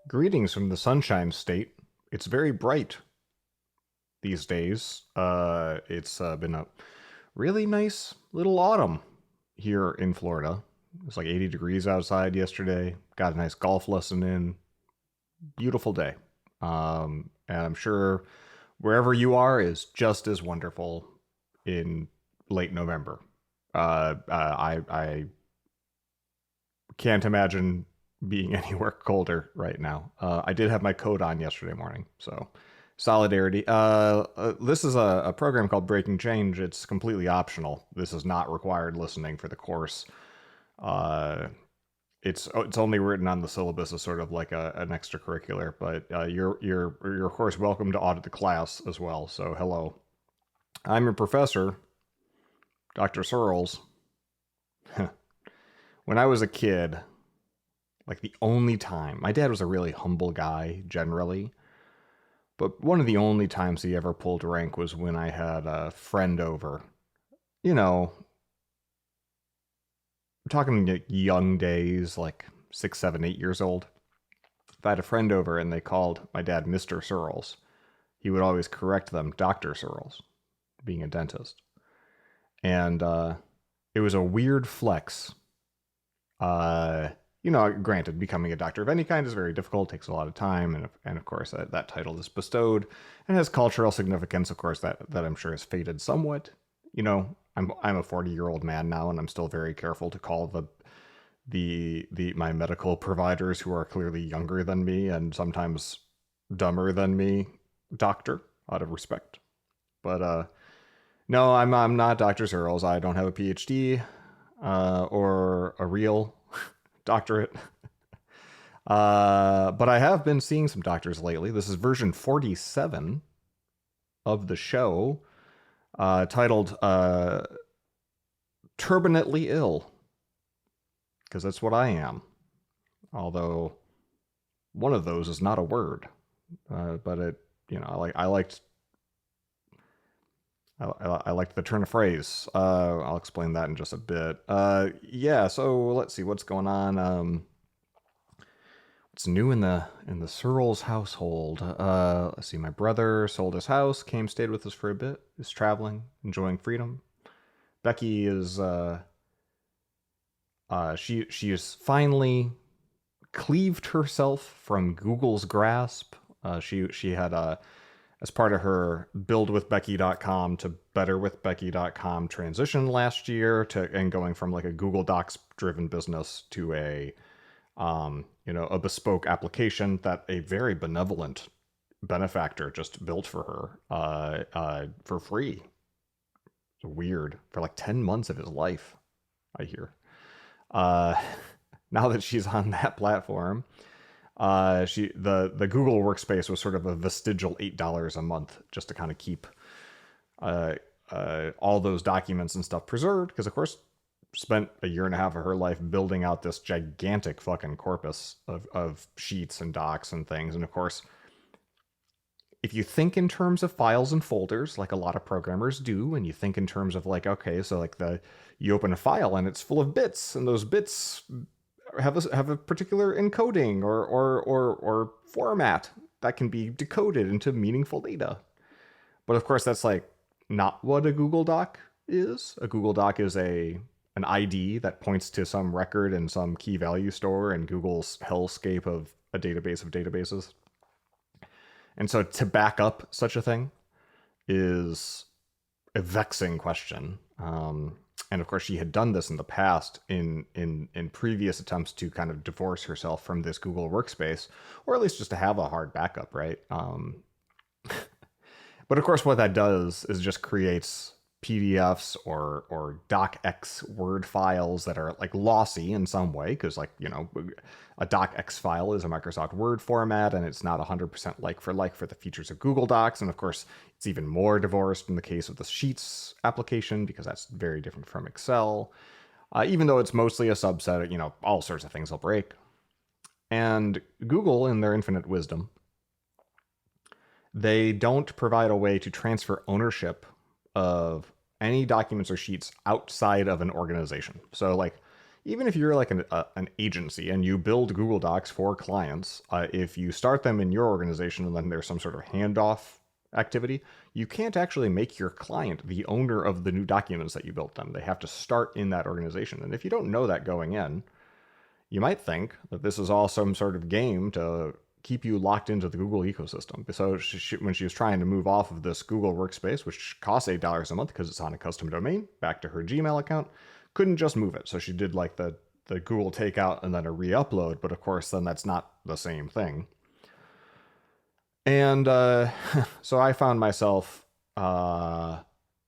Greetings from the Sunshine State. It's very bright these days. It's been a really nice little autumn here in Florida. It's like 80 degrees outside yesterday. Got a nice golf lesson in. Beautiful day. And I'm sure wherever you are is just as wonderful in late November. I can't imagine being anywhere colder right now. I did have my coat on yesterday morning, so solidarity. This is a program called Breaking Change. It's completely optional. This is not required listening for the course. Uh, it's only written on the syllabus as sort of like an extracurricular, but you're of course welcome to audit the class as well. So hello, I'm your professor, Dr. Searles. When I was a kid, like the only time, my dad was a really humble guy generally, but one of the only times he ever pulled rank was when I had a friend over. You know, I'm talking like young days, like 6, 7, 8 years old. If I had a friend over and they called my dad Mr. Searles, he would always correct them Dr. Searles, being a dentist. And it was a weird flex. Granted, becoming a doctor of any kind is very difficult, takes a lot of time, and of course that title is bestowed and has cultural significance. Of course, that I'm sure has faded somewhat. I'm a 40-year-old man now, and I'm still very careful to call the my medical providers who are clearly younger than me and sometimes dumber than me doctor out of respect. But no, I'm not Dr. Searles. I don't have a PhD or a real doctorate. But I have been seeing some doctors lately. This is version 47 of the show, titled Turbinately Ill, because that's what I am. Although one of those is not a word, but I liked the turn of phrase. I'll explain that in just a bit. Yeah. So let's see what's going on. What's new in the Searles household? Let's see. My brother sold his house, stayed with us for a bit. Is traveling, enjoying freedom. Becky is she has finally cleaved herself from Google's grasp. She had as part of her buildwithbecky.com to betterwithbecky.com transition last year and going from like a Google Docs driven business to a bespoke application that a very benevolent benefactor just built for her for free. It's weird, for like 10 months of his life, I hear. Uh, Now that she's on that platform, the Google Workspace was sort of a vestigial $8 a month just to kind of keep all those documents and stuff preserved. Because of course, spent a year and a half of her life building out this gigantic fucking corpus of sheets and docs and things. And of course, if you think in terms of files and folders, like a lot of programmers do, and you think in terms of like, okay, so like you open a file and it's full of bits, and those bits have a particular encoding or format that can be decoded into meaningful data. But of course, that's like not what a Google Doc is. A Google Doc is an ID that points to some record in some key value store in Google's hellscape of a database of databases. And so to back up such a thing is a vexing question. And of course, she had done this in the past in previous attempts to kind of divorce herself from this Google Workspace, or at least just to have a hard backup, right? But of course, what that does is just creates PDFs or docx Word files that are like lossy in some way, because like, a docx file is a Microsoft Word format, and it's not 100% like for the features of Google Docs. And of course, it's even more divorced in the case of the Sheets application, because that's very different from Excel. Even though it's mostly a subset, all sorts of things will break. And Google, in their infinite wisdom, they don't provide a way to transfer ownership of any documents or sheets outside of an organization. So like even if you're like an agency and you build Google Docs for clients, if you start them in your organization and then there's some sort of handoff activity, you can't actually make your client the owner of the new documents that you built them. They have to start in that organization. And if you don't know that going in, you might think that this is all some sort of game to keep you locked into the Google ecosystem. So when she was trying to move off of this Google workspace, which costs $8 a month because it's on a custom domain, back to her Gmail account, couldn't just move it. So she did like the Google takeout and then a re-upload, but of course then that's not the same thing. And so I found myself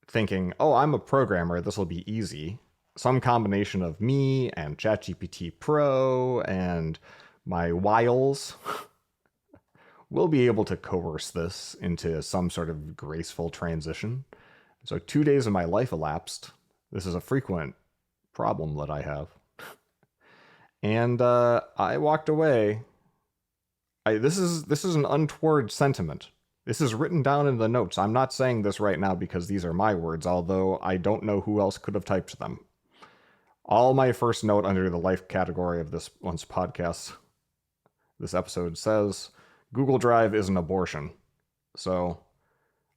thinking, oh, I'm a programmer, this will be easy. Some combination of me and ChatGPT Pro and my wiles will be able to coerce this into some sort of graceful transition. So 2 days of my life elapsed. This is a frequent problem that I have. And I walked away. This is an untoward sentiment. This is written down in the notes. I'm not saying this right now because these are my words, although I don't know who else could have typed them. All my first note under the life category of this once podcast, this episode says, Google Drive is an abortion. So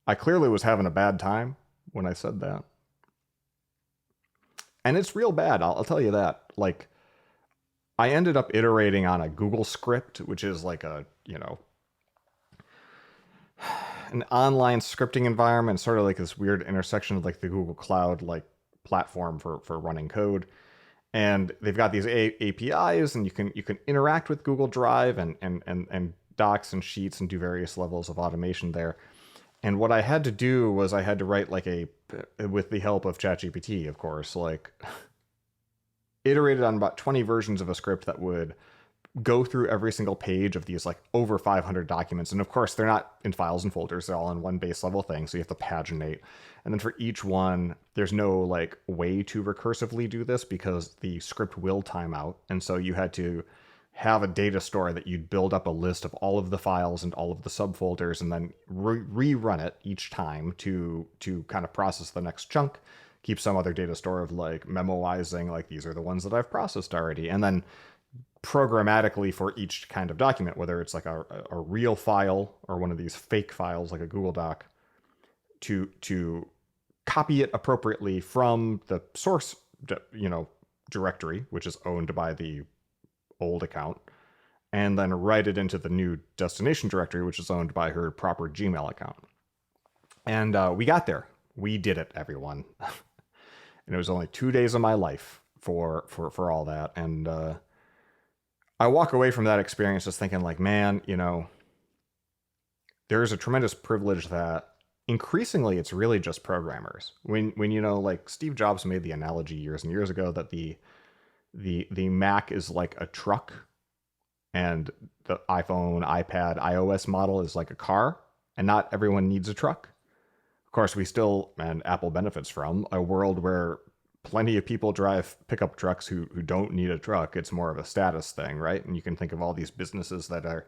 I clearly was having a bad time when I said that. And it's real bad, I'll tell you that. Like, I ended up iterating on a Google script, which is like a, an online scripting environment, sort of like this weird intersection of like the Google Cloud like platform for running code. And they've got these APIs, and you can interact with Google Drive and Docs and Sheets and do various levels of automation there. And what I had to do was I had to write like with the help of ChatGPT, of course, like iterated on about 20 versions of a script that would go through every single page of these like over 500 documents. And of course, they're not in files and folders. They're all in one base level thing. So you have to paginate. And then for each one, there's no like way to recursively do this because the script will time out. And so you had to have a data store that you'd build up a list of all of the files and all of the subfolders and then rerun it each time to kind of process the next chunk, keep some other data store of like memoizing, like these are the ones that I've processed already. And then programmatically for each kind of document, whether it's like a real file or one of these fake files like a Google Doc, to copy it appropriately from the source, directory, which is owned by the old account, and then write it into the new destination directory, which is owned by her proper Gmail account. And we got there. We did it, everyone. And it was only 2 days of my life for all that. And I walk away from that experience just thinking like, man, there's a tremendous privilege that increasingly it's really just programmers. When like Steve Jobs made the analogy years and years ago that the Mac is like a truck and the iPhone, iPad, iOS model is like a car, and not everyone needs a truck. Of course, we still, and Apple benefits from, a world where plenty of people drive pickup trucks who don't need a truck. It's more of a status thing, right? And you can think of all these businesses that are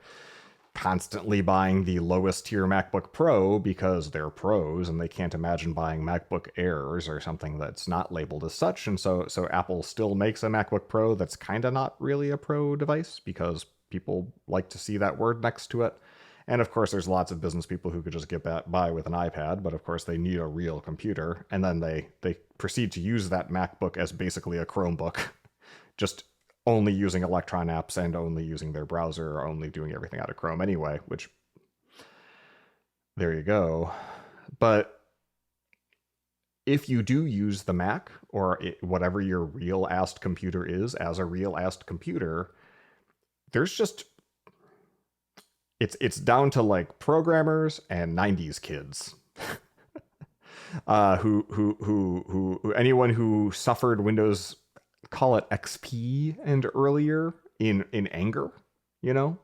constantly buying the lowest tier MacBook Pro because they're pros and they can't imagine buying MacBook Airs or something that's not labeled as such. And so Apple still makes a MacBook Pro that's kind of not really a pro device because people like to see that word next to it. And of course, there's lots of business people who could just get by with an iPad, but of course they need a real computer. And then they proceed to use that MacBook as basically a Chromebook, just only using Electron apps and only using their browser, or only doing everything out of Chrome anyway, which, there you go. But if you do use the Mac or whatever your real-assed computer is as a real-assed computer, there's just, it's down to like programmers and 90s kids. Who anyone who suffered Windows, call it XP and earlier in anger,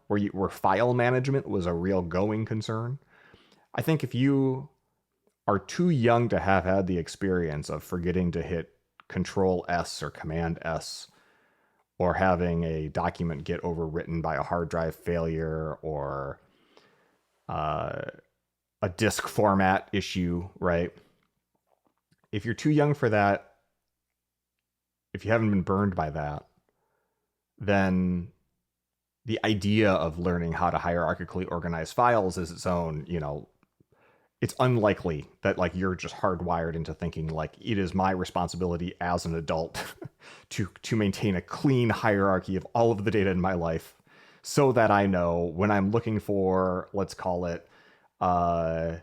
where file management was a real going concern. I think if you are too young to have had the experience of forgetting to hit Control S or Command S, or having a document get overwritten by a hard drive failure or a disk format issue, right? If you're too young for that, if you haven't been burned by that, then the idea of learning how to hierarchically organize files is its own, it's unlikely that like you're just hardwired into thinking like it is my responsibility as an adult to maintain a clean hierarchy of all of the data in my life so that I know when I'm looking for, let's call it, uh,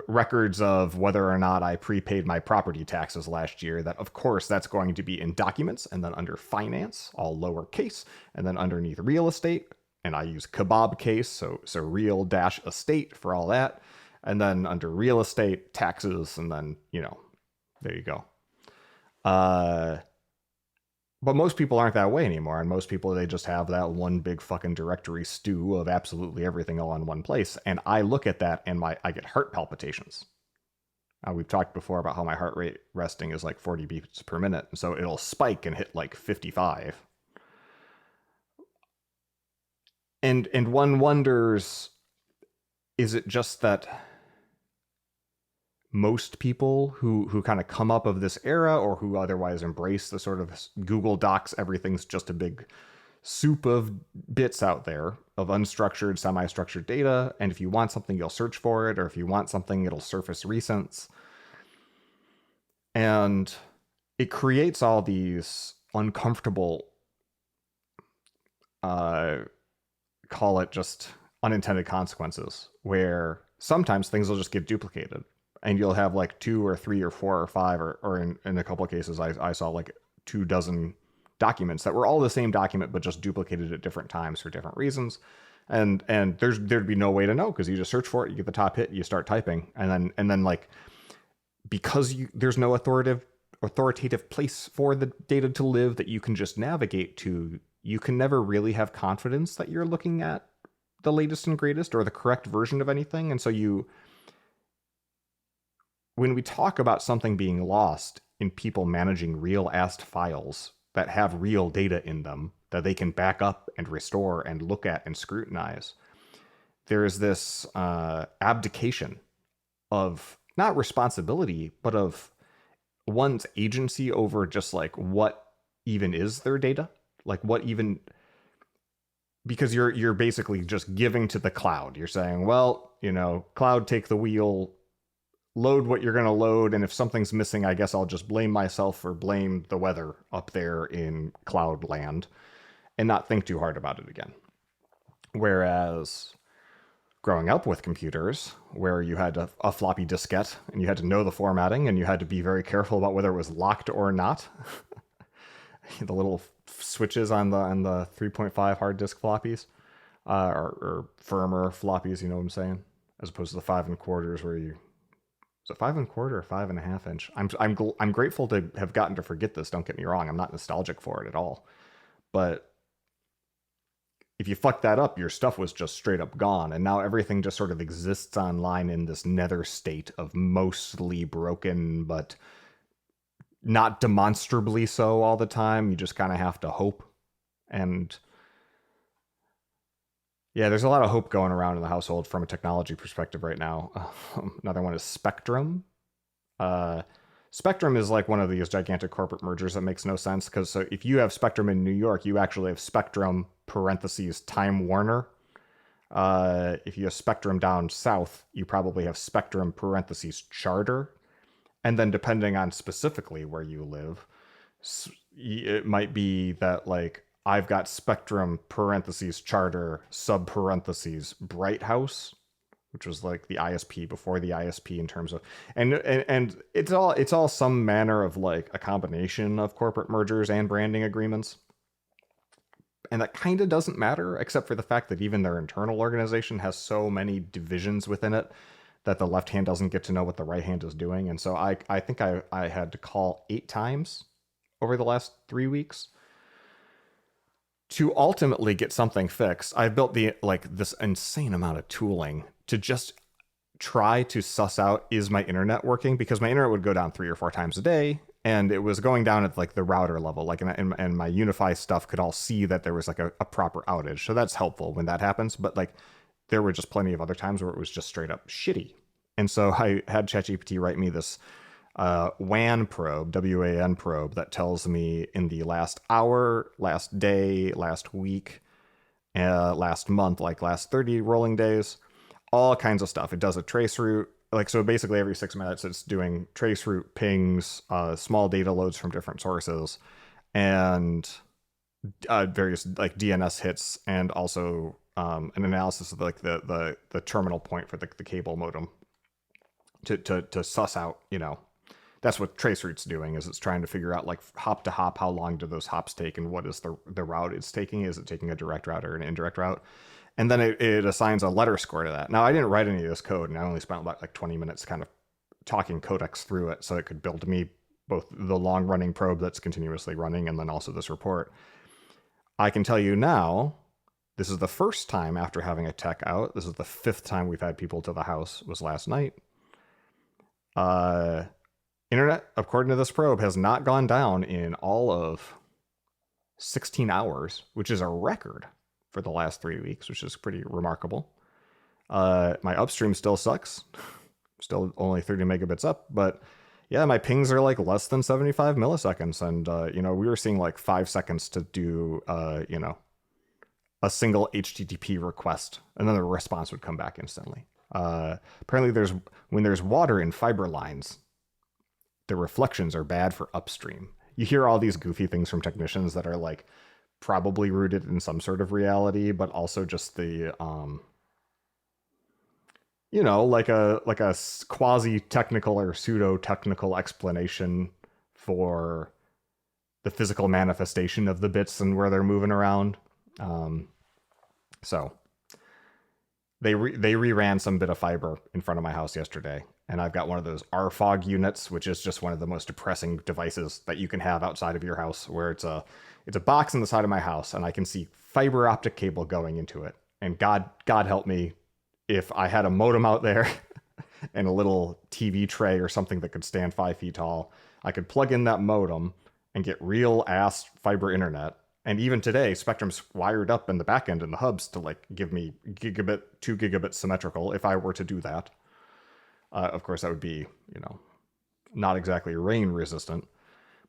records of whether or not I prepaid my property taxes last year, that of course that's going to be in documents, and then under finance, all lowercase, and then underneath real estate, and I use kebab case, so real dash estate for all that, and then under real estate, taxes, and then, there you go. But most people aren't that way anymore, and most people, they just have that one big fucking directory stew of absolutely everything all in one place. And I look at that and I get heart palpitations. We've talked before about how my heart rate resting is like 40 beats per minute, so it'll spike and hit like 55. And one wonders, is it just that most people who kind of come up of this era, or who otherwise embrace the sort of Google Docs, everything's just a big soup of bits out there of unstructured, semi-structured data, and if you want something, you'll search for it, or if you want something, it'll surface recents. And it creates all these uncomfortable, call it just unintended consequences, where sometimes things will just get duplicated. And you'll have like 2 or 3 or 4 or 5, or in a couple of cases, I saw like 24 documents that were all the same document, but just duplicated at different times for different reasons. And there'd be no way to know, because you just search for it, you get the top hit, you start typing, and then like, because there's no authoritative place for the data to live that you can just navigate to, you can never really have confidence that you're looking at the latest and greatest or the correct version of anything. And so when we talk about something being lost in people managing real-assed files that have real data in them that they can back up and restore and look at and scrutinize, there is this abdication of not responsibility, but of one's agency over just like what even is their data, like what even, because you're basically just giving to the cloud. You're saying, well, cloud, take the wheel, load what you're going to load, and if something's missing, I guess I'll just blame myself or blame the weather up there in cloud land and not think too hard about it again. Whereas growing up with computers, where you had a floppy diskette and you had to know the formatting and you had to be very careful about whether it was locked or not, the little switches on the 3.5 hard disk floppies, or firmer floppies, you know what I'm saying, as opposed to the 5 1/4 where you, so 5 1/4 or 5.5 inch. I'm grateful to have gotten to forget this. Don't get me wrong. I'm not nostalgic for it at all. But if you fuck that up, your stuff was just straight up gone. And now everything just sort of exists online in this nether state of mostly broken, but not demonstrably so all the time. You just kind of have to hope. And yeah, there's a lot of hope going around in the household from a technology perspective right now. Another one is Spectrum. Spectrum is like one of these gigantic corporate mergers that makes no sense, because so if you have Spectrum in New York, you actually have Spectrum parentheses Time Warner. If you have Spectrum down south, you probably have Spectrum parentheses Charter. And then depending on specifically where you live, it might be that like I've got Spectrum parentheses Charter sub parentheses Bright House, which was like the ISP before the ISP in terms of, and it's all some manner of like a combination of corporate mergers and branding agreements. And that kind of doesn't matter, except for the fact that even their internal organization has so many divisions within it that the left hand doesn't get to know what the right hand is doing. And so I think I had to call 8 times over the last 3 weeks to ultimately get something fixed. I built this insane amount of tooling to just try to suss out, is my internet working? Because my internet would go down 3 or 4 times a day, and it was going down at like the router level, like, and my Unify stuff could all see that there was like a proper outage. So that's helpful when that happens. But like, there were just plenty of other times where it was just straight up shitty. And so I had ChatGPT write me this WAN probe, WAN probe, that tells me in the last hour, last day, last week, last month, like last 30 rolling days, all kinds of stuff. It does a trace route. Like, so basically every 6 minutes it's doing trace route pings, small data loads from different sources, and various like DNS hits, and also an analysis of like the terminal point for the cable modem to suss out, that's what traceroute's doing, is it's trying to figure out like hop to hop, how long do those hops take, and what is the route it's taking. Is it taking a direct route or an indirect route? And then it assigns a letter score to that. Now, I didn't write any of this code, and I only spent about like 20 minutes kind of talking codex through it so it could build me both the long running probe that's continuously running and then also this report. I can tell you now, this is the first time after having a tech out. This is the 5th time we've had people to the house, was last night. Internet, according to this probe, has not gone down in all of 16 hours, which is a record for the last 3 weeks, which is pretty remarkable. My upstream still sucks. Still only 30 megabits up, but yeah, my pings are like less than 75 milliseconds. And, we were seeing like 5 seconds to do, a single HTTP request, and then the response would come back instantly. Apparently when there's water in fiber lines, the reflections are bad for upstream. You hear all these goofy things from technicians that are like probably rooted in some sort of reality, but also just the, like a quasi technical or pseudo technical explanation for the physical manifestation of the bits and where they're moving around. So they reran some bit of fiber in front of my house yesterday, and I've got one of those RFOG units, which is just one of the most depressing devices that you can have outside of your house, where it's a box on the side of my house, and I can see fiber optic cable going into it. And God help me if I had a modem out there and a little TV tray or something that could stand 5 feet tall. I could plug in that modem and get real ass fiber internet. And even today, Spectrum's wired up in the back end in the hubs to like give me 2 gigabit symmetrical if I were to do that. Of course, that would be, not exactly rain resistant.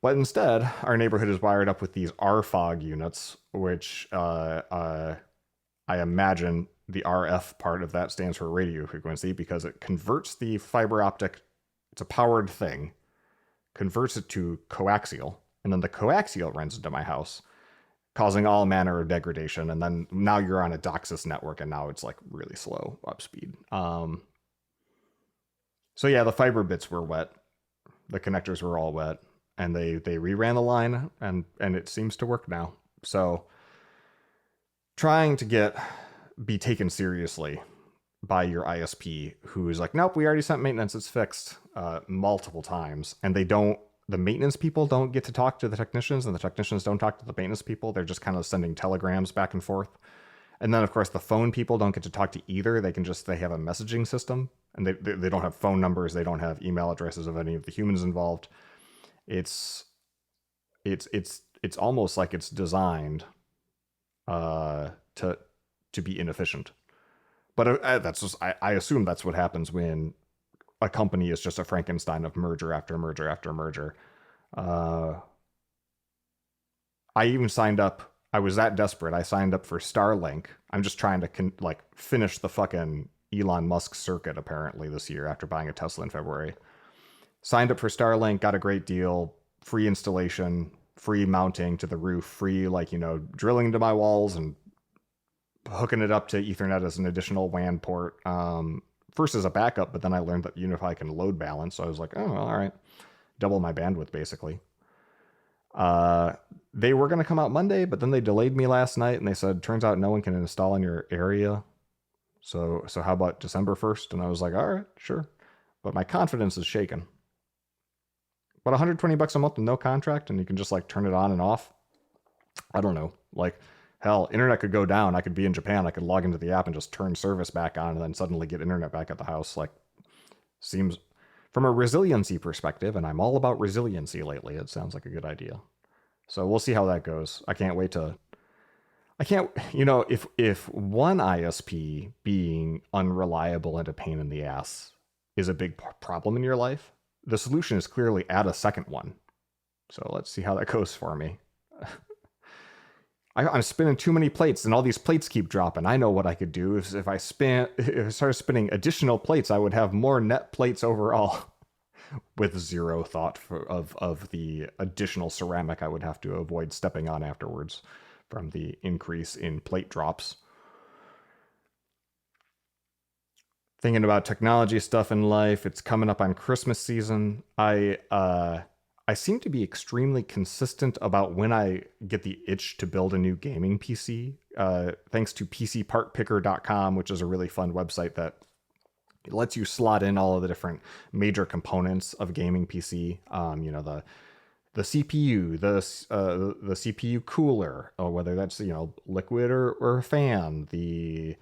But instead, our neighborhood is wired up with these RFOG units, which I imagine the RF part of that stands for radio frequency, because it converts the fiber optic, it's a powered thing, converts it to coaxial, and then the coaxial runs into my house, causing all manner of degradation. And then now you're on a DOCSIS network, and now it's like really slow up speed. So yeah, the fiber bits were wet. The connectors were all wet, and they reran the line, and it seems to work now. So trying to be taken seriously by your ISP, who is like, nope, we already sent maintenance, it's fixed, multiple times. And the maintenance people don't get to talk to the technicians, and the technicians don't talk to the maintenance people. They're just kind of sending telegrams back and forth. And then, of course, the phone people don't get to talk to either. They have a messaging system, and they don't have phone numbers. They don't have email addresses of any of the humans involved. It's almost like it's designed to be inefficient. But that's just, I assume that's what happens when a company is just a Frankenstein of merger after merger after merger. I even signed up. I was that desperate. I signed up for Starlink. I'm just trying to finish the fucking Elon Musk circuit apparently this year after buying a Tesla in February. Signed up for Starlink, got a great deal, free installation, free mounting to the roof, free drilling into my walls and hooking it up to Ethernet as an additional WAN port. First as a backup, but then I learned that Unify can load balance, so I was like, oh, all right, double my bandwidth basically. They were going to come out Monday, but then they delayed me last night, and they said, turns out no one can install in your area. So how about December 1st? And I was like, all right, sure. But my confidence is shaken. But $120 a month with no contract, and you can just turn it on and off. I don't know. Hell, internet could go down. I could be in Japan. I could log into the app and just turn service back on, and then suddenly get internet back at the house. Seems, from a resiliency perspective, and I'm all about resiliency lately, it sounds like a good idea. So we'll see how that goes. I can't wait to... if one ISP being unreliable and a pain in the ass is a big problem in your life, the solution is clearly add a second one. So let's see how that goes for me. I'm spinning too many plates, and all these plates keep dropping. I know what I could do is if I started spinning additional plates, I would have more net plates overall, with zero thought of the additional ceramic I would have to avoid stepping on afterwards from the increase in plate drops. Thinking about technology stuff in life, it's coming up on Christmas season. I seem to be extremely consistent about when I get the itch to build a new gaming PC, thanks to PCPartPicker.com, which is a really fun website that lets you slot in all of the different major components of a gaming PC. The CPU, the CPU cooler, or whether that's liquid or a fan, the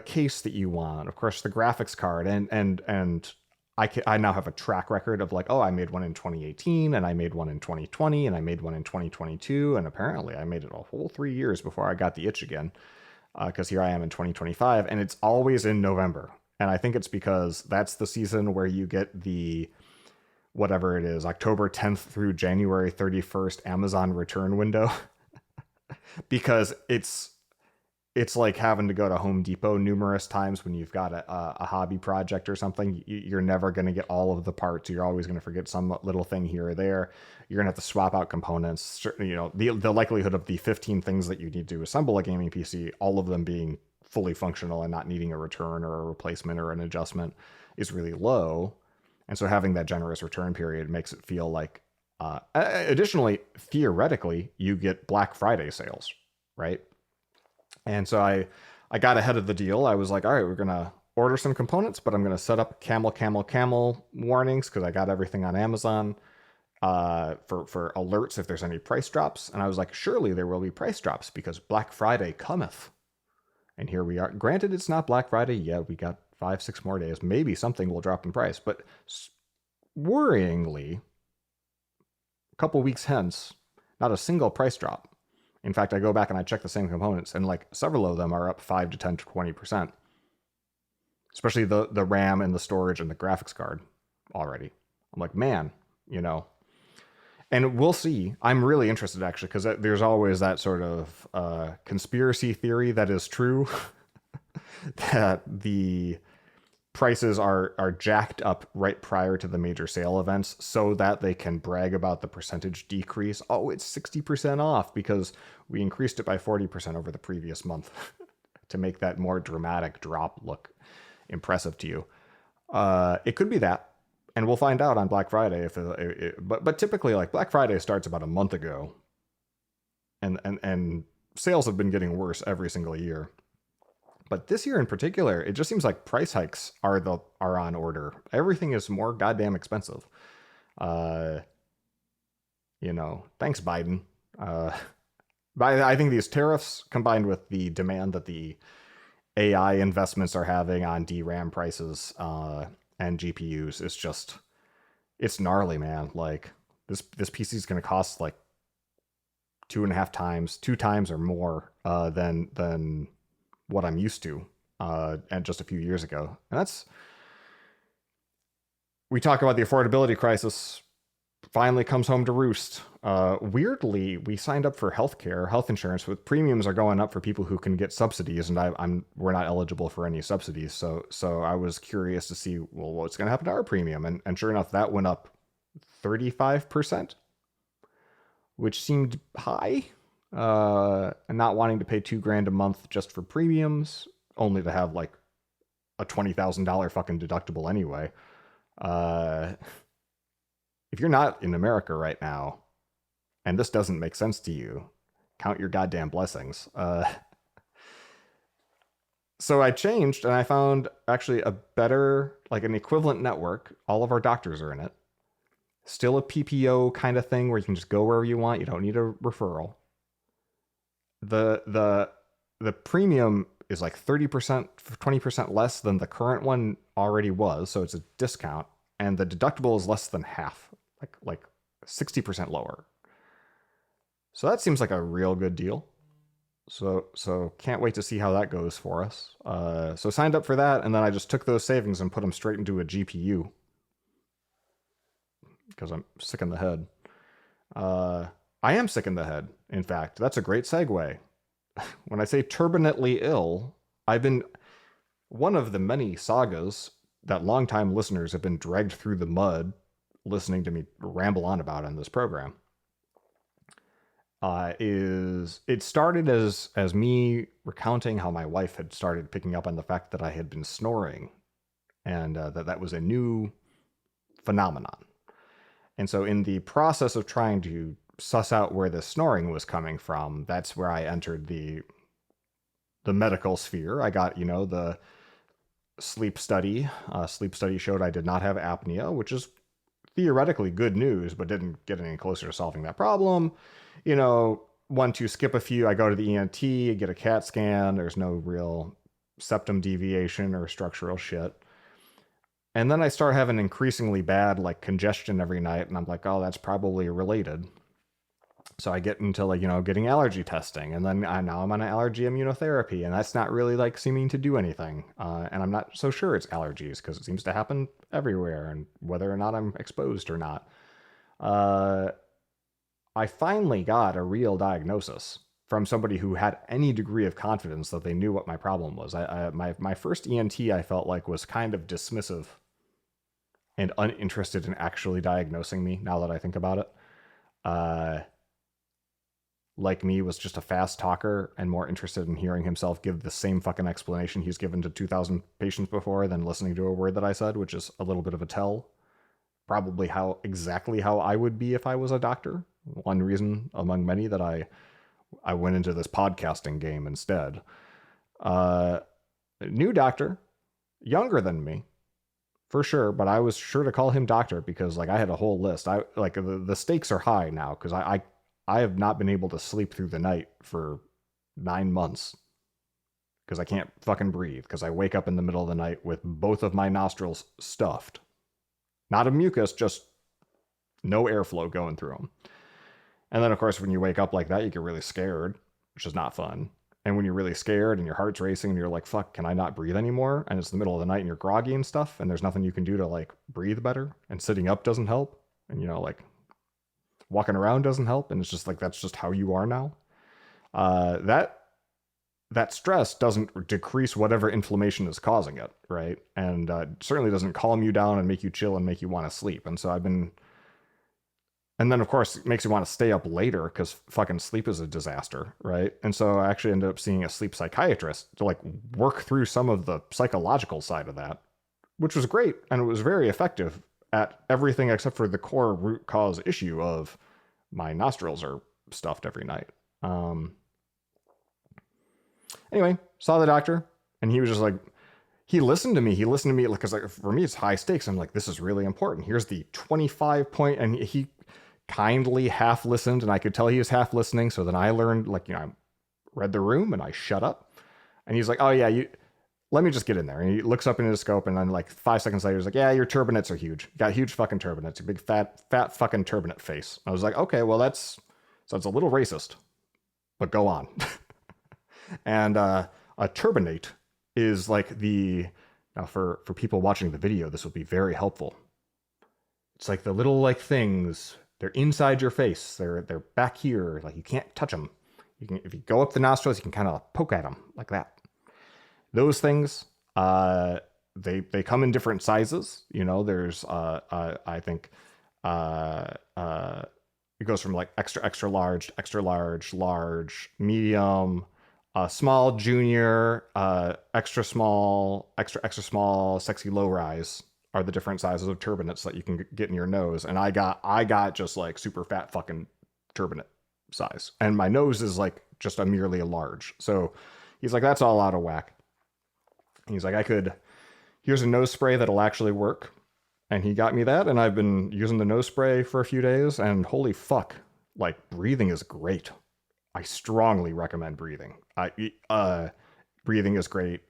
case that you want, of course, the graphics card, and I now have a track record of like, oh, I made one in 2018, and I made one in 2020, and I made one in 2022, and apparently I made it a whole 3 years before I got the itch again, because here I am in 2025, and it's always in November, and I think it's because that's the season where you get the whatever it is, October 10th through January 31st Amazon return window, because it's like having to go to Home Depot numerous times when you've got a hobby project or something. You're never going to get all of the parts. You're always going to forget some little thing here or there. You're going to have to swap out components. The likelihood of the 15 things that you need to assemble a gaming PC, all of them being fully functional and not needing a return or a replacement or an adjustment, is really low. And so having that generous return period makes it feel like, additionally, theoretically, you get Black Friday sales, right? And so I got ahead of the deal. I was like, all right, we're going to order some components, but I'm going to set up camel warnings because I got everything on Amazon for alerts if there's any price drops. And I was like, surely there will be price drops because Black Friday cometh. And here we are. Granted, it's not Black Friday yet. We got 5-6 more days. Maybe something will drop in price. But worryingly, a couple weeks hence, not a single price drop. In fact, I go back and I check the same components, and like several of them are up 5 to 10 to 20%. Especially the RAM and the storage and the graphics card already. I'm like, man, And we'll see. I'm really interested, actually, because there's always that sort of conspiracy theory that is true, that the prices are jacked up right prior to the major sale events so that they can brag about the percentage decrease. Oh, it's 60% off because we increased it by 40% over the previous month to make that more dramatic drop look impressive to you. It could be that, and we'll find out on Black Friday but typically like Black Friday starts about a month ago, and sales have been getting worse every single year. But this year in particular, it just seems like price hikes are on order. Everything is more goddamn expensive. Thanks, Biden. But I think these tariffs combined with the demand that the AI investments are having on DRAM prices and GPUs is just, it's gnarly, man. Like this PC is going to cost like 2.5 times, 2 times or more than what I'm used to and just a few years ago. And we talk about the affordability crisis finally comes home to roost. Weirdly, we signed up for health insurance with premiums are going up for people who can get subsidies, and we're not eligible for any subsidies. So I was curious to see, well, what's going to happen to our premium? And sure enough, that went up 35%, which seemed high. And not wanting to pay $2,000 a month just for premiums, only to have like a $20,000 fucking deductible anyway. If you're not in America right now, and this doesn't make sense to you, count your goddamn blessings. So I changed, and I found actually a better, like an equivalent network. All of our doctors are in it. Still a PPO kind of thing where you can just go wherever you want. You don't need a referral. The premium is like 30%, 20% less than the current one already was, so it's a discount, and the deductible is less than half, like 60% lower. So that seems like a real good deal. So can't wait to see how that goes for us. So signed up for that, and then I just took those savings and put them straight into a GPU. because I'm sick in the head. I am sick in the head. In fact, that's a great segue. When I say turbinately ill, I've been one of the many sagas that longtime listeners have been dragged through the mud listening to me ramble on about in this program. Is it started as me recounting how my wife had started picking up on the fact that I had been snoring, and that was a new phenomenon. And so in the process of trying to suss out where the snoring was coming from, that's where I entered the medical sphere. I got, the sleep study. Sleep study showed I did not have apnea, which is theoretically good news, but didn't get any closer to solving that problem. Want to skip a few, I go to the ENT, get a CAT scan. There's no real septum deviation or structural shit. And then I start having increasingly bad like congestion every night, and I'm like, oh, that's probably related. So I get into like, getting allergy testing, and then now I'm on an allergy immunotherapy, and that's not really like seeming to do anything. And I'm not so sure it's allergies because it seems to happen everywhere, and whether or not I'm exposed or not. I finally got a real diagnosis from somebody who had any degree of confidence that they knew what my problem was. My first ENT, I felt like, was kind of dismissive and uninterested in actually diagnosing me, now that I think about it. Like me, was just a fast talker and more interested in hearing himself give the same fucking explanation he's given to 2,000 patients before than listening to a word that I said, which is a little bit of a tell. Probably exactly how I would be if I was a doctor. One reason among many that I went into this podcasting game instead. New doctor, younger than me, for sure, but I was sure to call him doctor because like I had a whole list. I like the stakes are high now because I have not been able to sleep through the night for 9 months because I can't fucking breathe, because I wake up in the middle of the night with both of my nostrils stuffed. Not a mucus, just no airflow going through them. And then, of course, when you wake up like that, you get really scared, which is not fun. And when you're really scared and your heart's racing and you're like, fuck, can I not breathe anymore? And it's the middle of the night and you're groggy and stuff, and there's nothing you can do to like breathe better. And sitting up doesn't help. And, like walking around doesn't help. And it's just like, that's just how you are now. That stress doesn't decrease whatever inflammation is causing it, right? And certainly doesn't calm you down and make you chill and make you want to sleep. And so and then of course it makes you want to stay up later because fucking sleep is a disaster, right? And so I actually ended up seeing a sleep psychiatrist to like work through some of the psychological side of that, which was great. And it was very effective at everything except for the core root cause issue of my nostrils are stuffed every night. Anyway, saw the doctor, and he was just like, he listened to me because like, for me, it's high stakes. I'm like, this is really important. Here's the 25 point, and he kindly half listened, and I could tell he was half listening. So then I learned, like, I read the room and I shut up, and he's like, oh yeah, let me just get in there. And he looks up into the scope, and then like 5 seconds later, he's like, yeah, your turbinates are huge. You got huge fucking turbinates, a big fat fucking turbinate face. I was like, okay, well that's a little racist, but go on. And a turbinate is like now for people watching the video, this will be very helpful. It's like the little like things, they're inside your face. They're back here, like you can't touch them. If you go up the nostrils, you can kind of poke at them like that. Those things, they come in different sizes. There's I think it goes from like extra large, medium, small, junior, extra small, extra small, sexy low rise are the different sizes of turbinates that you can get in your nose. And I got just like super fat fucking turbinate size. And my nose is like just merely a large. So he's like, that's all out of whack. And he's like, here's a nose spray that'll actually work. And he got me that. And I've been using the nose spray for a few days, and holy fuck, like breathing is great. I strongly recommend breathing. Breathing is great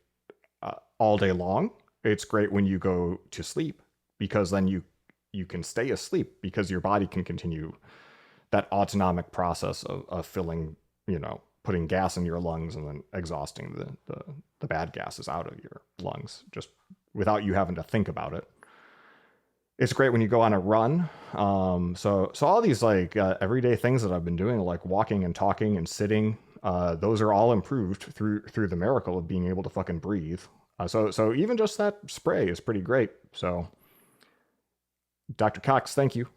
all day long. It's great when you go to sleep, because then you can stay asleep because your body can continue that autonomic process of filling, putting gas in your lungs and then exhausting the bad gases out of your lungs just without you having to think about it. It's great when you go on a run. So all these like everyday things that I've been doing, like walking and talking and sitting, those are all improved through the miracle of being able to fucking breathe. So even just that spray is pretty great. So Dr. Cox, thank you.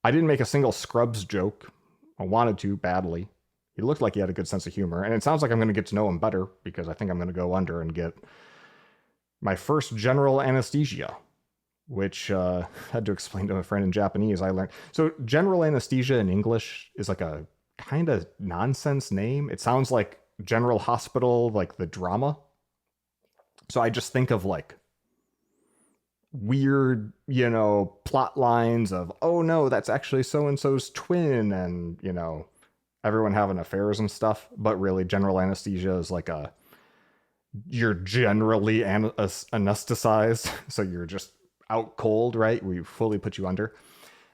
I didn't make a single Scrubs joke. I wanted to badly. He looked like he had a good sense of humor, and it sounds like I'm going to get to know him better because I think I'm going to go under and get my first general anesthesia, which had to explain to a friend in Japanese. I learned so general anesthesia in English is like a kind of nonsense name. It sounds like General Hospital, like the drama. So I just think of like weird, plot lines of, oh no, that's actually so and so's twin, and everyone having affairs and stuff. But really, general anesthesia is like you're generally anesthetized, so you're just out cold, right? We fully put you under.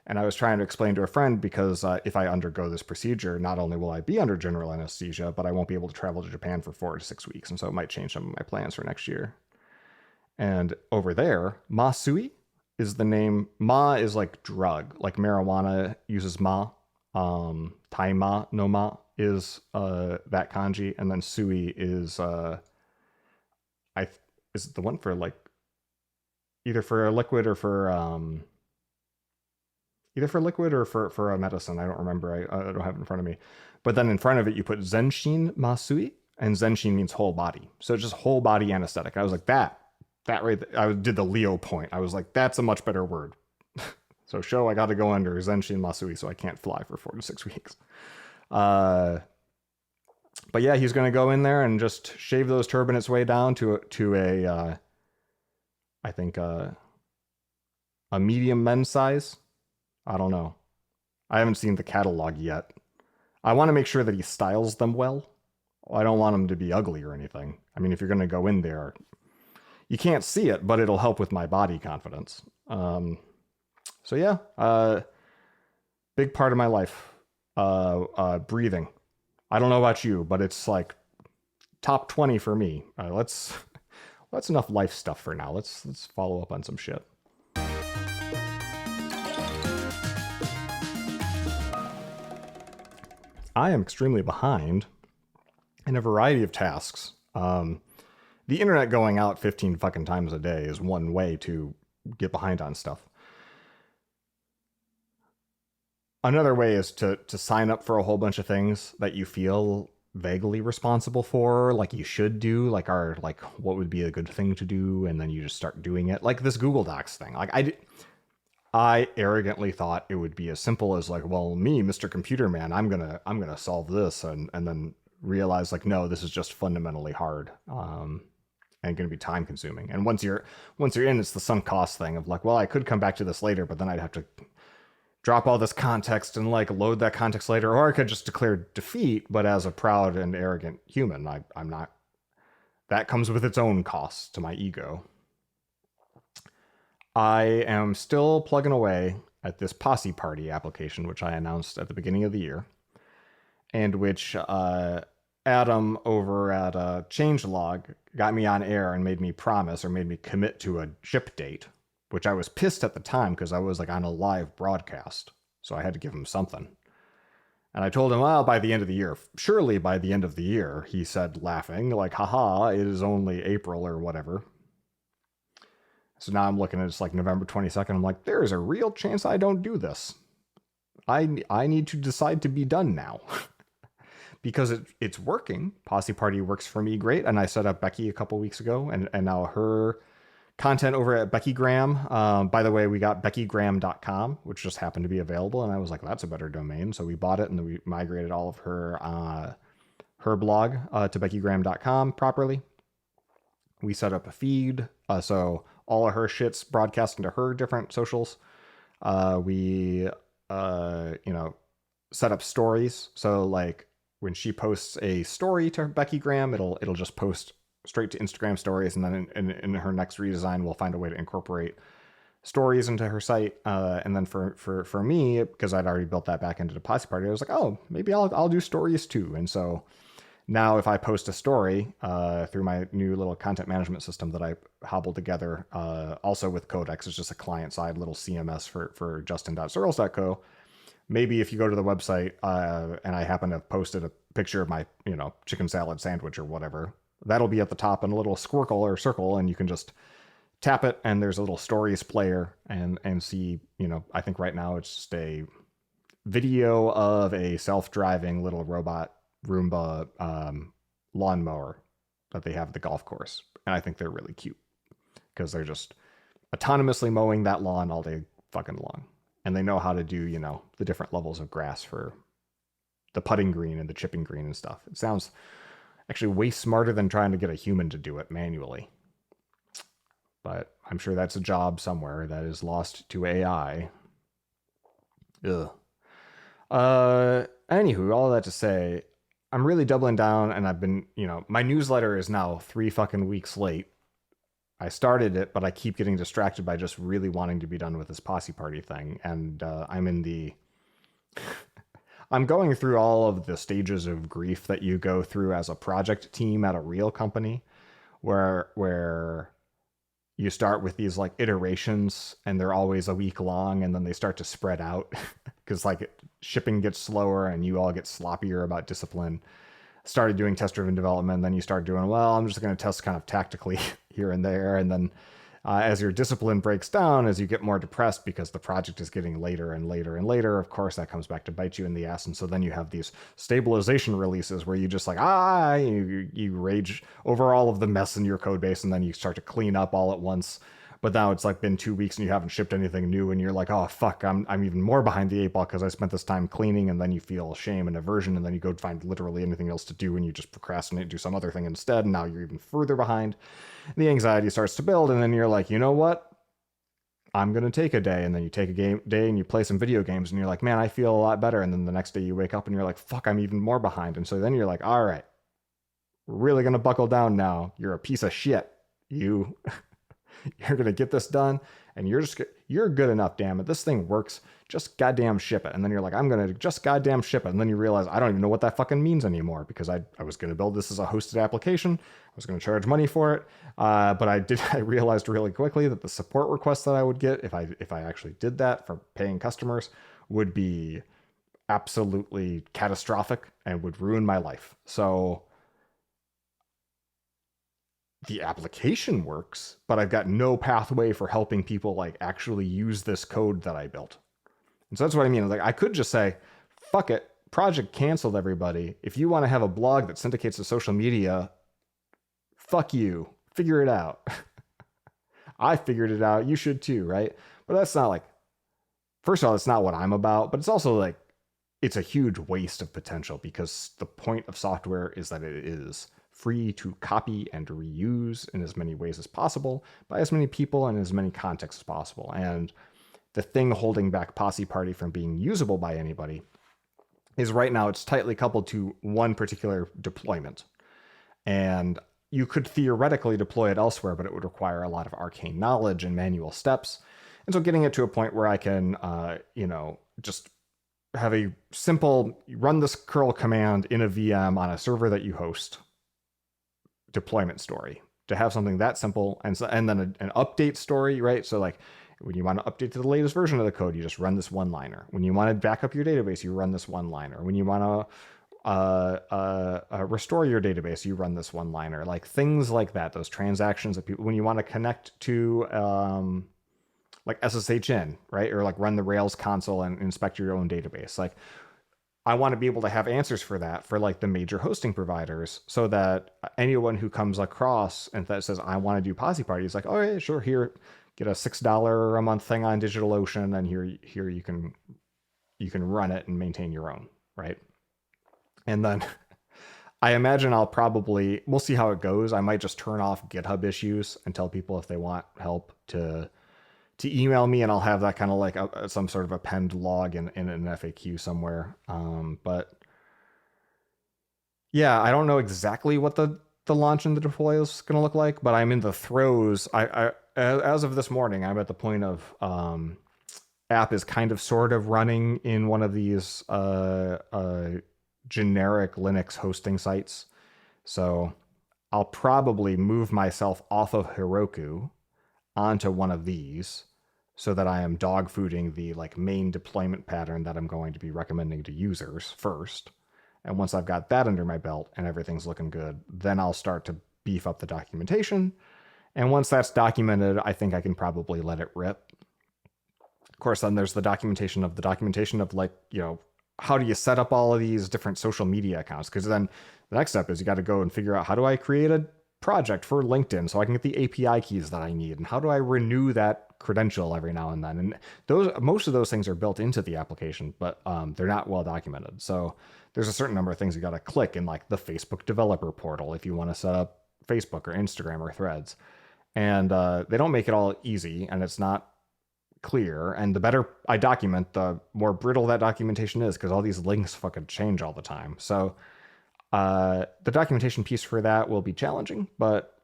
And I was trying to explain to a friend because if I undergo this procedure, not only will I be under general anesthesia, but I won't be able to travel to Japan for 4 to 6 weeks. And so it might change some of my plans for next year. And over there, Ma Sui is the name. Ma is like drug, like marijuana uses ma. Tai ma no ma is that kanji. And then Sui is is the one for like either for a liquid or for for a medicine. I don't remember. I don't have it in front of me. But then in front of it, you put Zenshin Masui, and Zenshin means whole body. So it's just whole body anesthetic. I was like, that right. I did the Leo point. I was like, that's a much better word. So I got to go under Zenshin Masui, so I can't fly for 4 to 6 weeks. But yeah, he's going to go in there and just shave those turbinates way down to a I think a medium men's size. I don't know. I haven't seen the catalog yet. I want to make sure that he styles them well. I don't want them to be ugly or anything. I mean, if you're going to go in there, you can't see it, but it'll help with my body confidence. So yeah, big part of my life, breathing. I don't know about you, but it's like top 20 for me. That's enough life stuff for now. Let's follow up on some shit. I am extremely behind in a variety of tasks. The internet going out 15 fucking times a day is one way to get behind on stuff. Another way is to sign up for a whole bunch of things that you feel vaguely responsible for, like you should do, like what would be a good thing to do, and then you just start doing it. Like this Google Docs thing. Like I arrogantly thought it would be as simple as like, well, me, Mr. Computer Man, I'm gonna solve this, and then realize like, no, this is just fundamentally hard, and gonna be time consuming. And once you're in, it's the sunk cost thing of like, well, I could come back to this later, but then I'd have to drop all this context and like load that context later, or I could just declare defeat. But as a proud and arrogant human, I'm not. That comes with its own costs to my ego. I am still plugging away at this Posse Party application, which I announced at the beginning of the year, and which Adam over at Changelog got me on air and made me promise or made me commit to a ship date, which I was pissed at the time because I was like on a live broadcast, so I had to give him something. And I told him, well, by the end of the year. Surely by the end of the year, he said, laughing, like, haha, it is only April or whatever. So now I'm looking at it's like November 22nd. I'm like, there is a real chance I don't do this. I need to decide to be done now. Because it's working. Posse Party works for me great. And I set up Becky a couple weeks ago. And now her content over at Becky Graham. By the way, we got beckygraham.com, which just happened to be available. And I was like, that's a better domain. So we bought it and then we migrated all of her blog to beckygraham.com properly. We set up a feed. So all of her shit's broadcast into her different socials. We set up stories. So like when she posts a story to Becky Graham, it'll just post straight to Instagram stories, and then in her next redesign, we'll find a way to incorporate stories into her site. And then for me, because I'd already built that back into the Posse Party, I was like, oh, maybe I'll do stories too. And so Now, if I post a story through my new little content management system that I hobbled together, also with Codex, it's just a client-side little CMS for justin.searles.co. Maybe if you go to the website and I happen to have posted a picture of my, chicken salad sandwich or whatever, that'll be at the top in a little squircle or circle, and you can just tap it, and there's a little stories player, and see, I think right now it's just a video of a self-driving little robot Roomba lawnmower that they have at the golf course. And I think they're really cute because they're just autonomously mowing that lawn all day fucking long. And they know how to do, the different levels of grass for the putting green and the chipping green and stuff. It sounds actually way smarter than trying to get a human to do it manually. But I'm sure that's a job somewhere that is lost to AI. Ugh. Anywho, all that to say, I'm really doubling down, and I've been, my newsletter is now 3 fucking weeks late. I started it, but I keep getting distracted by just really wanting to be done with this posse party thing. And I'm going through all of the stages of grief that you go through as a project team at a real company, where you start with these like iterations, and they're always a week long, and then they start to spread out because like shipping gets slower and you all get sloppier about discipline. Started doing test-driven development, then you start doing, well, I'm just going to test kind of tactically here and there. And then as your discipline breaks down, as you get more depressed because the project is getting later and later and later, of course, that comes back to bite you in the ass. And so then you have these stabilization releases where you just like, you rage over all of the mess in your code base, and then you start to clean up all at once. But now it's like been 2 weeks and you haven't shipped anything new, and you're like, oh fuck, I'm even more behind the 8 ball because I spent this time cleaning. And then you feel shame and aversion, and then you go find literally anything else to do, and you just procrastinate, do some other thing instead, and now you're even further behind. The anxiety starts to build, and then you're like, you know what? I'm gonna take a day. And then you take a day and you play some video games, and you're like, man, I feel a lot better. And then the next day you wake up and you're like, fuck, I'm even more behind. And so then you're like, all right, we're really gonna buckle down now. You're a piece of shit. You're going to get this done, and you're good enough, damn it. This thing works. Just goddamn ship it. And then you're like, I'm going to just goddamn ship it. And then you realize, I don't even know what that fucking means anymore, because I was going to build this as a hosted application. I was going to charge money for it. But I realized really quickly that the support requests that I would get if I actually did that for paying customers would be absolutely catastrophic and would ruin my life. So the application works, but I've got no pathway for helping people like actually use this code that I built. And so that's what I mean. Like, I could just say, fuck it, project canceled, everybody. If you want to have a blog that syndicates to social media, fuck you, figure it out. I figured it out. You should too, right? But that's not like, first of all, it's not what I'm about, but it's also like, it's a huge waste of potential, because the point of software is that it is free to copy and reuse in as many ways as possible by as many people and as many contexts as possible. And the thing holding back Posse Party from being usable by anybody is right now it's tightly coupled to one particular deployment. And you could theoretically deploy it elsewhere, but it would require a lot of arcane knowledge and manual steps. And so getting it to a point where I can, just have a simple run this curl command in a VM on a server that you host deployment story, to have something that simple, and then an update story, right? So like when you want to update to the latest version of the code, you just run this one liner. When you want to back up your database, you run this one liner. When you want to restore your database, you run this one liner. Like things like that, those transactions that people, when you want to connect to like SSHN, right? Or like run the Rails console and inspect your own database. Like I want to be able to have answers for that for like the major hosting providers, so that anyone who comes across and that says, I want to do Posse Party, is like, oh yeah, sure, here, get a $6 a month thing on DigitalOcean, and here you can run it and maintain your own, right? And then I imagine we'll see how it goes. I might just turn off GitHub issues and tell people if they want help to email me, and I'll have that kind of like some sort of append log in an FAQ somewhere. But yeah, I don't know exactly what the launch and the deploy is going to look like, but I'm in the throes. I as of this morning, I'm at the point of app is kind of sort of running in one of these generic Linux hosting sites. So I'll probably move myself off of Heroku onto one of these so that I am dog fooding the like main deployment pattern that I'm going to be recommending to users first. And once I've got that under my belt and everything's looking good, then I'll start to beef up the documentation. And once that's documented, I think I can probably let it rip. Of course, then there's the documentation of like, you know, how do you set up all of these different social media accounts? Because then the next step is you got to go and figure out, how do I create a project for LinkedIn so I can get the API keys that I need, and how do I renew that credential every now and then? And most of those things are built into the application, but they're not well documented. So there's a certain number of things you got to click in, like the Facebook developer portal if you want to set up Facebook or Instagram or Threads. And they don't make it all easy, and it's not clear. And the better I document, the more brittle that documentation is, because all these links fucking change all the time. So the documentation piece for that will be challenging, but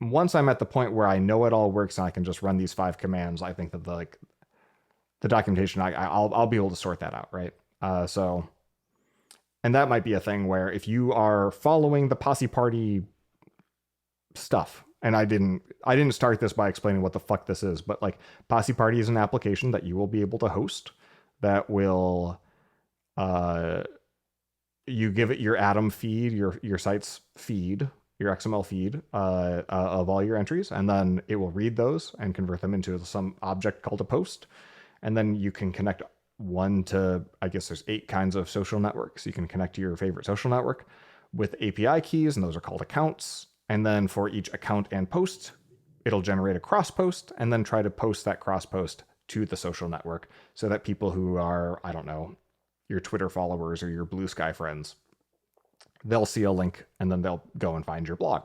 once I'm at the point where I know it all works and I can just run these 5 commands, I think that the documentation, I'll be able to sort that out, right? So, and that might be a thing where if you are following the Posse Party stuff, and I didn't start this by explaining what the fuck this is, but like Posse Party is an application that you will be able to host that will you give it your Atom feed, your site's feed, your XML feed of all your entries, and then it will read those and convert them into some object called a post. And then you can connect one to, I guess there's 8 kinds of social networks. You can connect to your favorite social network with API keys, and those are called accounts. And then for each account and post, it'll generate a cross post and then try to post that cross post to the social network so that people who are, I don't know, your Twitter followers or your Blue Sky friends, they'll see a link and then they'll go and find your blog.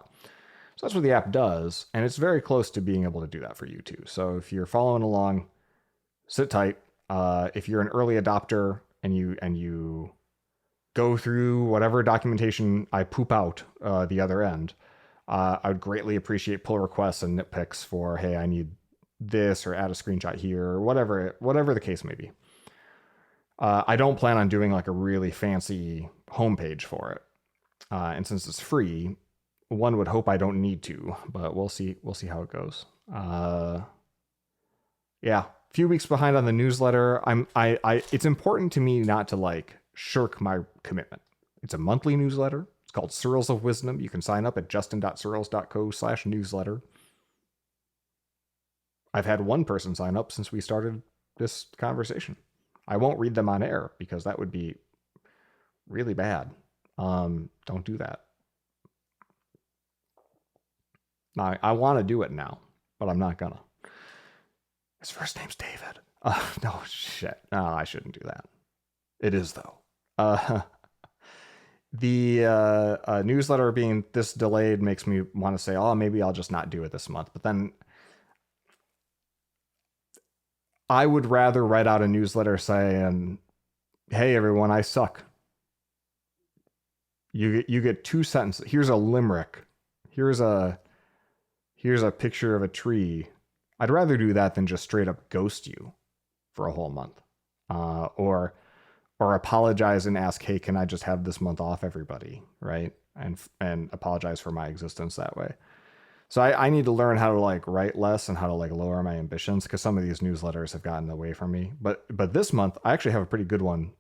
So that's what the app does, and it's very close to being able to do that for you too. So if you're following along, sit tight. If you're an early adopter and you go through whatever documentation I poop out the other end, I would greatly appreciate pull requests and nitpicks for, hey, I need this, or add a screenshot here, or whatever the case may be. I don't plan on doing like a really fancy homepage for it. And since it's free, one would hope I don't need to, but we'll see how it goes. Yeah, a few weeks behind on the newsletter. It's important to me not to like shirk my commitment. It's a monthly newsletter. It's called Searles of Wisdom. You can sign up at justin.searles.co/newsletter. I've had one person sign up since we started this conversation. I won't read them on air because that would be really bad. Don't do that. I want to do it now, but I'm not gonna. His first name's David. No, shit. No, I shouldn't do that. It is, though. The newsletter being this delayed makes me want to say, oh, maybe I'll just not do it this month. But then I would rather write out a newsletter saying, hey, everyone, I suck. You get 2 sentences. Here's a limerick. Here's a picture of a tree. I'd rather do that than just straight up ghost you for a whole month. Or apologize and ask, hey, can I just have this month off, everybody, right? And apologize for my existence that way. So I need to learn how to like write less and how to like lower my ambitions, because some of these newsletters have gotten away from me. But this month I actually have a pretty good one.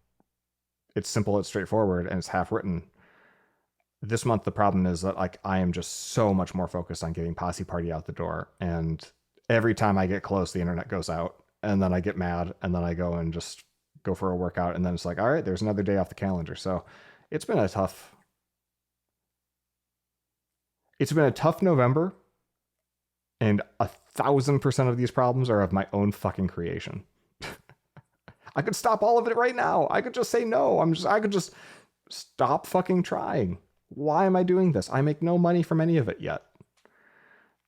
It's simple, it's straightforward, and it's half written. This month the problem is that like I am just so much more focused on getting Posse Party out the door, and every time I get close, the internet goes out, and then I get mad, and then I go and just go for a workout, and then it's like, all right, there's another day off the calendar. So it's been a tough November, and 1,000% of these problems are of my own fucking creation. I could stop all of it right now. I could just say no. I could just stop fucking trying. Why am I doing this? I make no money from any of it yet.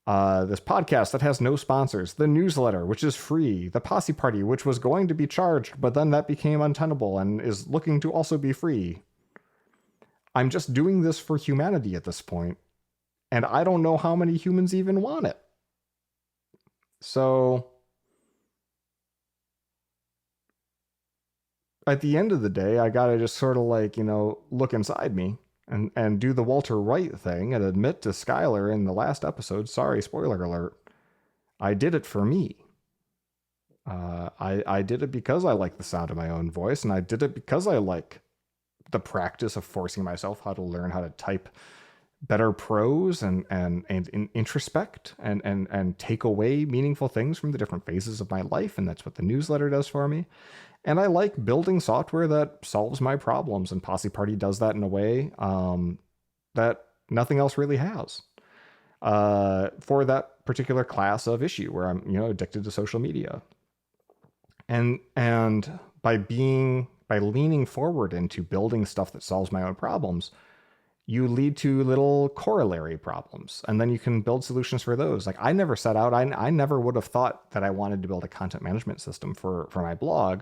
This podcast that has no sponsors, the newsletter, which is free, the Posse Party, which was going to be charged, but then that became untenable and is looking to also be free. I'm just doing this for humanity at this point, and I don't know how many humans even want it. So at the end of the day, I gotta just sort of like, look inside me and do the Walter White thing and admit to Skylar in the last episode, sorry, spoiler alert, I did it for me. I did it because I like the sound of my own voice, and I did it because I like the practice of forcing myself how to learn how to type better prose and introspect and take away meaningful things from the different phases of my life. And that's what the newsletter does for me. And I like building software that solves my problems. And Posse Party does that in a way that nothing else really has for that particular class of issue where I'm, addicted to social media. And by leaning forward into building stuff that solves my own problems, you lead to little corollary problems, and then you can build solutions for those. Like I never set out, I never would have thought that I wanted to build a content management system for my blog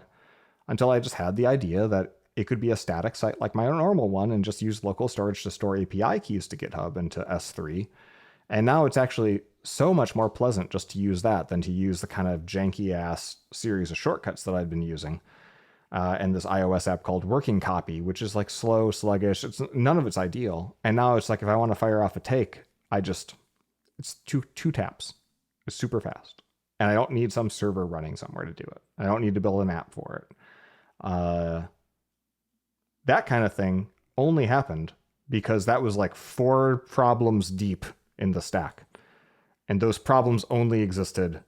until I just had the idea that it could be a static site like my normal one and just use local storage to store API keys to GitHub and to S3. And now it's actually so much more pleasant just to use that than to use the kind of janky ass series of shortcuts that I've been using. And this iOS app called Working Copy, which is like slow, sluggish. None of it's ideal. And now it's like if I want to fire off a take, it's two taps. It's super fast. And I don't need some server running somewhere to do it. I don't need to build an app for it. That kind of thing only happened because that was like 4 problems deep in the stack. And those problems only existed,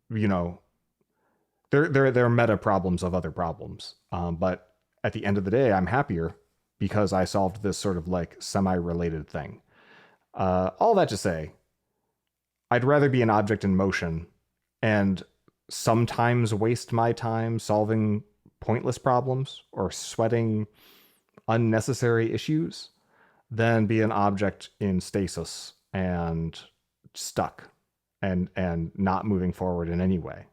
they're meta problems of other problems. But at the end of the day, I'm happier because I solved this sort of like semi-related thing. All that to say, I'd rather be an object in motion and sometimes waste my time solving pointless problems or sweating unnecessary issues than be an object in stasis and stuck and not moving forward in any way.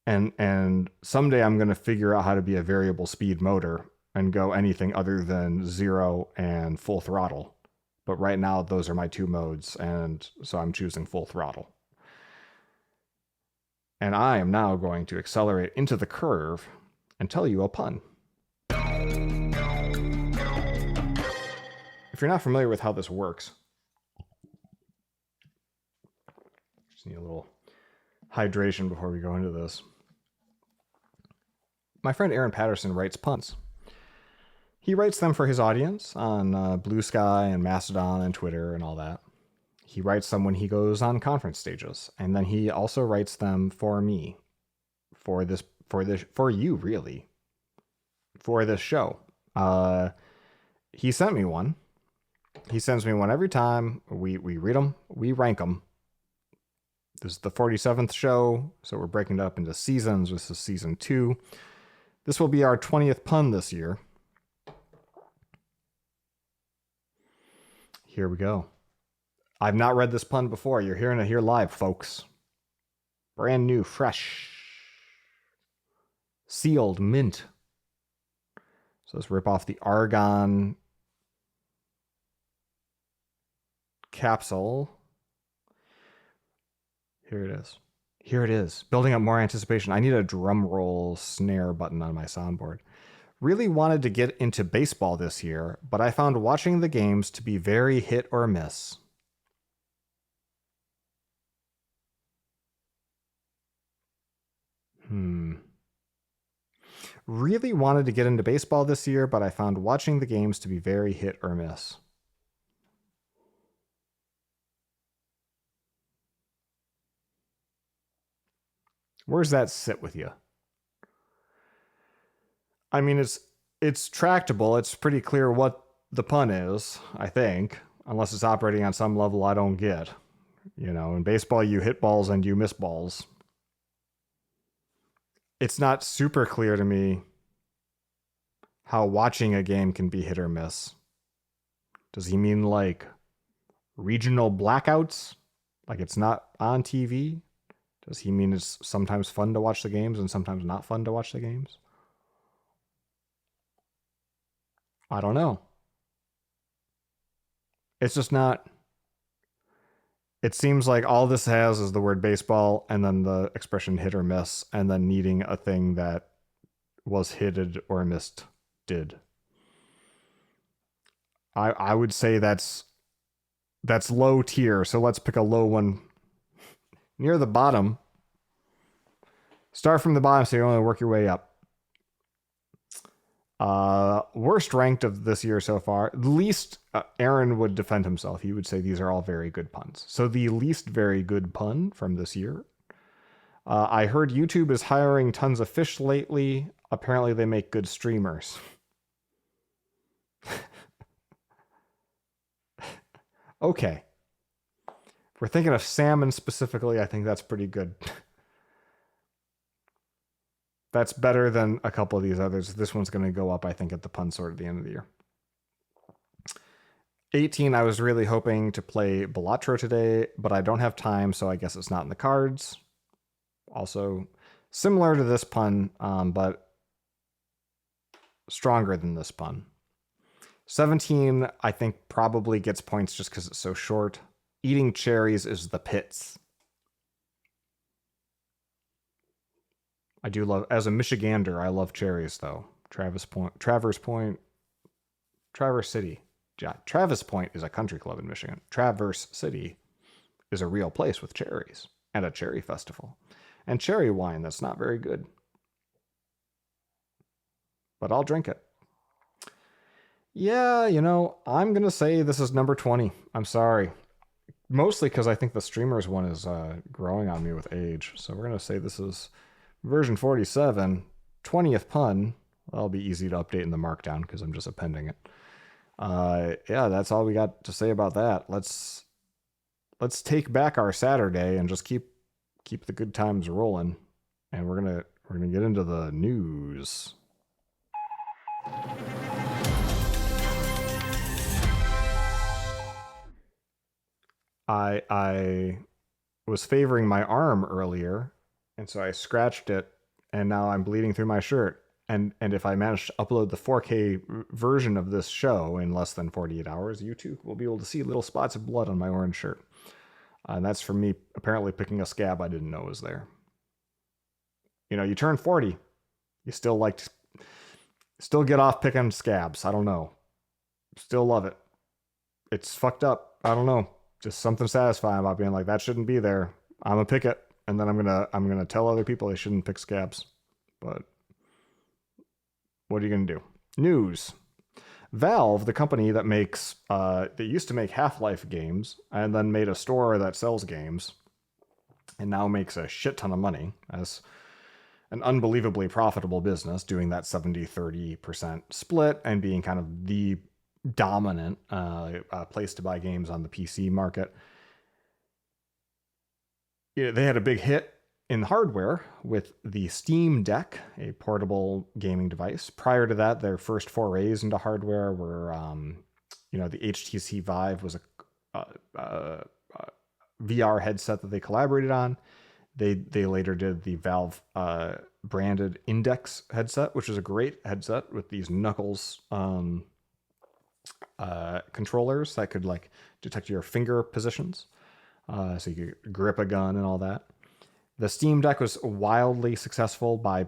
And someday I'm going to figure out how to be a variable speed motor and go anything other than 0 and full throttle. But right now, those are my 2 modes, and so I'm choosing full throttle. And I am now going to accelerate into the curve and tell you a pun. If you're not familiar with how this works, just need a little hydration before we go into this. My friend Aaron Patterson writes puns. He writes them for his audience on Blue Sky and Mastodon and Twitter and all that. He writes them when he goes on conference stages, and then he also writes them for me, for you really, for this show. He sent me one. He sends me one every time. We read them, we rank them. This is the 47th show, so we're breaking it up into seasons. This is season 2. This will be our 20th pun this year. Here we go. I've not read this pun before. You're hearing it here live, folks. Brand new, fresh, sealed, mint. So let's rip off the argon capsule. Here it is. Here it is. Building up more anticipation. I need a drum roll snare button on my soundboard. Really wanted to get into baseball this year, but I found watching the games to be very hit or miss. Really wanted to get into baseball this year, but I found watching the games to be very hit or miss. Where's that sit with you? I mean, it's tractable. It's pretty clear what the pun is, I think, unless it's operating on some level I don't get. In baseball, you hit balls and you miss balls. It's not super clear to me how watching a game can be hit or miss. Does he mean like regional blackouts? Like it's not on TV? Does he mean it's sometimes fun to watch the games and sometimes not fun to watch the games? I don't know. It's just not. It seems like all this has is the word baseball and then the expression hit or miss and then needing a thing that was hitted or missed did. I would say that's low tier. So let's pick a low one near the bottom. Start from the bottom so you only work your way up. Worst ranked of this year so far. The least, Aaron would defend himself. He would say these are all very good puns. So the least very good pun from this year. I heard YouTube is hiring tons of fish lately. Apparently they make good streamers. Okay. If we're thinking of salmon specifically, I think that's pretty good. That's better than a couple of these others. This one's going to go up, I think, at the pun sort at the end of the year. 18, I was really hoping to play Balatro today, but I don't have time, so I guess it's not in the cards. Also, similar to this pun, but stronger than this pun. 17, I think, probably gets points just because it's so short. Eating cherries is the pits. I do love, as a Michigander, I love cherries, though. Traverse City. Yeah, Travis Point is a country club in Michigan. Traverse City is a real place with cherries and a cherry festival. And cherry wine that's not very good. But I'll drink it. Yeah, you know, I'm going to say this is number 20. I'm sorry. Mostly because I think the streamers one is growing on me with age. So we're going to say this is version 47, 20th pun. That'll be easy to update in the markdown because I'm just appending it. Yeah, that's all we got to say about that. Let's take back our Saturday and just keep the good times rolling. And we're gonna get into the news. I was favoring my arm earlier, and so I scratched it, and now I'm bleeding through my shirt. And if I manage to upload the 4K version of this show in less than 48 hours, YouTube will be able to see little spots of blood on my orange shirt. And that's from me apparently picking a scab I didn't know was there. You know, you turn 40, you still get off picking scabs. I don't know. Still love it. It's fucked up. I don't know. Just something satisfying about being like, that shouldn't be there. I'm gonna pick it, and then I'm gonna tell other people they shouldn't pick scabs. But what are you gonna do? News. Valve, the company that makes that used to make Half-Life games and then made a store that sells games and now makes a shit ton of money as an unbelievably profitable business, doing that 70-30% split and being kind of the dominant place to buy games on the PC market. Yeah, they had a big hit in hardware with the Steam Deck, a portable gaming device. Prior to that, their first forays into hardware were, the HTC Vive was a VR headset that they collaborated on. They later did the Valve branded Index headset, which is a great headset with these knuckles controllers that could like detect your finger positions, so you could grip a gun and all that. The Steam Deck was wildly successful by,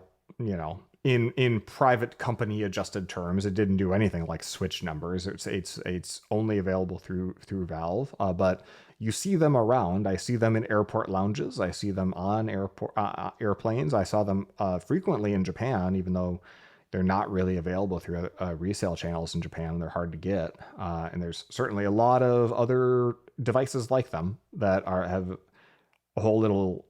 in private company adjusted terms. It didn't do anything like Switch numbers. It's only available through Valve, but you see them around. I see them in airport lounges. I see them on airplanes. I saw them frequently in Japan, even though they're not really available through resale channels in Japan. They're hard to get, and there's certainly a lot of other devices like them that have a whole little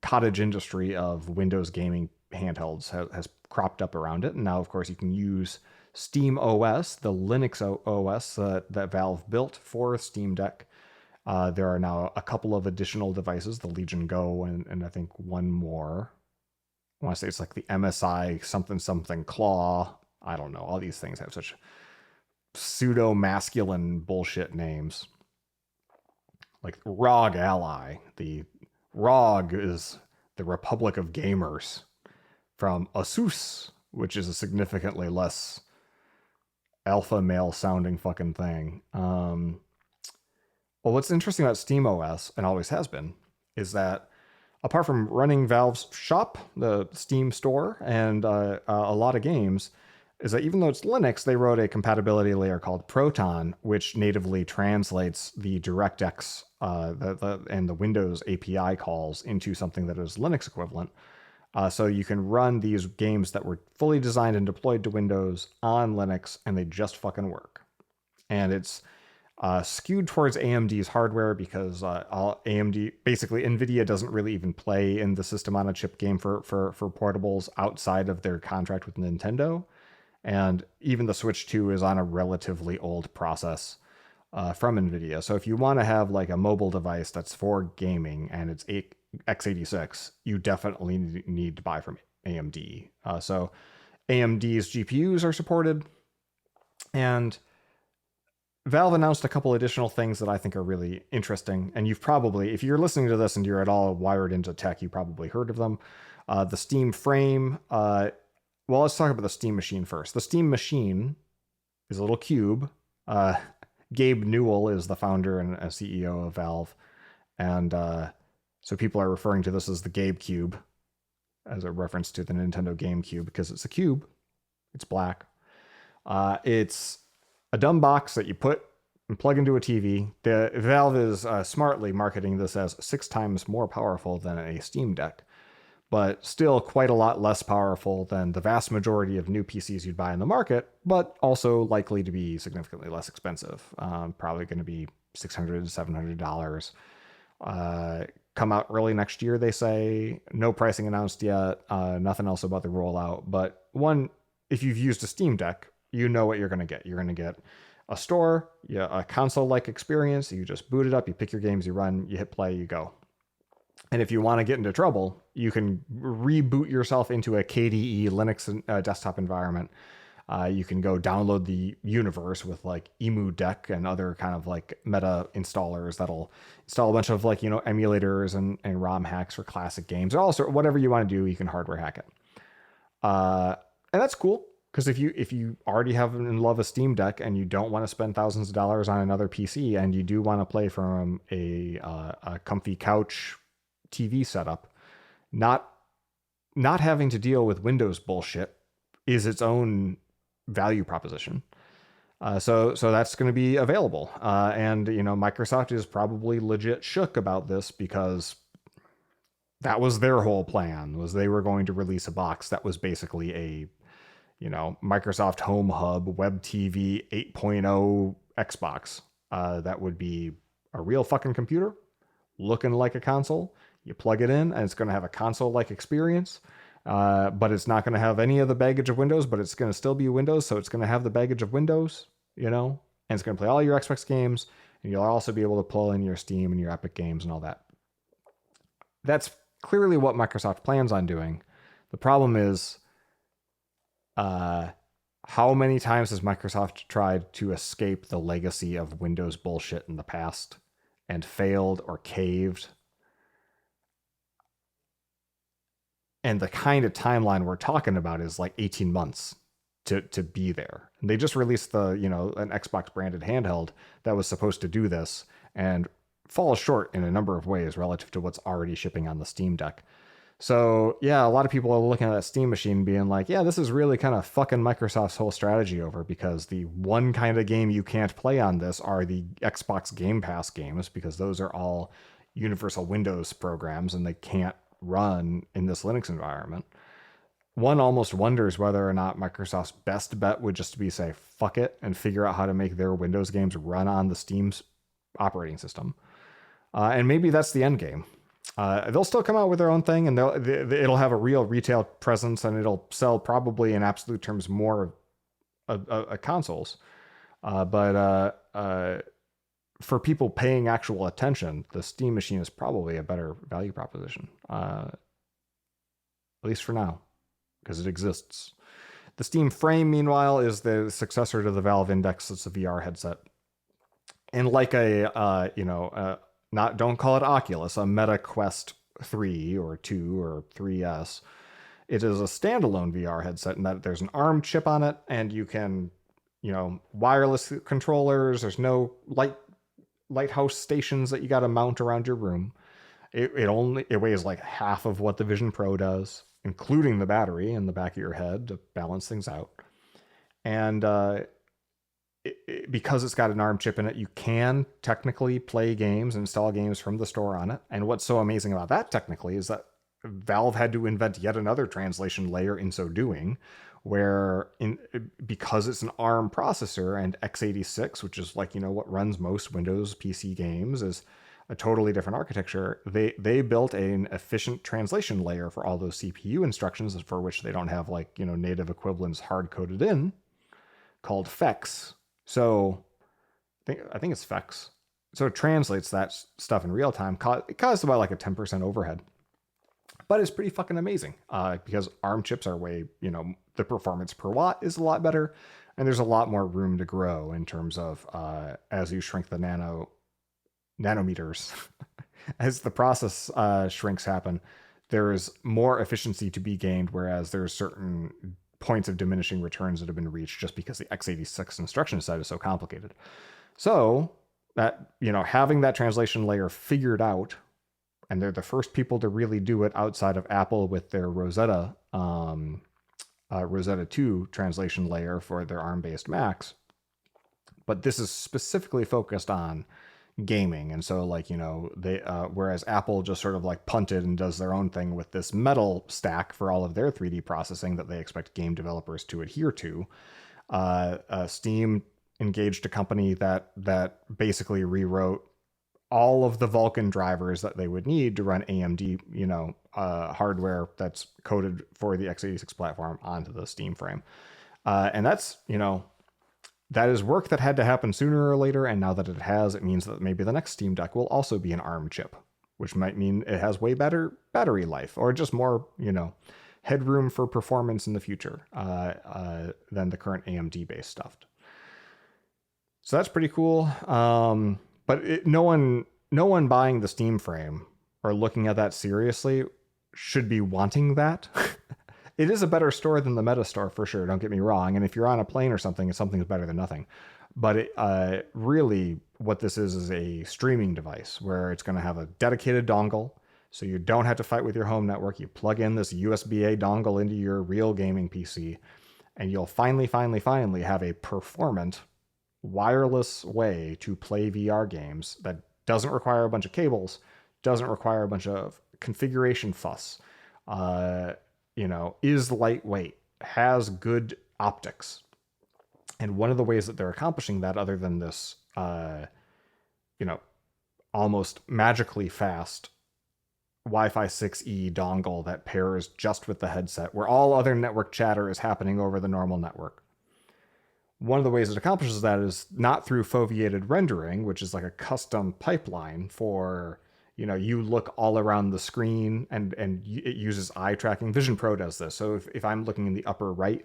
cottage industry of Windows gaming handhelds has cropped up around it. And now, of course, you can use Steam OS, the Linux OS that Valve built for Steam Deck. There are now a couple of additional devices, the Legion Go, and I think one more. I want to say it's like the MSI something Claw. I don't know. All these things have such pseudo-masculine bullshit names. Like ROG Ally. The ROG is the Republic of Gamers from Asus, which is a significantly less alpha male sounding fucking thing. Well, what's interesting about SteamOS, and always has been, is that apart from running Valve's shop, the Steam store, and a lot of games, is that even though it's Linux, they wrote a compatibility layer called Proton, which natively translates the DirectX and the Windows API calls into something that is Linux equivalent. So you can run these games that were fully designed and deployed to Windows on Linux, and they just fucking work. And it's skewed towards AMD's hardware because AMD, basically NVIDIA doesn't really even play in the system on a chip game for portables outside of their contract with Nintendo. And even the Switch 2 is on a relatively old process from NVIDIA. So if you want to have like a mobile device that's for gaming and it's x86, you definitely need to buy from AMD. So AMD's GPUs are supported. And Valve announced a couple additional things that I think are really interesting. And you've probably, if you're listening to this and you're at all wired into tech, you probably heard of them. The Steam Frame. Well, let's talk about the Steam Machine first. The Steam Machine is a little cube. Gabe Newell is the founder and CEO of Valve. And so people are referring to this as the Gabe Cube as a reference to the Nintendo GameCube because it's a cube. It's black. It's a dumb box that you put and plug into a TV. The Valve is smartly marketing this as 6 times more powerful than a Steam Deck, but still quite a lot less powerful than the vast majority of new PCs you'd buy in the market, but also likely to be significantly less expensive. Probably going to be $600 to $700. Come out early next year, they say. No pricing announced yet. Nothing else about the rollout. But one, if you've used a Steam Deck, you know what you're going to get. You're going to get a store, a console-like experience. You just boot it up, you pick your games, you run, you hit play, you go. And if you want to get into trouble, you can reboot yourself into a KDE Linux desktop environment. You can go download the universe with like EmuDeck and other kind of like meta installers that'll install a bunch of like, emulators and ROM hacks for classic games. Or also whatever you want to do, you can hardware hack it. And that's cool. Because if you already have and love a Steam Deck and you don't want to spend thousands of dollars on another PC and you do want to play from a comfy couch TV setup, not having to deal with Windows bullshit is its own value proposition. So that's going to be available. And Microsoft is probably legit shook about this because that was their whole plan, was they were going to release a box that was basically a Microsoft Home Hub Web TV 8.0 Xbox. That would be a real fucking computer looking like a console. You plug it in and it's going to have a console-like experience, but it's not going to have any of the baggage of Windows, but it's going to still be Windows, so it's going to have the baggage of Windows, and it's going to play all your Xbox games, and you'll also be able to pull in your Steam and your Epic games and all that. That's clearly what Microsoft plans on doing. The problem is, how many times has Microsoft tried to escape the legacy of Windows bullshit in the past and failed or caved? And the kind of timeline we're talking about is like 18 months to be there. And they just released an Xbox branded handheld that was supposed to do this and falls short in a number of ways relative to what's already shipping on the Steam Deck. So yeah, a lot of people are looking at that Steam machine being like, yeah, this is really kind of fucking Microsoft's whole strategy over, because the one kind of game you can't play on this are the Xbox Game Pass games, because those are all Universal Windows programs and they can't run in this Linux environment. One almost wonders whether or not Microsoft's best bet would just be say, fuck it, and figure out how to make their Windows games run on the Steam's operating system. And maybe that's the end game. They'll still come out with their own thing, and it'll have a real retail presence, and it'll sell probably in absolute terms more consoles. But for people paying actual attention, the Steam machine is probably a better value proposition, at least for now, because it exists. The Steam Frame, meanwhile, is the successor to the Valve Index. It's a VR headset, and like don't call it Oculus, a Meta Quest 3 or 2 or 3S. It is a standalone VR headset in that there's an ARM chip on it, and you can, wireless controllers. There's no lighthouse stations that you got to mount around your room. It weighs like half of what the Vision Pro does, including the battery in the back of your head to balance things out. And because it's got an ARM chip in it, you can technically play games, install games from the store on it. And what's so amazing about that technically is that Valve had to invent yet another translation layer in so doing, where because it's an ARM processor and x86, which is like, what runs most Windows PC games, is a totally different architecture. They built an efficient translation layer for all those CPU instructions for which they don't have like, native equivalents hard coded in, called FEX. So I think it's FEX. So it translates that stuff in real time. It costs about like a 10% overhead. But it's pretty fucking amazing because ARM chips are way, the performance per watt is a lot better. And there's a lot more room to grow in terms of as you shrink the nanometers, as the process shrinks happen, there is more efficiency to be gained, whereas there's certain points of diminishing returns that have been reached just because the x86 instruction set is so complicated. So that, having that translation layer figured out, and they're the first people to really do it outside of Apple with their Rosetta 2 translation layer for their ARM-based Macs. But this is specifically focused on gaming. And so like, they whereas Apple just sort of like punted and does their own thing with this metal stack for all of their 3D processing that they expect game developers to adhere to, Steam engaged a company that basically rewrote all of the Vulkan drivers that they would need to run AMD, hardware that's coded for the x86 platform onto the Steam frame. And that's, that is work that had to happen sooner or later, and now that it has, it means that maybe the next Steam Deck will also be an ARM chip, which might mean it has way better battery life, or just more, headroom for performance in the future than the current AMD-based stuff. So that's pretty cool. But no one buying the Steam frame or looking at that seriously should be wanting that. It is a better store than the Meta store for sure, don't get me wrong. And if you're on a plane or something, something's better than nothing. But really what this is a streaming device where it's going to have a dedicated dongle. So you don't have to fight with your home network. You plug in this USB-A dongle into your real gaming PC, and you'll finally have a performant wireless way to play VR games that doesn't require a bunch of cables, doesn't require a bunch of configuration fuss, is lightweight, has good optics. And one of the ways that they're accomplishing that, other than this, almost magically fast Wi-Fi 6E dongle that pairs just with the headset, where all other network chatter is happening over the normal network. One of the ways it accomplishes that is not through foveated rendering, which is like a custom pipeline for, you look all around the screen and it uses eye tracking. Vision Pro does this. So if I'm looking in the upper right,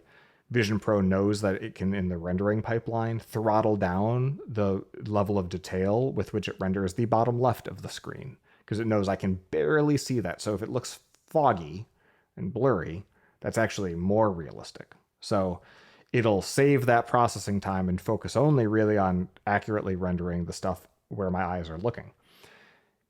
Vision Pro knows that it can, in the rendering pipeline, throttle down the level of detail with which it renders the bottom left of the screen, because it knows I can barely see that. So if it looks foggy and blurry, that's actually more realistic. So it'll save that processing time and focus only really on accurately rendering the stuff where my eyes are looking.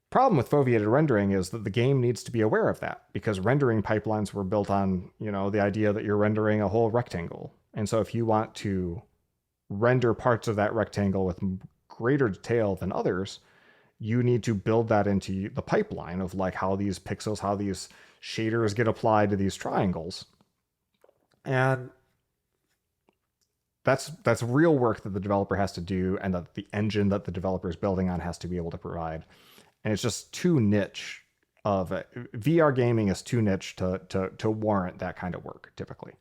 Problem with foveated rendering is that the game needs to be aware of that, because rendering pipelines were built on, the idea that you're rendering a whole rectangle. And so if you want to render parts of that rectangle with greater detail than others, you need to build that into the pipeline of like how these pixels, how these shaders get applied to these triangles. And that's real work that the developer has to do, and that the engine that the developer is building on has to be able to provide. And it's just too niche of it. VR gaming is too niche to warrant that kind of work typically.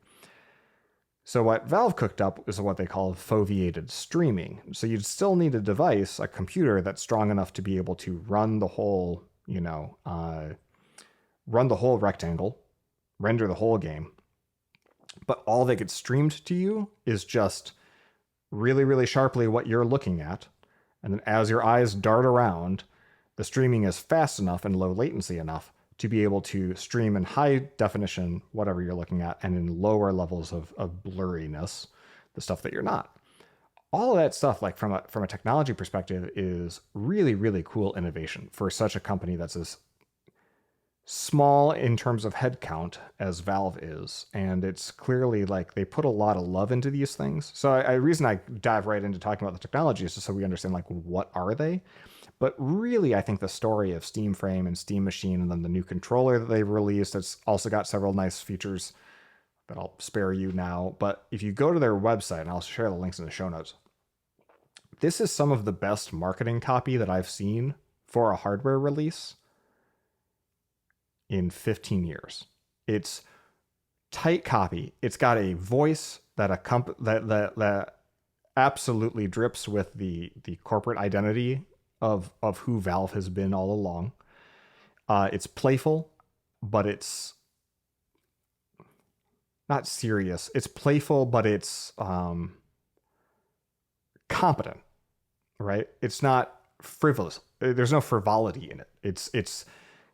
So what Valve cooked up is what they call foveated streaming. So you'd still need a device, a computer that's strong enough to be able to run the whole, run the whole rectangle, render the whole game. But all that gets streamed to you is just really, really sharply what you're looking at. And then as your eyes dart around, the streaming is fast enough and low latency enough to be able to stream in high definition, whatever you're looking at, and in lower levels of blurriness, the stuff that you're not. All of that stuff, like from a technology perspective, is really, really cool innovation for such a company that's as small in terms of headcount as Valve is, and it's clearly like they put a lot of love into these things. So reason I dive right into talking about the technology is just so we understand like what are they. But really, I think the story of Steam Frame and Steam Machine, and then the new controller that they've released, that's also got several nice features that I'll spare you now. But if you go to their website, and I'll share the links in the show notes, this is some of the best marketing copy that I've seen for a hardware release in 15 years. It's tight copy. It's got a voice that that absolutely drips with the corporate identity of who Valve has been all along. It's playful, but it's not serious. It's playful, but it's competent, right? It's not frivolous. There's no frivolity in it. It's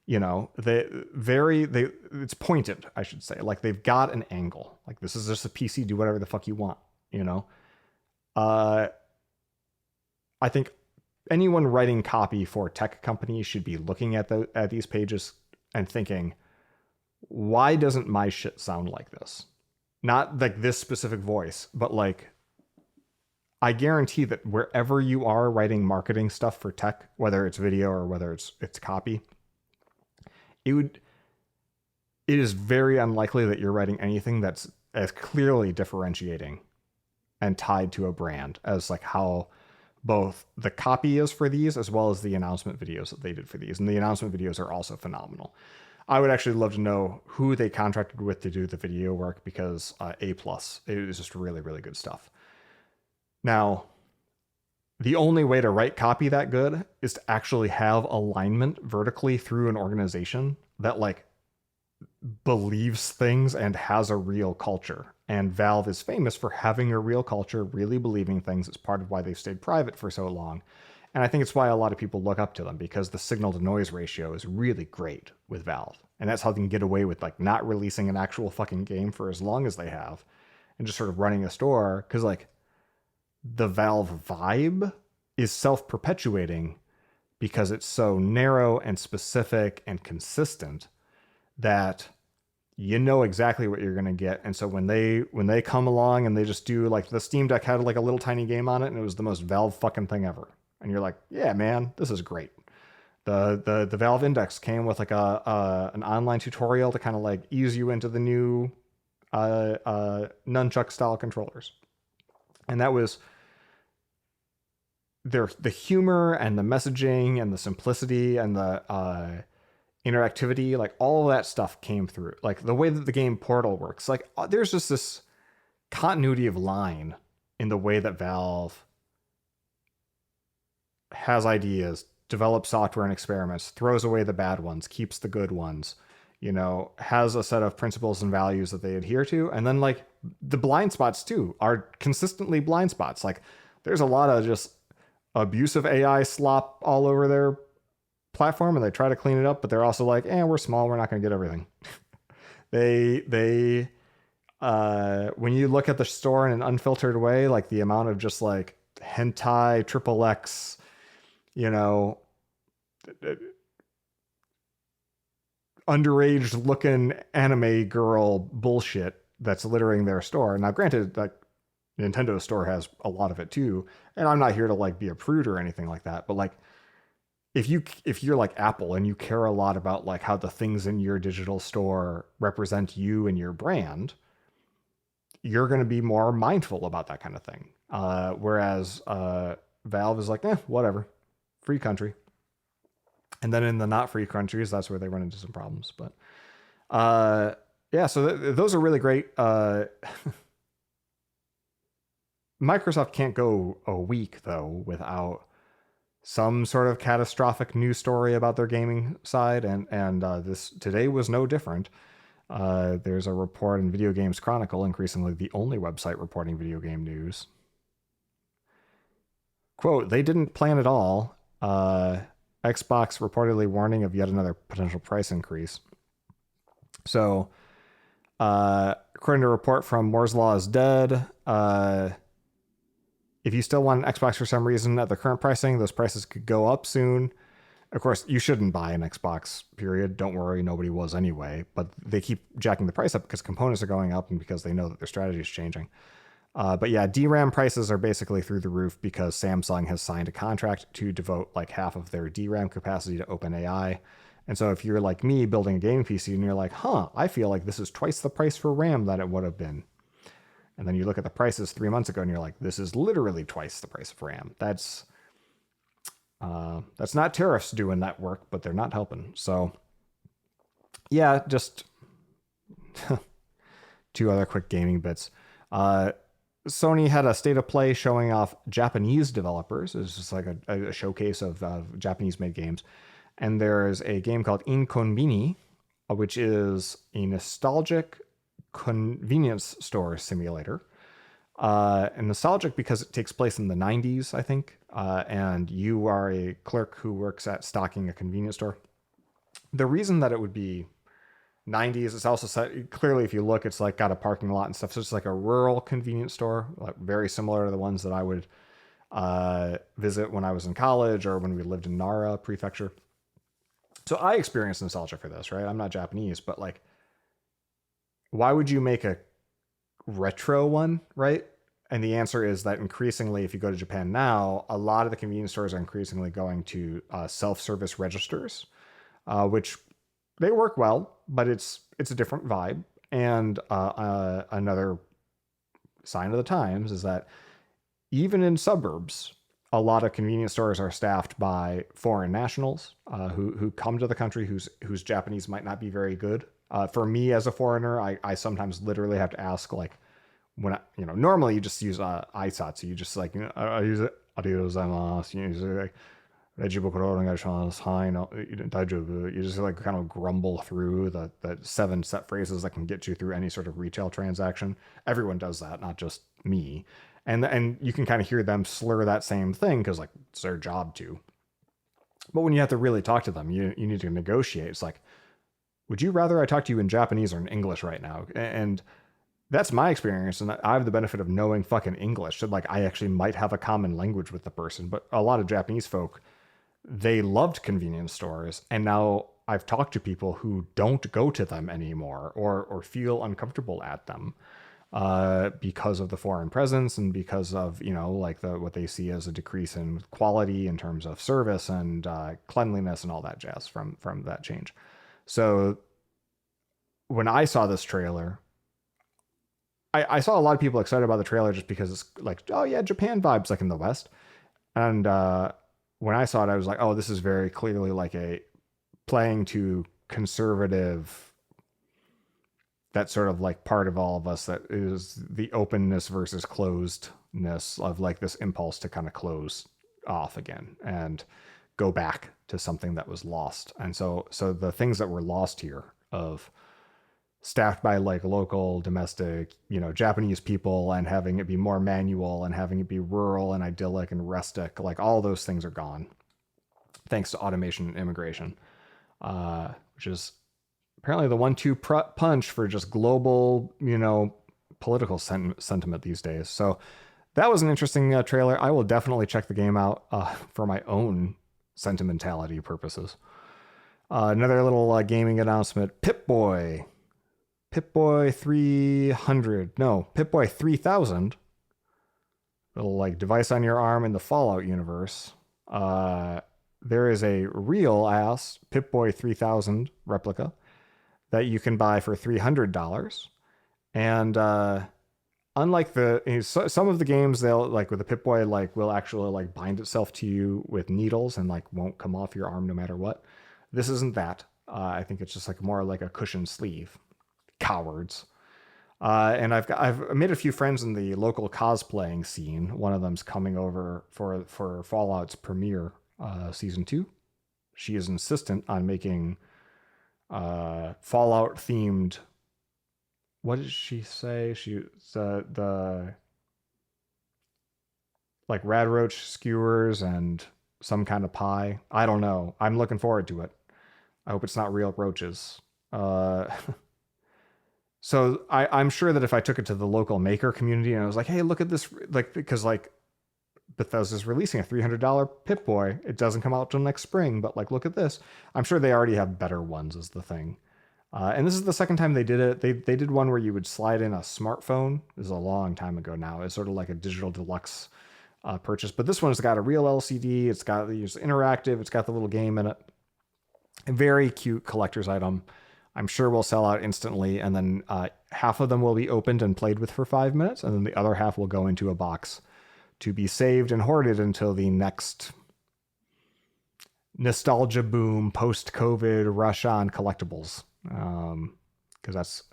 you know, it's pointed, I should say. Like they've got an angle. Like this is just a PC, do whatever the fuck you want, you know? I think anyone writing copy for tech companies should be looking at these pages and thinking, why doesn't my shit sound like this? Not like this specific voice, but like, I guarantee that wherever you are writing marketing stuff for tech, whether it's video or whether it's copy, it is very unlikely that you're writing anything that's as clearly differentiating and tied to a brand as like how both the copy is for these as well as the announcement videos that they did for these. And the announcement videos are also phenomenal. I would actually love to know who they contracted with to do the video work, because A+, it is just really, really good stuff. Now, the only way to write copy that good is to actually have alignment vertically through an organization that like believes things and has a real culture. And Valve is famous for having a real culture, really believing things. It's part of why they've stayed private for so long. And I think it's why a lot of people look up to them, because the signal to noise ratio is really great with Valve. And that's how they can get away with like not releasing an actual fucking game for as long as they have and just sort of running a store. Cause like the Valve vibe is self-perpetuating because it's so narrow and specific and consistent that you know exactly what you're going to get. And so when they come along and they just do like the Steam Deck had like a little tiny game on it and it was the most Valve fucking thing ever. And you're like, yeah, man, this is great. The Valve Index came with like an online tutorial to kind of like ease you into the new nunchuck style controllers. And that was the humor and the messaging and the simplicity and the interactivity, like all of that stuff came through. Like the way that the game Portal works, like there's just this continuity of line in the way that Valve has ideas, develops software and experiments, throws away the bad ones, keeps the good ones, you know, has a set of principles and values that they adhere to. And then like the blind spots too are consistently blind spots. Like there's a lot of just abusive AI slop all over their platform, and they try to clean it up, but they're also like, we're small, we're not going to get everything. they when you look at the store in an unfiltered way, like the amount of just like hentai XXX, you know, underage looking anime girl bullshit that's littering their store. Now granted, like Nintendo store has a lot of it too, and I'm not here to like be a prude or anything like that, but like if you're like Apple and you care a lot about like how the things in your digital store represent you and your brand, you're going to be more mindful about that kind of thing. Whereas Valve is like, whatever, free country. And then in the not free countries, that's where they run into some problems. But yeah, so those are really great. Microsoft can't go a week though without some sort of catastrophic news story about their gaming side, and this today was no different. There's a report in Video Games Chronicle, increasingly the only website reporting video game news. Quote, they didn't plan it all. Xbox reportedly warning of yet another potential price increase. So, according to a report from Moore's Law is Dead, if you still want an Xbox for some reason at the current pricing, those prices could go up soon. Of course, you shouldn't buy an Xbox, period. Don't worry, nobody was anyway. But they keep jacking the price up because components are going up and because they know that their strategy is changing. But yeah, DRAM prices are basically through the roof because Samsung has signed a contract to devote like half of their DRAM capacity to OpenAI. And so if you're like me building a gaming PC and you're like, I feel like this is twice the price for RAM that it would have been. And then you look at the prices 3 months ago and you're like, this is literally twice the price of RAM. That's not tariffs doing that work, but they're not helping. So yeah, just two other quick gaming bits. Sony had a state of play showing off Japanese developers. It's just like a showcase of Japanese made games. And there's a game called Inkonbini, which is a nostalgic convenience store simulator. And nostalgic because it takes place in the 90s, I think. And you are a clerk who works at stocking a convenience store. The reason that it would be 90s, it's also set, clearly if you look, it's like got a parking lot and stuff. So it's like a rural convenience store, like very similar to the ones that I would visit when I was in college or when we lived in Nara Prefecture. So I experienced nostalgia for this, right? I'm not Japanese, but like, why would you make a retro one, right? And the answer is that increasingly, if you go to Japan now, a lot of the convenience stores are increasingly going to self-service registers, which they work well, but it's a different vibe. And another sign of the times is that even in suburbs, a lot of convenience stores are staffed by foreign nationals who come to the country whose Japanese might not be very good. For me as a foreigner, I sometimes literally have to ask, like, when I, normally you just use iSatsu. You just like, I use it. You just like, you just like kind of grumble through the 7 set phrases that can get you through any sort of retail transaction. Everyone does that, not just me. And you can kind of hear them slur that same thing because like it's their job to. But when you have to really talk to them, you need to negotiate. It's like, would you rather I talk to you in Japanese or in English right now? And that's my experience, and I have the benefit of knowing fucking English. So like I actually might have a common language with the person. But a lot of Japanese folk, they loved convenience stores, and now I've talked to people who don't go to them anymore or feel uncomfortable at them because of the foreign presence and because of like what they see as a decrease in quality in terms of service and cleanliness and all that jazz from that change. So when I saw this trailer, I saw a lot of people excited about the trailer just because it's like, oh yeah, Japan vibes like in the West. And when I saw it, I was like, oh, this is very clearly like a playing to conservative, that sort of like part of all of us that is the openness versus closedness of like this impulse to kind of close off again and go back to something that was lost. And so the things that were lost here of staffed by like local domestic Japanese people and having it be more manual and having it be rural and idyllic and rustic, like all those things are gone thanks to automation and immigration, which is apparently the 1-2 punch for just global political sentiment these days. So that was an interesting trailer. I will definitely check the game out for my own sentimentality purposes. Another little gaming announcement: Pip-Boy 300. No, Pip-Boy 3000. Little like device on your arm in the Fallout universe. There is a real ass Pip-Boy 3000 replica that you can buy for $300. And unlike some of the games, they'll like with the Pip-Boy like will actually like bind itself to you with needles and like won't come off your arm no matter what. This isn't that. I think it's just like more like a cushion sleeve. Cowards. And I've made a few friends in the local cosplaying scene. One of them's coming over for Fallout's premiere, season 2. She is insistent on making Fallout themed. What did she say? She the like rad roach skewers and some kind of pie. I don't know. I'm looking forward to it. I hope it's not real roaches. So I'm sure that if I took it to the local maker community and I was like, hey, look at this, like, because like Bethesda's releasing a $300 Pip-Boy. It doesn't come out till next spring, but like, look at this. I'm sure they already have better ones is the thing. And this is the second time they did it. They did one where you would slide in a smartphone. This is a long time ago now. It's sort of like a digital deluxe purchase. But this one's got a real LCD. It's interactive. It's got the little game in it. A very cute collector's item. I'm sure will sell out instantly. And then half of them will be opened and played with for 5 minutes. And then the other half will go into a box to be saved and hoarded until the next nostalgia boom, post-COVID rush on collectibles. Because that's,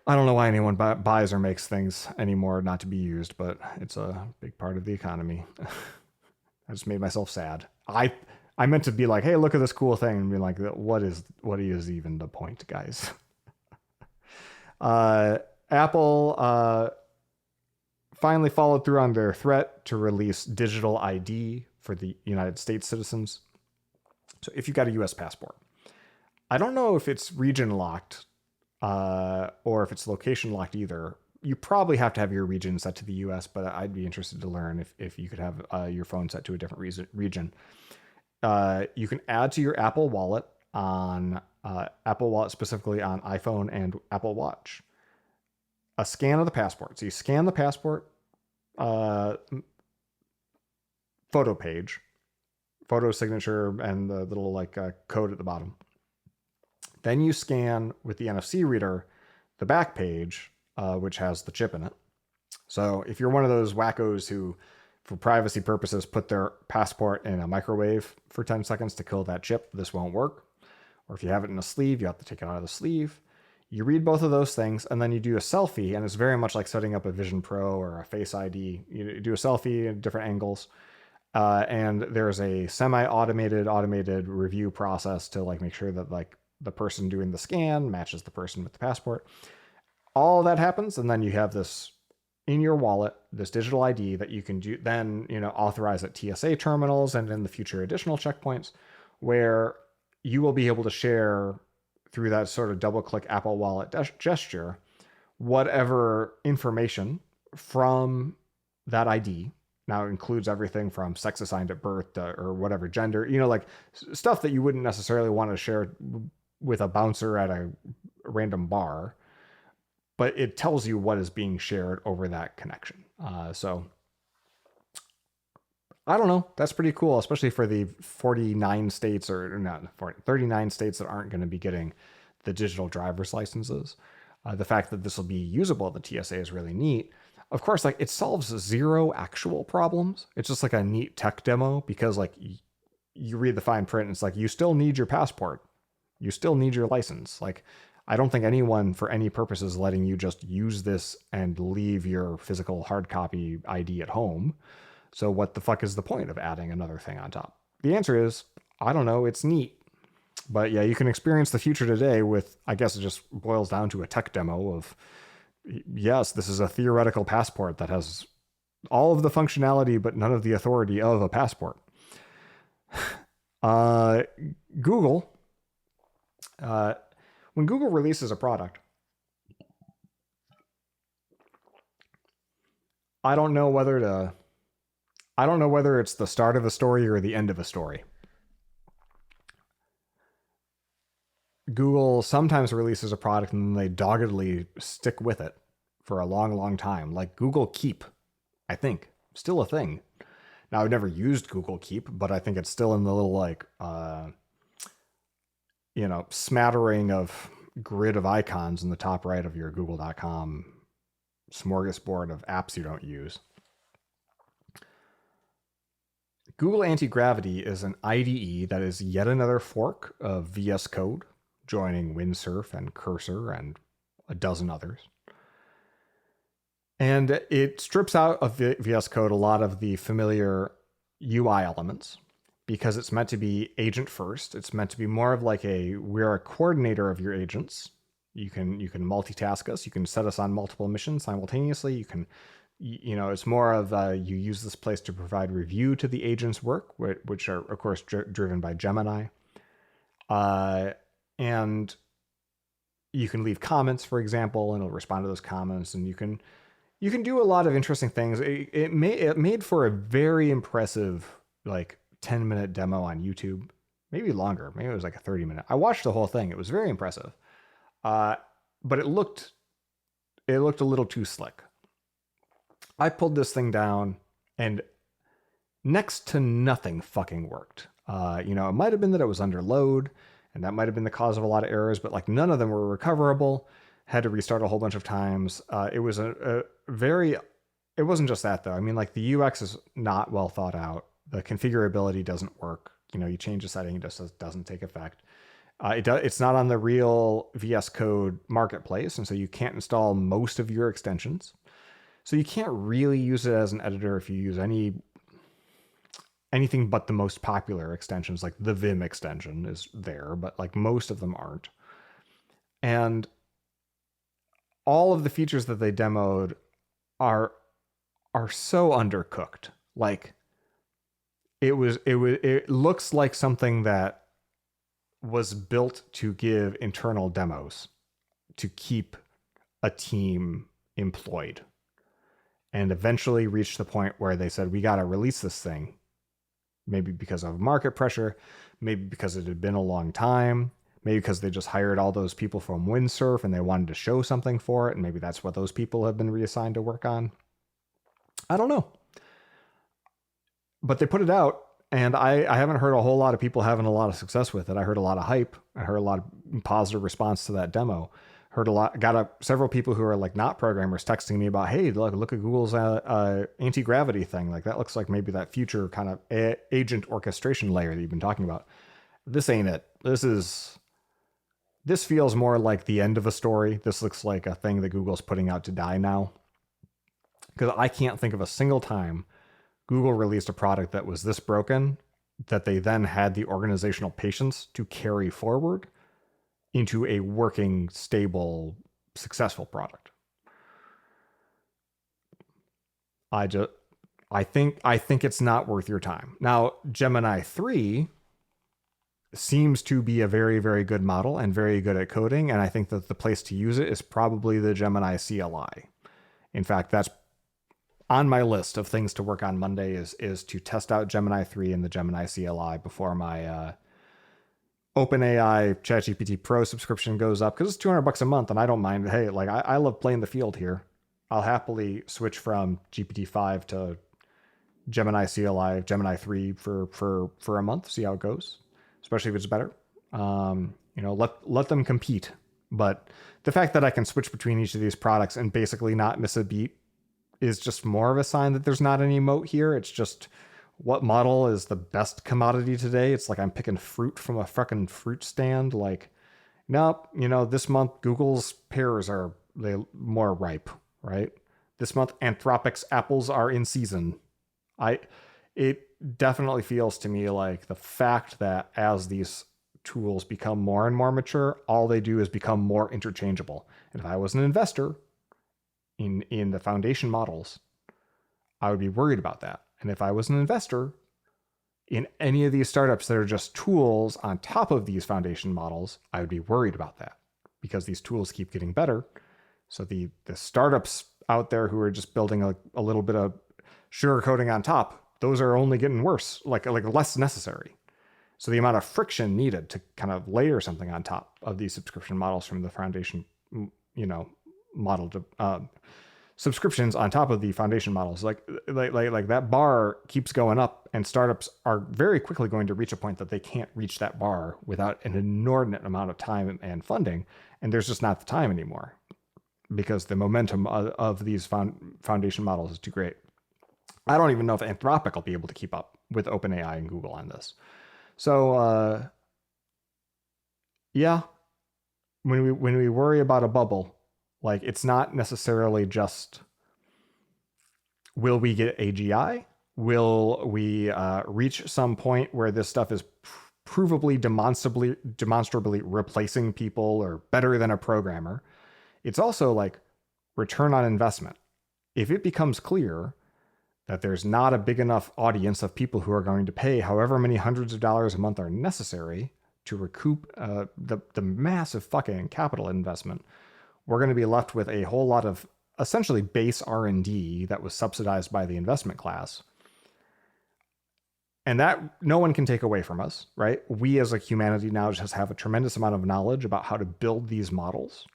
I don't know why anyone buys or makes things anymore not to be used, but it's a big part of the economy. I just made myself sad. I meant to be like, hey, look at this cool thing, and be like, what is even the point, guys? Apple finally followed through on their threat to release digital ID for the United States citizens. So if you've got a U.S. passport, I don't know if it's region locked or if it's location locked either. You probably have to have your region set to the U.S., but I'd be interested to learn if you could have your phone set to a different region. You can add to your Apple Wallet on Apple Wallet, specifically on iPhone and Apple Watch, a scan of the passport. So you scan the passport photo page, photo signature, and the little code at the bottom. Then you scan with the NFC reader the back page, which has the chip in it. So if you're one of those wackos who, for privacy purposes, put their passport in a microwave for 10 seconds to kill that chip, this won't work. Or if you have it in a sleeve, you have to take it out of the sleeve. You read both of those things, and then you do a selfie, and it's very much like setting up a Vision Pro or a Face ID. You do a selfie at different angles, and there's a automated review process to make sure that the person doing the scan matches the person with the passport. All of that happens, and then you have this in your wallet, this digital ID that you can then authorize at TSA terminals and in the future additional checkpoints, where you will be able to share through that sort of double-click Apple Wallet gesture whatever information from that ID. Now it includes everything from sex assigned at birth or whatever gender, stuff that you wouldn't necessarily want to share with a bouncer at a random bar, but it tells you what is being shared over that connection. So I don't know. That's pretty cool, especially for the 39 states or not 39 states that aren't going to be getting the digital driver's licenses. The fact that this will be usable at the TSA is really neat. Of course, it solves zero actual problems. It's just a neat tech demo because you read the fine print and it's you still need your passport. You still need your license. I don't think anyone for any purpose is letting you just use this and leave your physical hard copy ID at home. So what the fuck is the point of adding another thing on top? The answer is, I don't know, it's neat. But yeah, you can experience the future today with, I guess it just boils down to a tech demo of, yes, this is a theoretical passport that has all of the functionality but none of the authority of a passport. Google, when Google releases a product, I don't know whether it's the start of a story or the end of a story. Google sometimes releases a product and then they doggedly stick with it for a long, long time. Like Google Keep, I think, still a thing. Now, I've never used Google Keep, but I think it's still in the little smattering of grid of icons in the top right of your google.com smorgasbord of apps you don't use. Google Anti-Gravity is an IDE that is yet another fork of VS Code, joining Windsurf and Cursor and a dozen others. And it strips out of VS Code a lot of the familiar UI elements because it's meant to be agent first. It's meant to be more of we're a coordinator of your agents. You can multitask us. You can set us on multiple missions simultaneously. You can, it's more of you use this place to provide review to the agent's work, which are, of course, driven by Gemini. And you can leave comments, for example, and it'll respond to those comments. And you can You can do a lot of interesting things. It made for a very impressive like 10-minute demo on YouTube, maybe longer. Maybe it was like a 30-minute. I watched the whole thing. It was very impressive. Uh, but it looked a little too slick. I pulled this thing down and next to nothing fucking worked. You know, it might have been that it was under load, and that might have been the cause of a lot of errors, but like none of them were recoverable. Had to restart a whole bunch of times. It was a very, it wasn't just that though. I mean, like the UX is not well thought out. The configurability doesn't work. You know, you change a setting, it just doesn't take effect. It's not on the real VS Code marketplace, and so you can't install most of your extensions. So you can't really use it as an editor if you use anything but the most popular extensions. Like the Vim extension is there, but like most of them aren't. And all of the features that they demoed are so undercooked. Like it looks like something that was built to give internal demos to keep a team employed, and eventually reached the point where they said, we got to release this thing. Maybe because of market pressure, maybe because it had been a long time, maybe because they just hired all those people from Windsurf and they wanted to show something for it, and maybe that's what those people have been reassigned to work on. I don't know. But they put it out, and I haven't heard a whole lot of people having a lot of success with it. I heard a lot of hype. I heard a lot of positive response to that demo. Heard a lot, several people who are like not programmers texting me about, hey, look at Google's anti-gravity thing. Like that looks like maybe that future kind of agent orchestration layer that you've been talking about. This ain't it. This feels more like the end of a story. This looks like a thing that Google's putting out to die now. Because I can't think of a single time Google released a product that was this broken that they then had the organizational patience to carry forward into a working, stable, successful product. I think it's not worth your time. Now, Gemini 3 seems to be a very, very good model and very good at coding, and I think that the place to use it is probably the Gemini CLI. In fact, that's on my list of things to work on Monday is to test out Gemini 3 and the Gemini CLI before my OpenAI ChatGPT Pro subscription goes up, because it's $200 a month, and I don't mind. Hey, like I love playing the field here. I'll happily switch from GPT-5 to Gemini CLI, Gemini 3 for a month, see how it goes, especially if it's better. You know, let them compete. But the fact that I can switch between each of these products and basically not miss a beat is just more of a sign that there's not any moat here. It's just what model is the best commodity today. It's like I'm picking fruit from a fucking fruit stand. Like, nope, you know, this month Google's pears are more ripe, right? This month Anthropic's apples are in season. It definitely feels to me like the fact that as these tools become more and more mature, all they do is become more interchangeable. And if I was an investor in the foundation models, I would be worried about that. And if I was an investor in any of these startups that are just tools on top of these foundation models, I would be worried about that, because these tools keep getting better. So the startups out there who are just building a little bit of sugarcoating on top, those are only getting worse, like less necessary. So the amount of friction needed to kind of layer something on top of these subscription models from the foundation, you know, model to subscriptions on top of the foundation models, like that bar keeps going up, and startups are very quickly going to reach a point that they can't reach that bar without an inordinate amount of time and funding, and there's just not the time anymore because the momentum of these foundation models is too great. I don't even know if Anthropic will be able to keep up with OpenAI and Google on this. So yeah, when we worry about a bubble, like, it's not necessarily just, will we get AGI? Will we reach some point where this stuff is provably, demonstrably replacing people or better than a programmer? It's also like return on investment. If it becomes clear that there's not a big enough audience of people who are going to pay however many hundreds of dollars a month are necessary to recoup the massive fucking capital investment, we're going to be left with a whole lot of essentially base R&D that was subsidized by the investment class. And that no one can take away from us, right? We as a humanity now just have a tremendous amount of knowledge about how to build these models.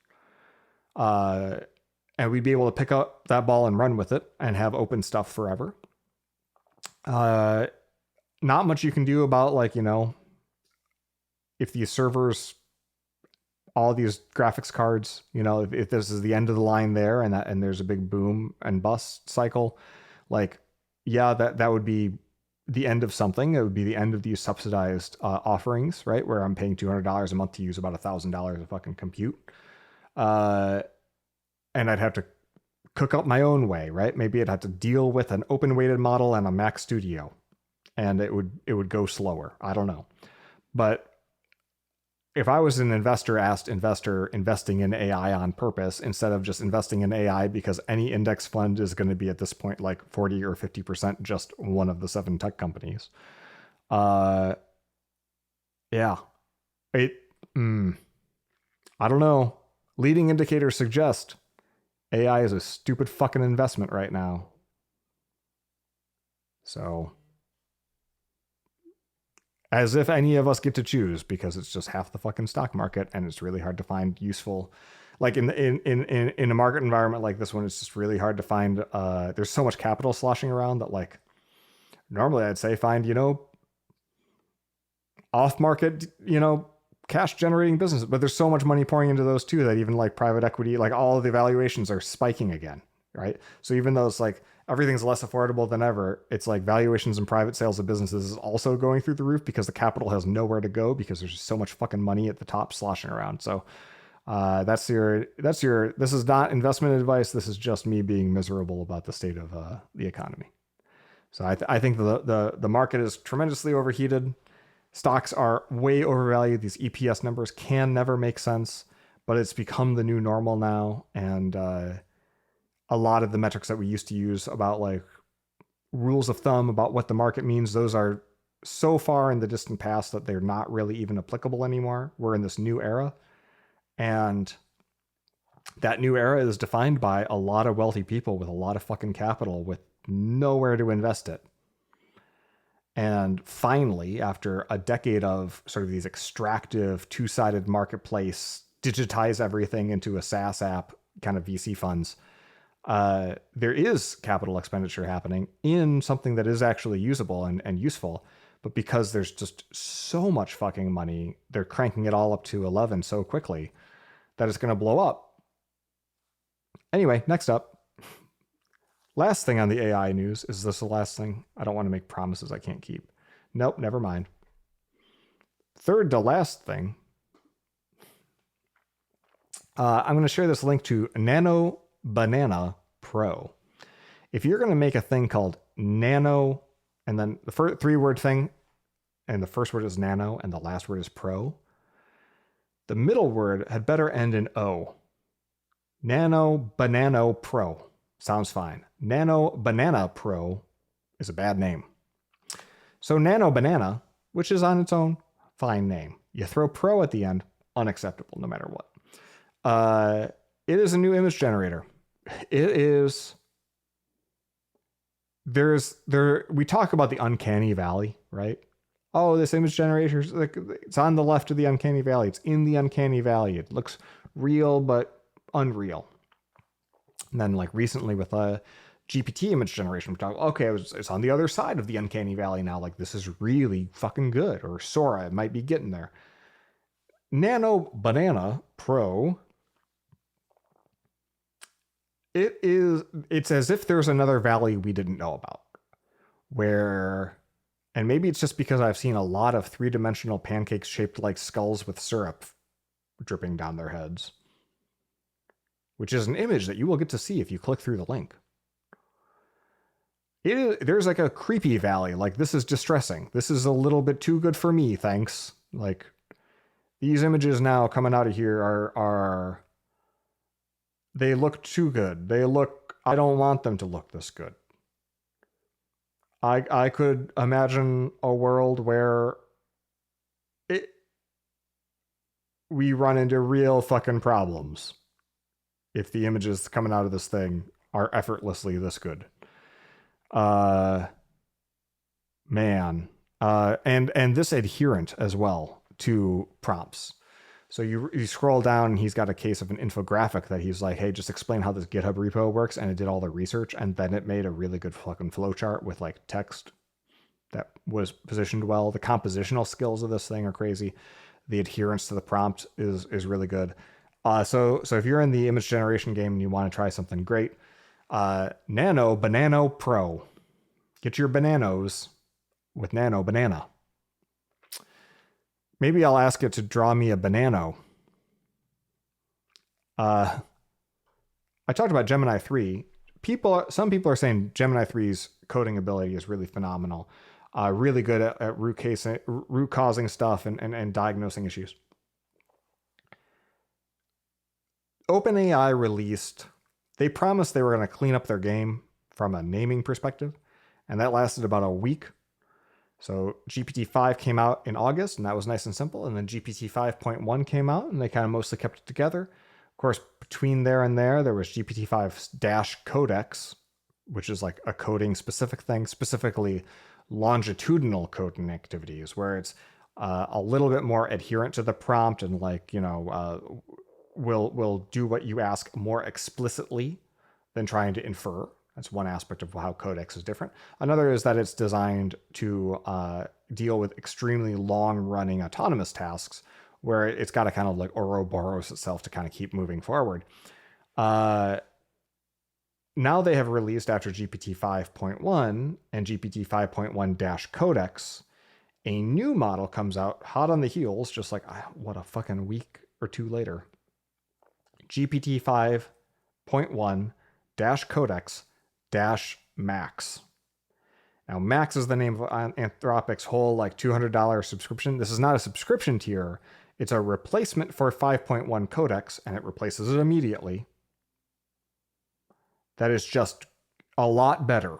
And we'd be able to pick up that ball and run with it and have open stuff forever. Not much you can do about, like, if these servers, all these graphics cards, if this is the end of the line there and there's a big boom and bust cycle, like, yeah, that would be the end of something. It would be the end of these subsidized offerings, right? Where I'm paying $200 a month to use about $1,000 of fucking compute. And I'd have to cook up my own way, right? Maybe I'd have to deal with an open weighted model and a Mac Studio, and it would go slower. I don't know. But if I was an investor investing in AI on purpose instead of just investing in AI because any index fund is going to be at this point like 40 or 50% just one of the 7 tech companies. Yeah. I don't know. Leading indicators suggest AI is a stupid fucking investment right now. So, as if any of us get to choose, because it's just half the fucking stock market and it's really hard to find useful, like in a market environment like this one, it's just really hard to find, there's so much capital sloshing around that, like, normally I'd say find, off market, cash generating businesses, but there's so much money pouring into those too that even like private equity, like all of the valuations are spiking again, right? So even though it's like everything's less affordable than ever, it's like valuations and private sales of businesses is also going through the roof because the capital has nowhere to go because there's just so much fucking money at the top sloshing around. So this is not investment advice. This is just me being miserable about the state of the economy. So I think the market is tremendously overheated. Stocks are way overvalued. These EPS numbers can never make sense, but it's become the new normal now. And a lot of the metrics that we used to use about like rules of thumb about what the market means, those are so far in the distant past that they're not really even applicable anymore. We're in this new era. And that new era is defined by a lot of wealthy people with a lot of fucking capital with nowhere to invest it. And finally, after a decade of sort of these extractive, two-sided marketplace, digitize everything into a SaaS app kind of VC funds, there is capital expenditure happening in something that is actually usable and useful. But because there's just so much fucking money, they're cranking it all up to 11 so quickly that it's going to blow up. Anyway, next up. Last thing on the AI news. Is this the last thing? I don't want to make promises I can't keep. Nope, never mind. Third to last thing. I'm going to share this link to Nano Banana Pro. If you're going to make a thing called Nano, and then the first 3-word thing, and the first word is Nano, and the last word is Pro, the middle word had better end in O. Nano Banana Pro. Sounds fine. Nano Banana Pro is a bad name. So Nano Banana, which is on its own, fine name. You throw Pro at the end, unacceptable no matter what. It is a new image generator. It is... we talk about the uncanny valley, right? Oh, this image generator, it's on the left of the uncanny valley. It's in the uncanny valley. It looks real, but unreal. And then like recently with a GPT image generation, we talk, okay, it's on the other side of the uncanny valley now. Like this is really fucking good. Or Sora, it might be getting there. Nano Banana Pro, it's as if there's another valley we didn't know about. Where, and maybe it's just because I've seen a lot of 3-dimensional pancakes shaped like skulls with syrup dripping down their heads. Which is an image that you will get to see if you click through the link. There's like a creepy valley, like this is distressing. This is a little bit too good for me, thanks. Like these images now coming out of here are they look too good. I don't want them to look this good. I could imagine a world where we run into real fucking problems. if the images coming out of this thing are effortlessly this good. Uh, man. And this adherent as well to prompts. So you scroll down and he's got a case of an infographic that he's like, hey, just explain how this GitHub repo works. And it did all the research. And then it made a really good fucking flowchart with like text that was positioned well. The compositional skills of this thing are crazy. The adherence to the prompt is really good. So if you're in the image generation game and you want to try something great, Nano Banano Pro. Get your bananos with Nano Banana. Maybe I'll ask it to draw me a banano. I talked about Gemini 3. Some people are saying Gemini 3's coding ability is really phenomenal. Really good at root causing stuff and diagnosing issues. OpenAI released, they promised they were going to clean up their game from a naming perspective, and that lasted about a week. So GPT-5 came out in August, and that was nice and simple. And then GPT 5.1 came out, and they kind of mostly kept it together. Of course, between there and there was GPT-5-Codex, which is like a coding specific thing, specifically longitudinal coding activities, where it's a little bit more adherent to the prompt and like, will do what you ask more explicitly than trying to infer. That's one aspect of how Codex is different. Another is that it's designed to deal with extremely long-running autonomous tasks where it's got to kind of like Ouroboros itself to kind of keep moving forward. Now they have released, after GPT 5.1 and GPT 5.1-Codex, a new model comes out hot on the heels, just like, what, a fucking week or two later. GPT 5.1-Codex Max. Now, Max is the name of Anthropic's whole like $200 subscription. This is not a subscription tier. It's a replacement for 5.1 Codex, and it replaces it immediately. That is just a lot better.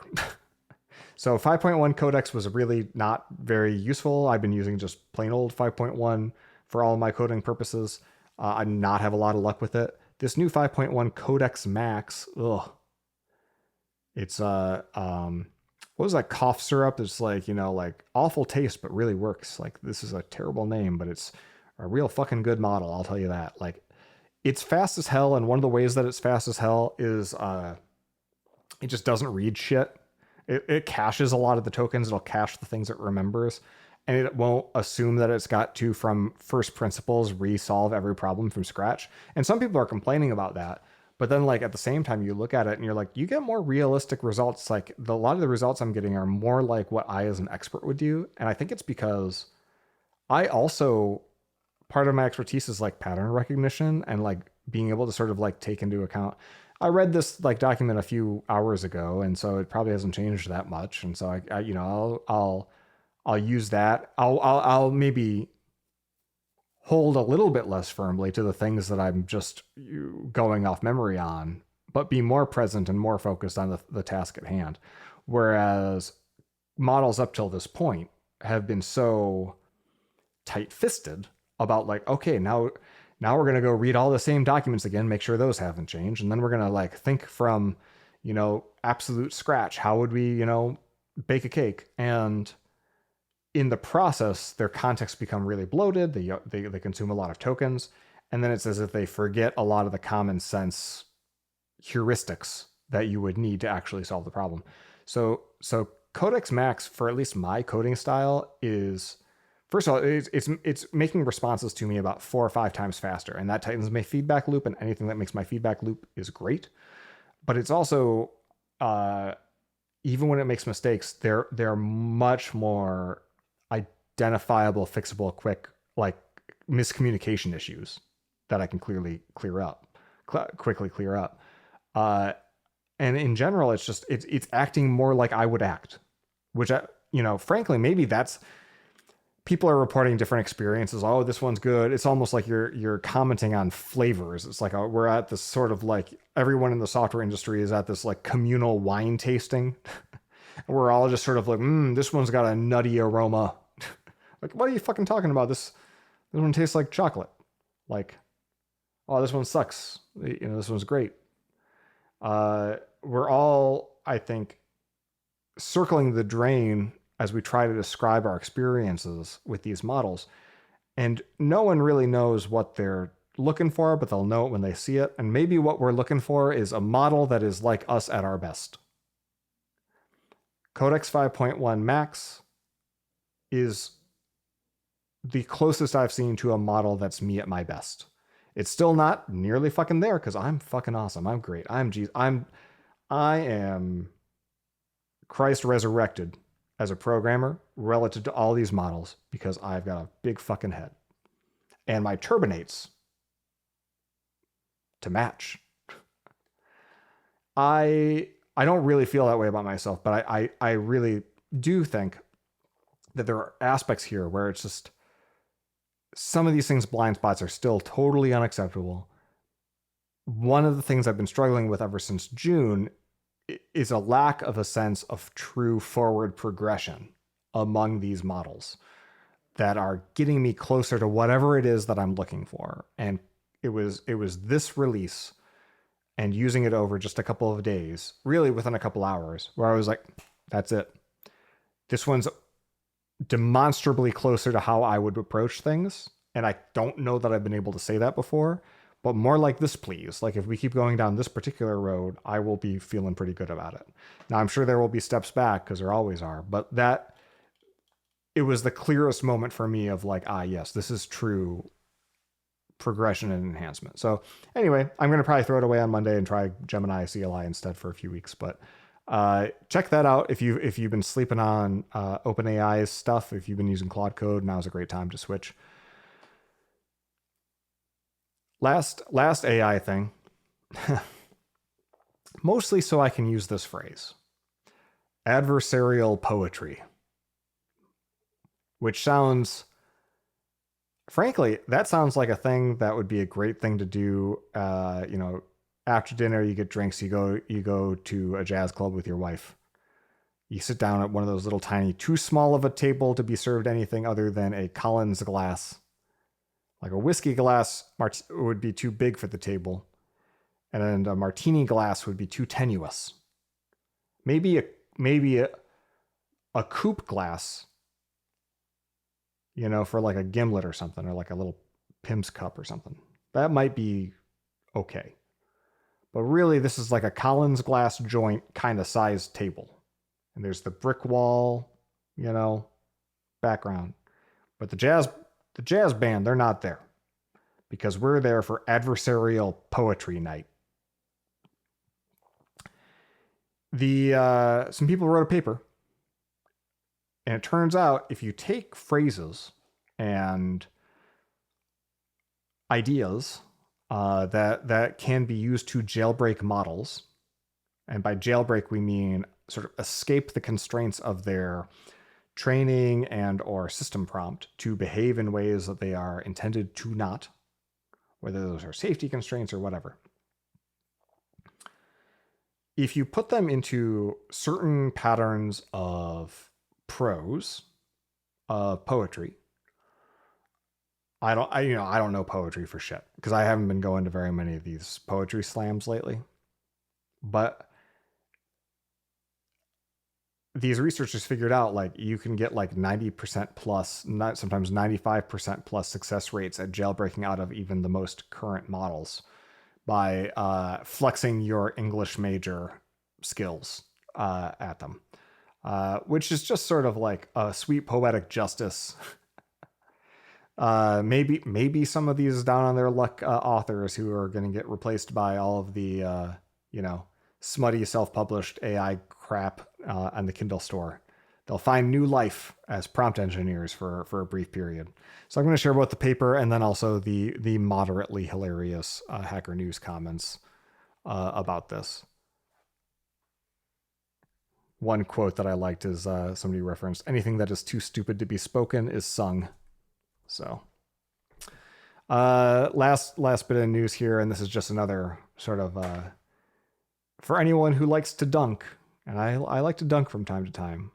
So 5.1 Codex was really not very useful. I've been using just plain old 5.1 for all of my coding purposes. I did not have a lot of luck with it. This new 5.1 Codex Max, it's what was that cough syrup? It's like, like awful taste, but really works. Like, this is a terrible name, but it's a real fucking good model, I'll tell you that. Like, it's fast as hell, and one of the ways that it's fast as hell is it just doesn't read shit. It caches a lot of the tokens. It'll cache the things it remembers, and it won't assume that it's got to, from first principles, resolve every problem from scratch. And some people are complaining about that. But then, like, at the same time, you look at it and you're like, you get more realistic results. Like, a lot of the results I'm getting are more like what I, as an expert, would do. And I think it's because I also, part of my expertise is like pattern recognition and like being able to sort of like take into account. I read this like document a few hours ago, and so it probably hasn't changed that much. And so I'll use that. I'll maybe hold a little bit less firmly to the things that I'm just going off memory on, but be more present and more focused on the task at hand. Whereas models up till this point have been so tight-fisted about like, okay, now we're going to go read all the same documents again, make sure those haven't changed. And then we're going to like think from, absolute scratch. How would we, bake a cake? And in the process, their contexts become really bloated. They consume a lot of tokens. And then it's as if they forget a lot of the common sense heuristics that you would need to actually solve the problem. So Codex Max, for at least my coding style, is, first of all, it's making responses to me about 4 or 5 times faster. And that tightens my feedback loop, and anything that makes my feedback loop is great. But it's also, even when it makes mistakes, they're much more identifiable, fixable, quick, like miscommunication issues that I can quickly clear up. And in general, it's acting more like I would act, which frankly, maybe that's, people are reporting different experiences. Oh, this one's good. It's almost like you're commenting on flavors. It's like we're at this sort of like, everyone in the software industry is at this like communal wine tasting. We're all just sort of like, this one's got a nutty aroma. Like, what are you fucking talking about? This one tastes like chocolate. Like, oh, this one sucks. This one's great. We're all, I think, circling the drain as we try to describe our experiences with these models. And no one really knows what they're looking for, but they'll know it when they see it. And maybe what we're looking for is a model that is like us at our best. Codex 5.1 Max is the closest I've seen to a model that's me at my best. It's still not nearly fucking there because I'm fucking awesome. I'm great. I am Christ resurrected as a programmer relative to all these models because I've got a big fucking head. And my turbinates to match. I don't really feel that way about myself, but I really do think that there are aspects here where it's just some of these things, blind spots, are still totally unacceptable. One of the things I've been struggling with ever since June is a lack of a sense of true forward progression among these models that are getting me closer to whatever it is that I'm looking for. And it was this release and using it over just a couple of days, really within a couple hours, where I was like, that's it. This one's demonstrably closer to how I would approach things. And I don't know that I've been able to say that before, but more like this, please. Like if we keep going down this particular road, I will be feeling pretty good about it. Now I'm sure there will be steps back because there always are, but it was the clearest moment for me of like, yes, this is true progression and enhancement. So anyway, I'm going to probably throw it away on Monday and try Gemini CLI instead for a few weeks, but check that out. If you've been sleeping on OpenAI's stuff, if you've been using Claude Code, now's a great time to switch. Last AI thing, mostly so I can use this phrase, adversarial poetry, which sounds, frankly, that sounds like a thing that would be a great thing to do. After dinner, you get drinks, you go to a jazz club with your wife. You sit down at one of those little tiny, too small of a table to be served anything other than a Collins glass. Like a whiskey glass would be too big for the table, and then a martini glass would be too tenuous. Maybe a coupe glass, for like a gimlet or something, or like a little Pim's cup or something. That might be okay. But really, this is like a Collins glass joint kind of sized table. And there's the brick wall, background. But the jazz band, they're not there. Because we're there for adversarial poetry night. Some people wrote a paper. And it turns out if you take phrases and ideas that can be used to jailbreak models, and by jailbreak we mean sort of escape the constraints of their training and or system prompt to behave in ways that they are intended to not, whether those are safety constraints or whatever. If you put them into certain patterns of prose, of poetry, I don't know poetry for shit because I haven't been going to very many of these poetry slams lately. But these researchers figured out like you can get like 90% plus, sometimes 95% plus success rates at jailbreaking out of even the most current models by flexing your English major skills at them, which is just sort of like a sweet poetic justice. Maybe some of these down on their luck authors who are going to get replaced by all of the smutty self-published AI crap on the Kindle store. They'll find new life as prompt engineers for a brief period. So I'm going to share both the paper and then also the moderately hilarious Hacker News comments about this. One quote that I liked is somebody referenced, "Anything that is too stupid to be spoken is sung." So last bit of news here, and this is just another sort of for anyone who likes to dunk, and I like to dunk from time to time,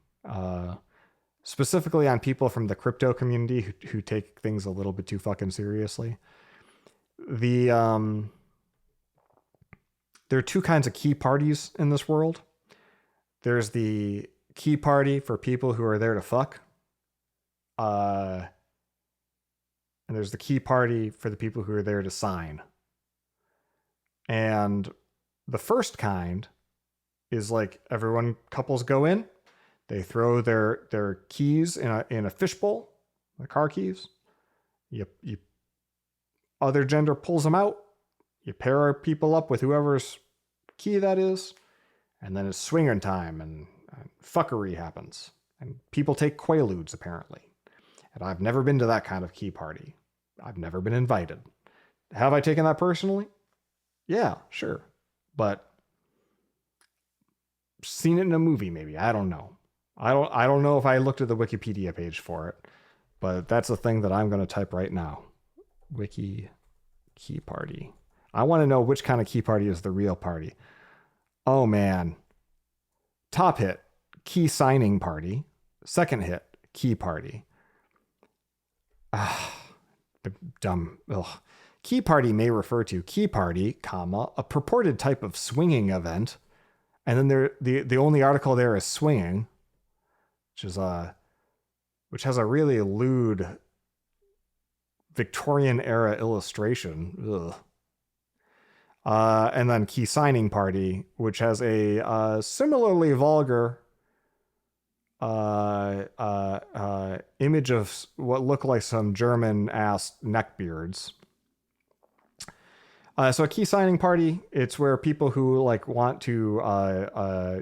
specifically on people from the crypto community who take things a little bit too fucking seriously. The there are two kinds of key parties in this world. There's the key party for people who are there to fuck. And there's the key party for the people who are there to sign. And the first kind is like everyone, couples go in, they throw their keys in a fishbowl, the car keys. You other gender pulls them out. You pair people up with whoever's key that is, and then it's swinging time and fuckery happens. And people take quaaludes, apparently. And I've never been to that kind of key party. I've never been invited. Have I taken that personally? Yeah, sure. But seen it in a movie, maybe. I don't know. I don't know if I looked at the Wikipedia page for it, but that's a thing that I'm going to type right now. Wiki key party. I want to know which kind of key party is the real party. Oh man. Top hit, key signing party. Second hit, key party. Dumb. Ugh. Key party may refer to key party, comma, a purported type of swinging event. And then the only article there is swinging, which has a really lewd Victorian era illustration. Ugh. And then key signing party, which has a similarly vulgar image of what look like some German ass neckbeards. So a key signing party, it's where people who like want to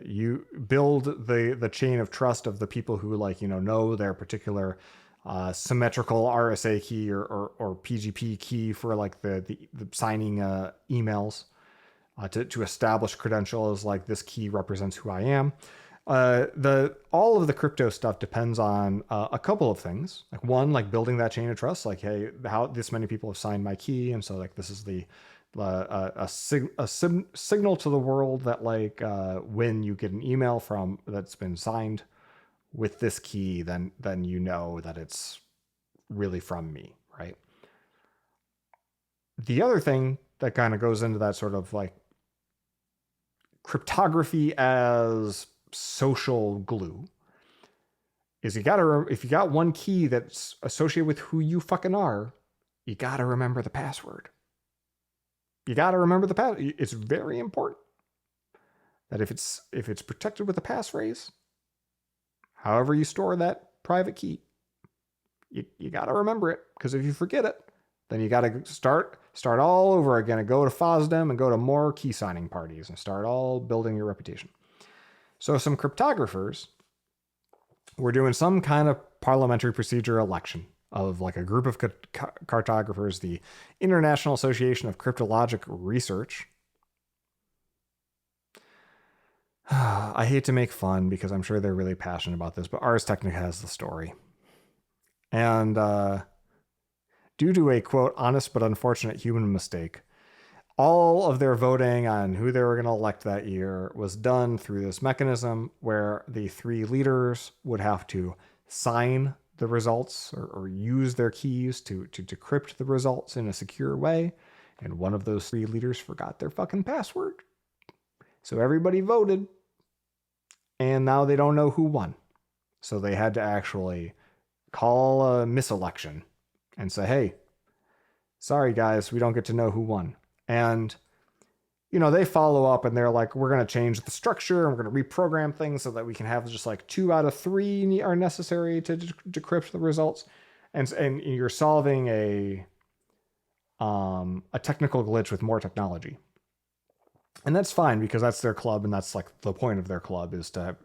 you build the chain of trust of the people who like know their particular symmetrical RSA key or PGP key for like the signing emails to establish credentials like this key represents who I am. All of the crypto stuff depends on a couple of things. Like one, like building that chain of trust. Like, hey, how this many people have signed my key, and so like this is a signal to the world that like when you get an email from that's been signed with this key, then you know that it's really from me, right? The other thing that kind of goes into that sort of like cryptography as social glue is if you got one key that's associated with who you fucking are, you gotta remember the password. You gotta remember the password. It's very important that if it's protected with a passphrase, however you store that private key, you got to remember it, because if you forget it, then you got to start all over again and go to FOSDEM and go to more key signing parties and start all building your reputation. So some cryptographers were doing some kind of parliamentary procedure election of like a group of cartographers, the International Association of Cryptologic Research. I hate to make fun because I'm sure they're really passionate about this, but Ars Technica has the story. And due to a, quote, honest but unfortunate human mistake, all of their voting on who they were going to elect that year was done through this mechanism where the three leaders would have to sign the results or use their keys to decrypt the results in a secure way. And one of those three leaders forgot their fucking password. So everybody voted, and now they don't know who won. So they had to actually call a miselection and say, hey, sorry guys, we don't get to know who won. And, they follow up and they're like, we're going to change the structure and we're going to reprogram things so that we can have just like 2 out of 3 are necessary to decrypt the results. And you're solving a technical glitch with more technology. And that's fine because that's their club, and that's like the point of their club is to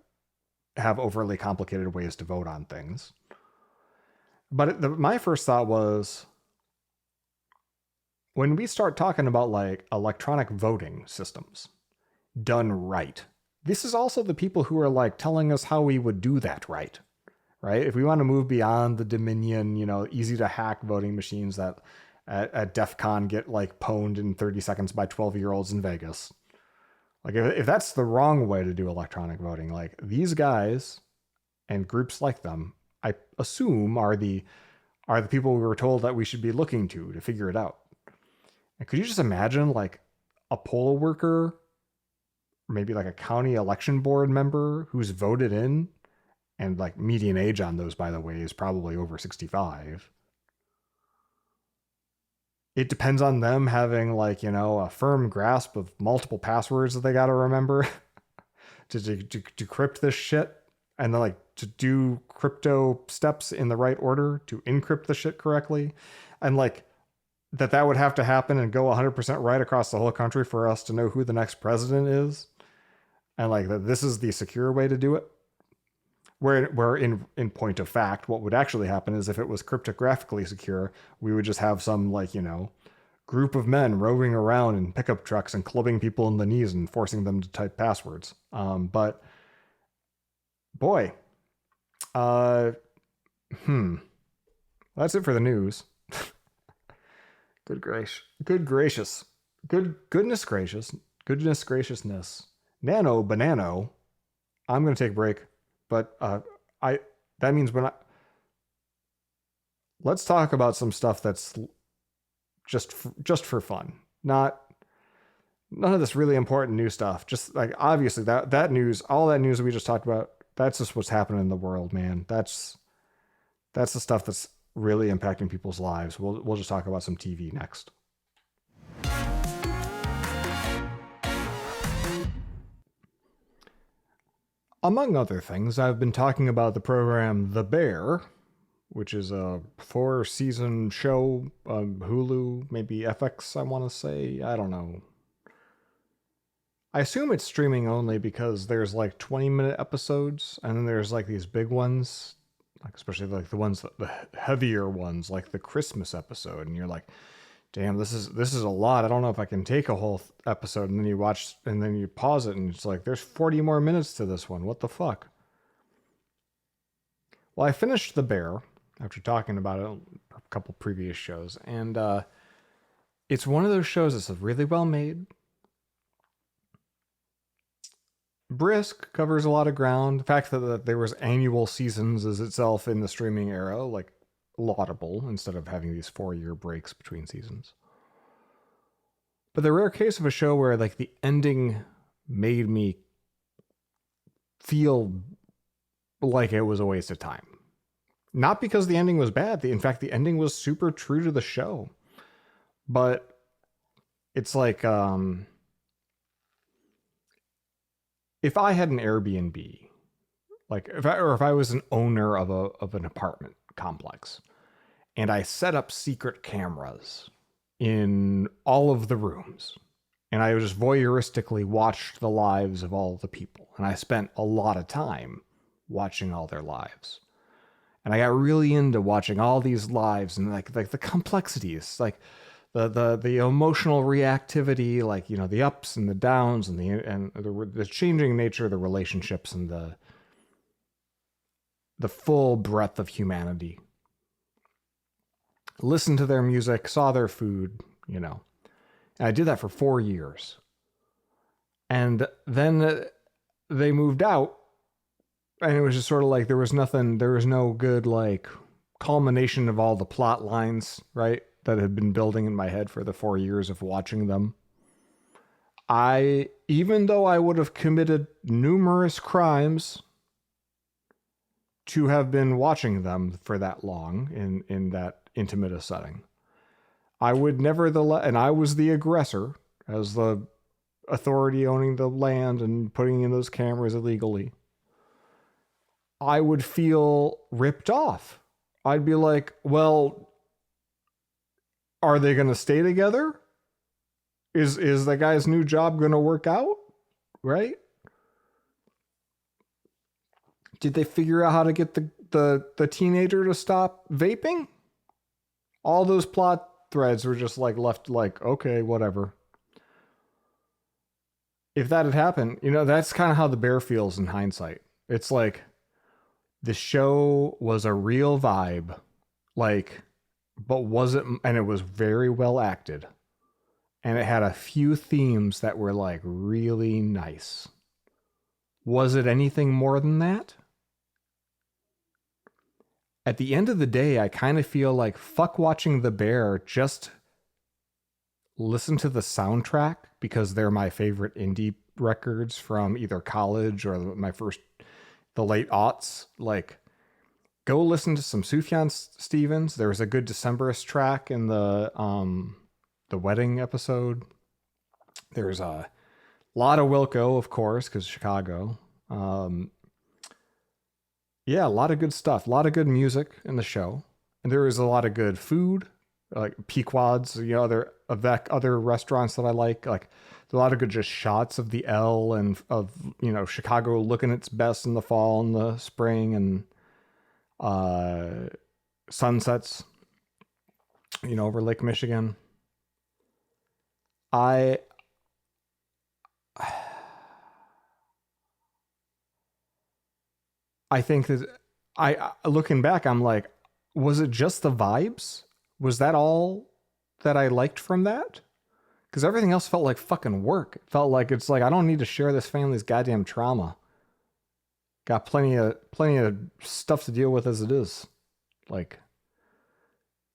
have overly complicated ways to vote on things. But my first thought was, when we start talking about like electronic voting systems done right, this is also the people who are like telling us how we would do that right? If we want to move beyond the Dominion, easy to hack voting machines that at DEF CON get like pwned in 30 seconds by 12-year-olds in Vegas. Like if that's the wrong way to do electronic voting, like these guys and groups like them, I assume are the people we were told that we should be looking to figure it out. And could you just imagine like a poll worker, maybe like a county election board member who's voted in, and like median age on those, by the way, is probably over 65. It depends on them having like, a firm grasp of multiple passwords that they got to remember to decrypt this shit, and then like to do crypto steps in the right order to encrypt the shit correctly. And like that would have to happen and go 100% right across the whole country for us to know who the next president is. And like that this is the secure way to do it. Where in point of fact, what would actually happen is if it was cryptographically secure, we would just have some like, group of men roving around in pickup trucks and clubbing people in the knees and forcing them to type passwords. But boy, that's it for the news. Good gracious, goodness graciousness. Nano banano. I'm gonna take a break, but that means let's talk about some stuff that's just for fun, none of this really important new stuff. Just like obviously that news, all that news that we just talked about, that's just what's happening in the world, man. That's the stuff that's really impacting people's lives. We'll just talk about some TV next. Among other things, I've been talking about the program The Bear, which is a 4-season show on Hulu, maybe FX, I want to say. I don't know. I assume it's streaming only because there's like 20-minute episodes, and then there's like these big ones, like especially like the heavier ones, like the Christmas episode, and you're like, damn, this is a lot. I don't know if I can take a whole episode. And then you watch, and then you pause it, and it's like, there's 40 more minutes to this one. What the fuck? Well, I finished The Bear after talking about it a couple previous shows, and it's one of those shows that's really well made. Brisk, covers a lot of ground. The fact that there was annual seasons is itself in the streaming era, like, laudable instead of having these 4-year breaks between seasons. But the rare case of a show where like the ending made me feel like it was a waste of time. Not because the ending was bad. In fact, the ending was super true to the show. But it's like if I had an Airbnb, like if I was an owner of an apartment complex, and I set up secret cameras in all of the rooms, and I just voyeuristically watched the lives of all the people, and I spent a lot of time watching all their lives, and I got really into watching all these lives and like the complexities, like the emotional reactivity, like the ups and the downs and the changing nature of the relationships and the full breadth of humanity. Listened to their music, saw their food, And I did that for 4 years. And then they moved out, and it was just sort of like there was no good like culmination of all the plot lines, right, that had been building in my head for the 4 years of watching them. Even though I would have committed numerous crimes to have been watching them for that long in that intimate a setting, I would nevertheless, and I was the aggressor as the authority owning the land and putting in those cameras illegally, I would feel ripped off. I'd be like, well, are they going to stay together? Is the guy's new job going to work out? Right? Did they figure out how to get the teenager to stop vaping? All those plot threads were just like left like, okay, whatever. If that had happened, that's kind of how The Bear feels in hindsight. It's like the show was a real vibe, like, but wasn't, and it was very well acted. And it had a few themes that were like really nice. Was it anything more than that? At the end of the day, I kind of feel like fuck watching The Bear just listen to the soundtrack because they're my favorite indie records from either college or the late aughts. Like, go listen to some Sufjan Stevens. There was a good Decemberist track in the wedding episode. There's a lot of Wilco, of course, because Chicago. Yeah, a lot of good stuff. A lot of good music in the show. And there is a lot of good food, like Pequod's, other restaurants that I like. Like, there's a lot of good just shots of the L and of, Chicago looking its best in the fall and the spring, and sunsets, over Lake Michigan. I think that looking back, I'm like, was it just the vibes? Was that all that I liked from that? Because everything else felt like fucking work. It felt like it's like, I don't need to share this family's goddamn trauma. Got plenty of stuff to deal with as it is. Like,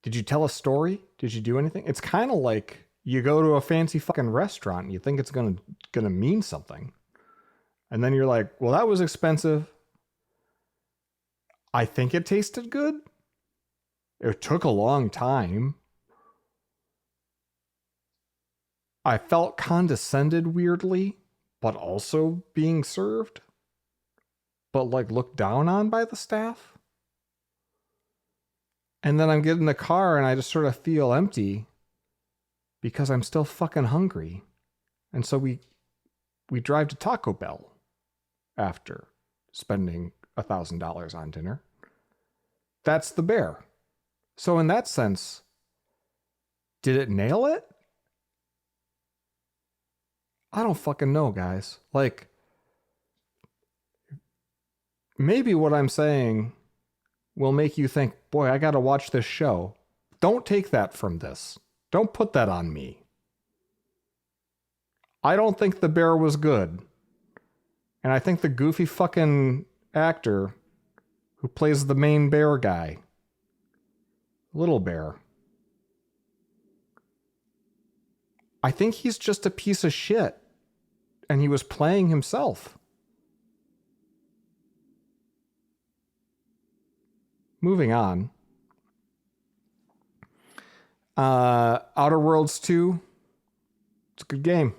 did you tell a story? Did you do anything? It's kind of like you go to a fancy fucking restaurant and you think it's gonna mean something, and then you're like, well, that was expensive. I think it tasted good. It took a long time. I felt condescended weirdly, but also being served, but like looked down on by the staff. And then I'm getting in the car and I just sort of feel empty because I'm still fucking hungry. And so we drive to Taco Bell after spending $1,000 on dinner. That's the bear. So in that sense, did it nail it? I don't fucking know, guys. Like, maybe what I'm saying will make you think, boy, I gotta watch this show. Don't take that from this. Don't put that on me. I don't think the bear was good. And I think the goofy fucking actor who plays the main bear guy, Little Bear, I think he's just a piece of shit. And he was playing himself. Moving on. Outer Worlds 2. It's a good game.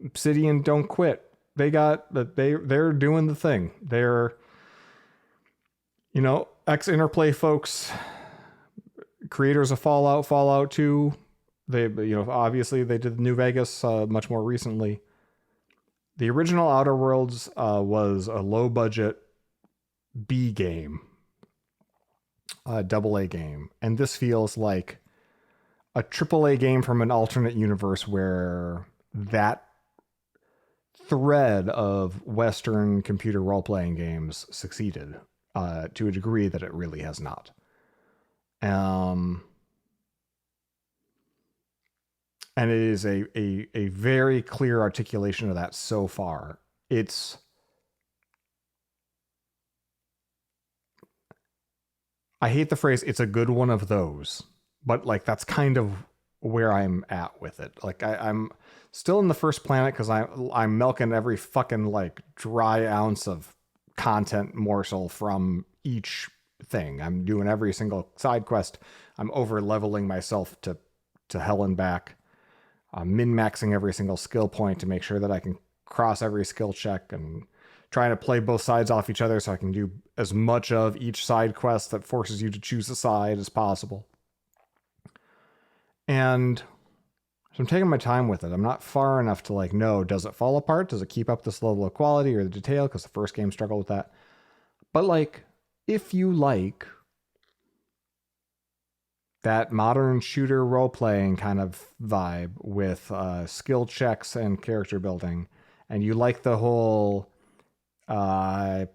Obsidian don't quit. They're doing the thing. They're, ex-Interplay folks, creators of Fallout 2. They, obviously they did New Vegas much more recently. The original Outer Worlds was a low budget B game, a AA game. And this feels like a AAA game from an alternate universe where that thread of Western computer role-playing games succeeded to a degree that it really has not. And it is a very clear articulation of that so far. I hate the phrase, it's a good one of those, but like, that's kind of where I'm at with it. Like, I'm still in the first planet because I'm milking every fucking like dry ounce of content morsel from each thing. I'm doing every single side quest. I'm over leveling myself to hell and back. Min-maxing every single skill point to make sure that I can cross every skill check, and trying to play both sides off each other so I can do as much of each side quest that forces you to choose a side as possible. And so I'm taking my time with it. I'm not far enough to like, know, does it fall apart? Does it keep up this level of quality or the detail? Because the first game struggled with that. But like, if you like that modern shooter role-playing kind of vibe with skill checks and character building, and you like the whole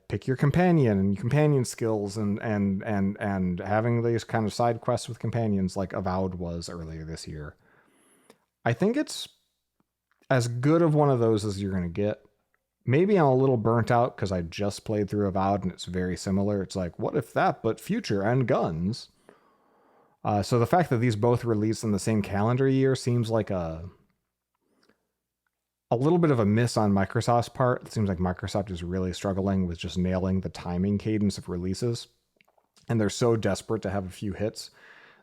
pick your companion and companion skills and having these kind of side quests with companions like Avowed was earlier this year, I think it's as good of one of those as you're going to get. Maybe I'm a little burnt out because I just played through Avowed and it's very similar. It's like, what if that, but future and guns? So the fact that these both released in the same calendar year seems like a little bit of a miss on Microsoft's part. It seems like Microsoft is really struggling with just nailing the timing cadence of releases. And they're so desperate to have a few hits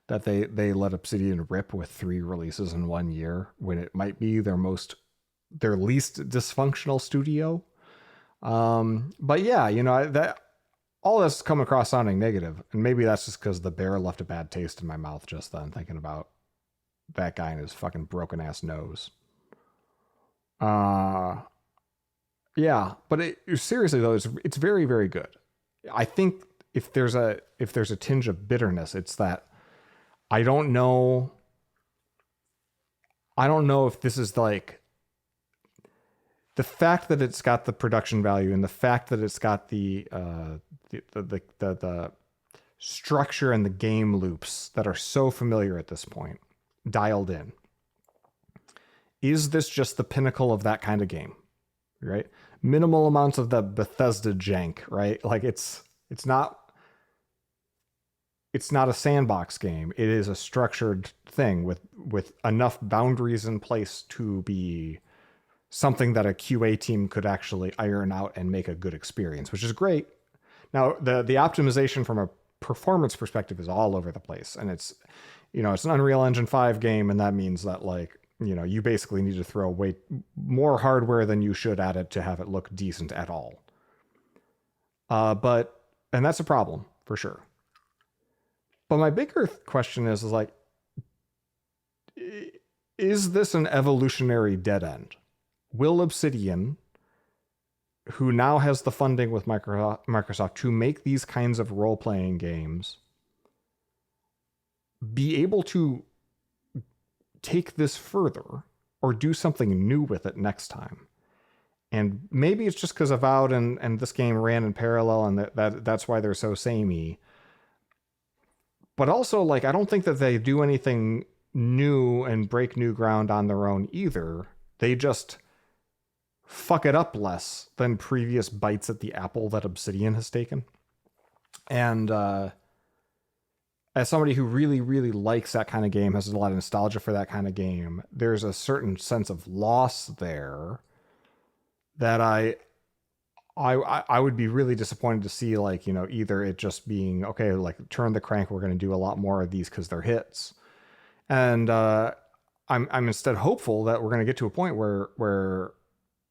that they let Obsidian rip with 3 releases in 1 year when it might be their least dysfunctional studio. But yeah, that all this come across sounding negative, and maybe that's just because the bear left a bad taste in my mouth just then, thinking about that guy and his fucking broken ass nose. Uh, yeah, but seriously though, it's very very good. I think if there's a tinge of bitterness, it's that I don't know. I don't know if this is like the fact that it's got the production value and the fact that it's got the structure and the game loops that are so familiar at this point dialed in. Is this just the pinnacle of that kind of game? Right? Minimal amounts of the Bethesda jank, right? Like it's not a sandbox game. It is a structured thing with enough boundaries in place to be something that a QA team could actually iron out and make a good experience, which is great. Now, the optimization from a performance perspective is all over the place, and it's an Unreal Engine 5 game, and that means that you basically need to throw way more hardware than you should at it to have it look decent at all. And that's a problem for sure. But my bigger question is like, is this an evolutionary dead end? Will Obsidian, who now has the funding with Microsoft to make these kinds of role-playing games, be able to take this further or do something new with it next time? And maybe it's just because Avowed and this game ran in parallel, and that's why they're so samey. But also, I don't think that they do anything new and break new ground on their own either. They just fuck it up less than previous bites at the apple that Obsidian has taken. And as somebody who really, really likes that kind of game, has a lot of nostalgia for that kind of game, there's a certain sense of loss there that I would be really disappointed to see, either it just being, okay, turn the crank, we're going to do a lot more of these because they're hits. And I'm instead hopeful that we're going to get to a point where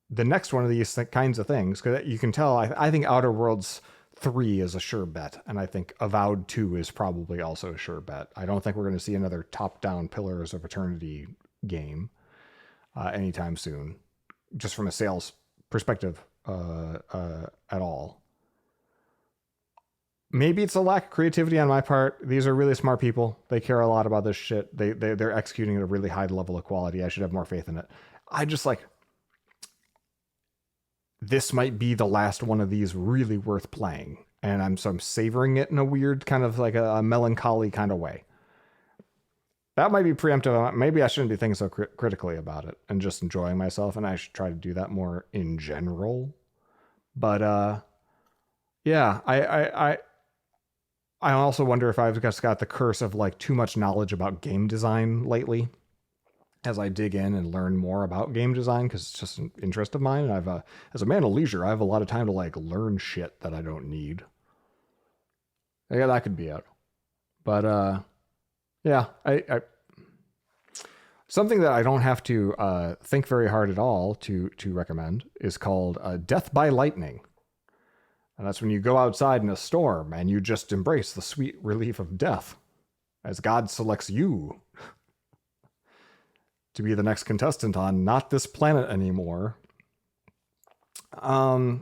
the next one of these kinds of things, because you can tell, I think Outer Worlds 3 is a sure bet, and I think Avowed 2 is probably also a sure bet. I don't think we're going to see another top-down Pillars of Eternity game anytime soon, just from a sales perspective at all. Maybe it's a lack of creativity on my part. These are really smart people. They care a lot about this shit. They're executing at a really high level of quality. I should have more faith in it. I just this might be the last one of these really worth playing, and I'm savoring it in a weird kind of a melancholy kind of way. That might be preemptive. Maybe I shouldn't be thinking so critically about it and just enjoying myself, and I should try to do that more in general. But yeah, I also wonder if I've just got the curse of too much knowledge about game design lately, as I dig in and learn more about game design, because it's just an interest of mine. And I've as a man of leisure, I have a lot of time to learn shit that I don't need. Yeah, that could be it. But yeah, I something that I don't have to think very hard at all to recommend is called Death by Lightning. And that's when you go outside in a storm and you just embrace the sweet relief of death as God selects you to be the next contestant on Not This Planet Anymore. Death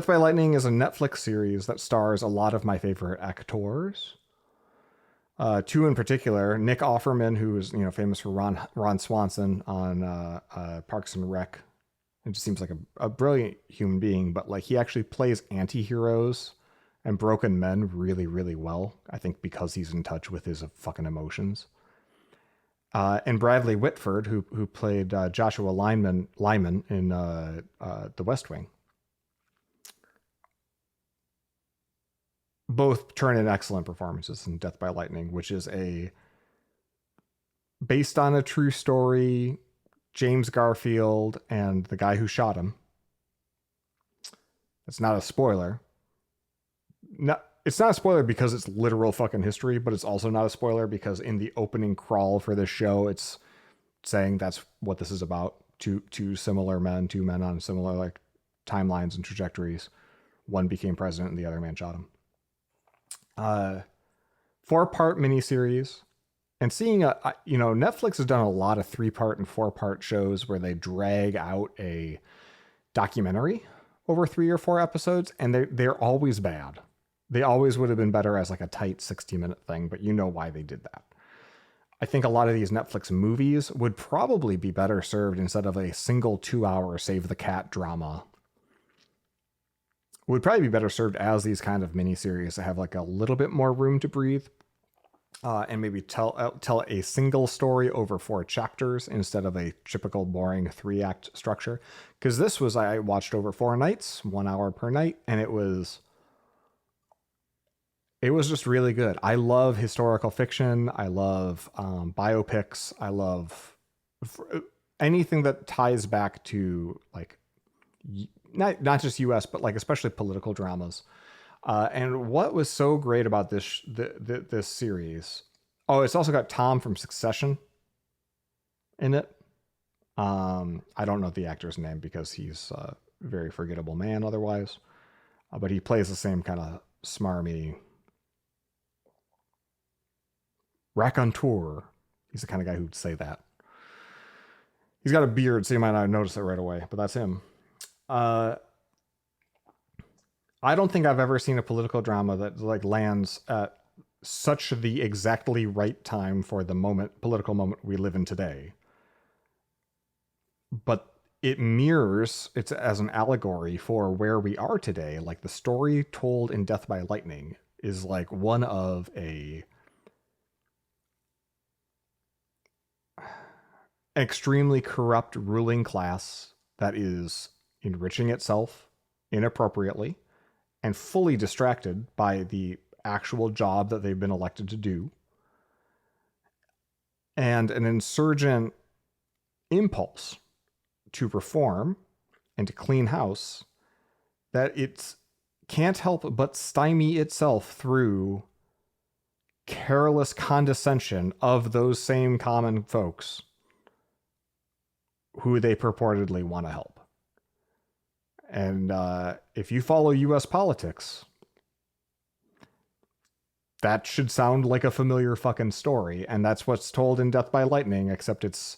by Lightning is a Netflix series that stars a lot of my favorite actors. 2 in particular, Nick Offerman, who is famous for Ron Swanson on Parks and Rec. It just seems like a brilliant human being, but he actually plays anti-heroes and broken men really, really well. I think because he's in touch with his fucking emotions. And Bradley Whitford, who played Joshua Lyman in The West Wing. both turn in excellent performances in Death by Lightning, which is a based on a true story. James Garfield and the guy who shot him. It's not a spoiler. No, it's not a spoiler because it's literal fucking history, but it's also not a spoiler because in the opening crawl for this show, it's saying that's what this is about. Two similar men, two men on similar like timelines and trajectories. One became president and the other man shot him. 4-part miniseries. And seeing Netflix has done a lot of 3-part and 4-part shows where they drag out a documentary over 3 or 4 episodes, and they're always bad. They always would have been better as like a tight 60-minute thing, but you know why they did that. I think a lot of these Netflix movies would probably be better served instead of a single 2-hour Save the Cat drama. Would probably be better served as these kind of miniseries that have like a little bit more room to breathe. And maybe tell a single story over 4 chapters instead of a typical boring 3-act structure. Because this was, I watched over 4 nights, 1 hour per night, and it was just really good. I love historical fiction. I love biopics. I love anything that ties back to like not just U.S. but like especially political dramas. And what was so great about this series? Oh, it's also got Tom from Succession in it. I don't know the actor's name because he's a very forgettable man otherwise. But he plays the same kind of smarmy raconteur. He's the kind of guy who'd say that. He's got a beard, so you might not notice it right away, but that's him. I don't think I've ever seen a political drama that like lands at such the exactly right time for the political moment we live in today. But it mirrors, it's as an allegory for where we are today. Like the story told in Death by Lightning is like one of an extremely corrupt ruling class that is enriching itself inappropriately and fully distracted by the actual job that they've been elected to do, and an insurgent impulse to reform and to clean house that it can't help but stymie itself through careless condescension of those same common folks who they purportedly want to help. And if you follow U.S. politics, that should sound like a familiar fucking story. And that's what's told in Death by Lightning, except it's,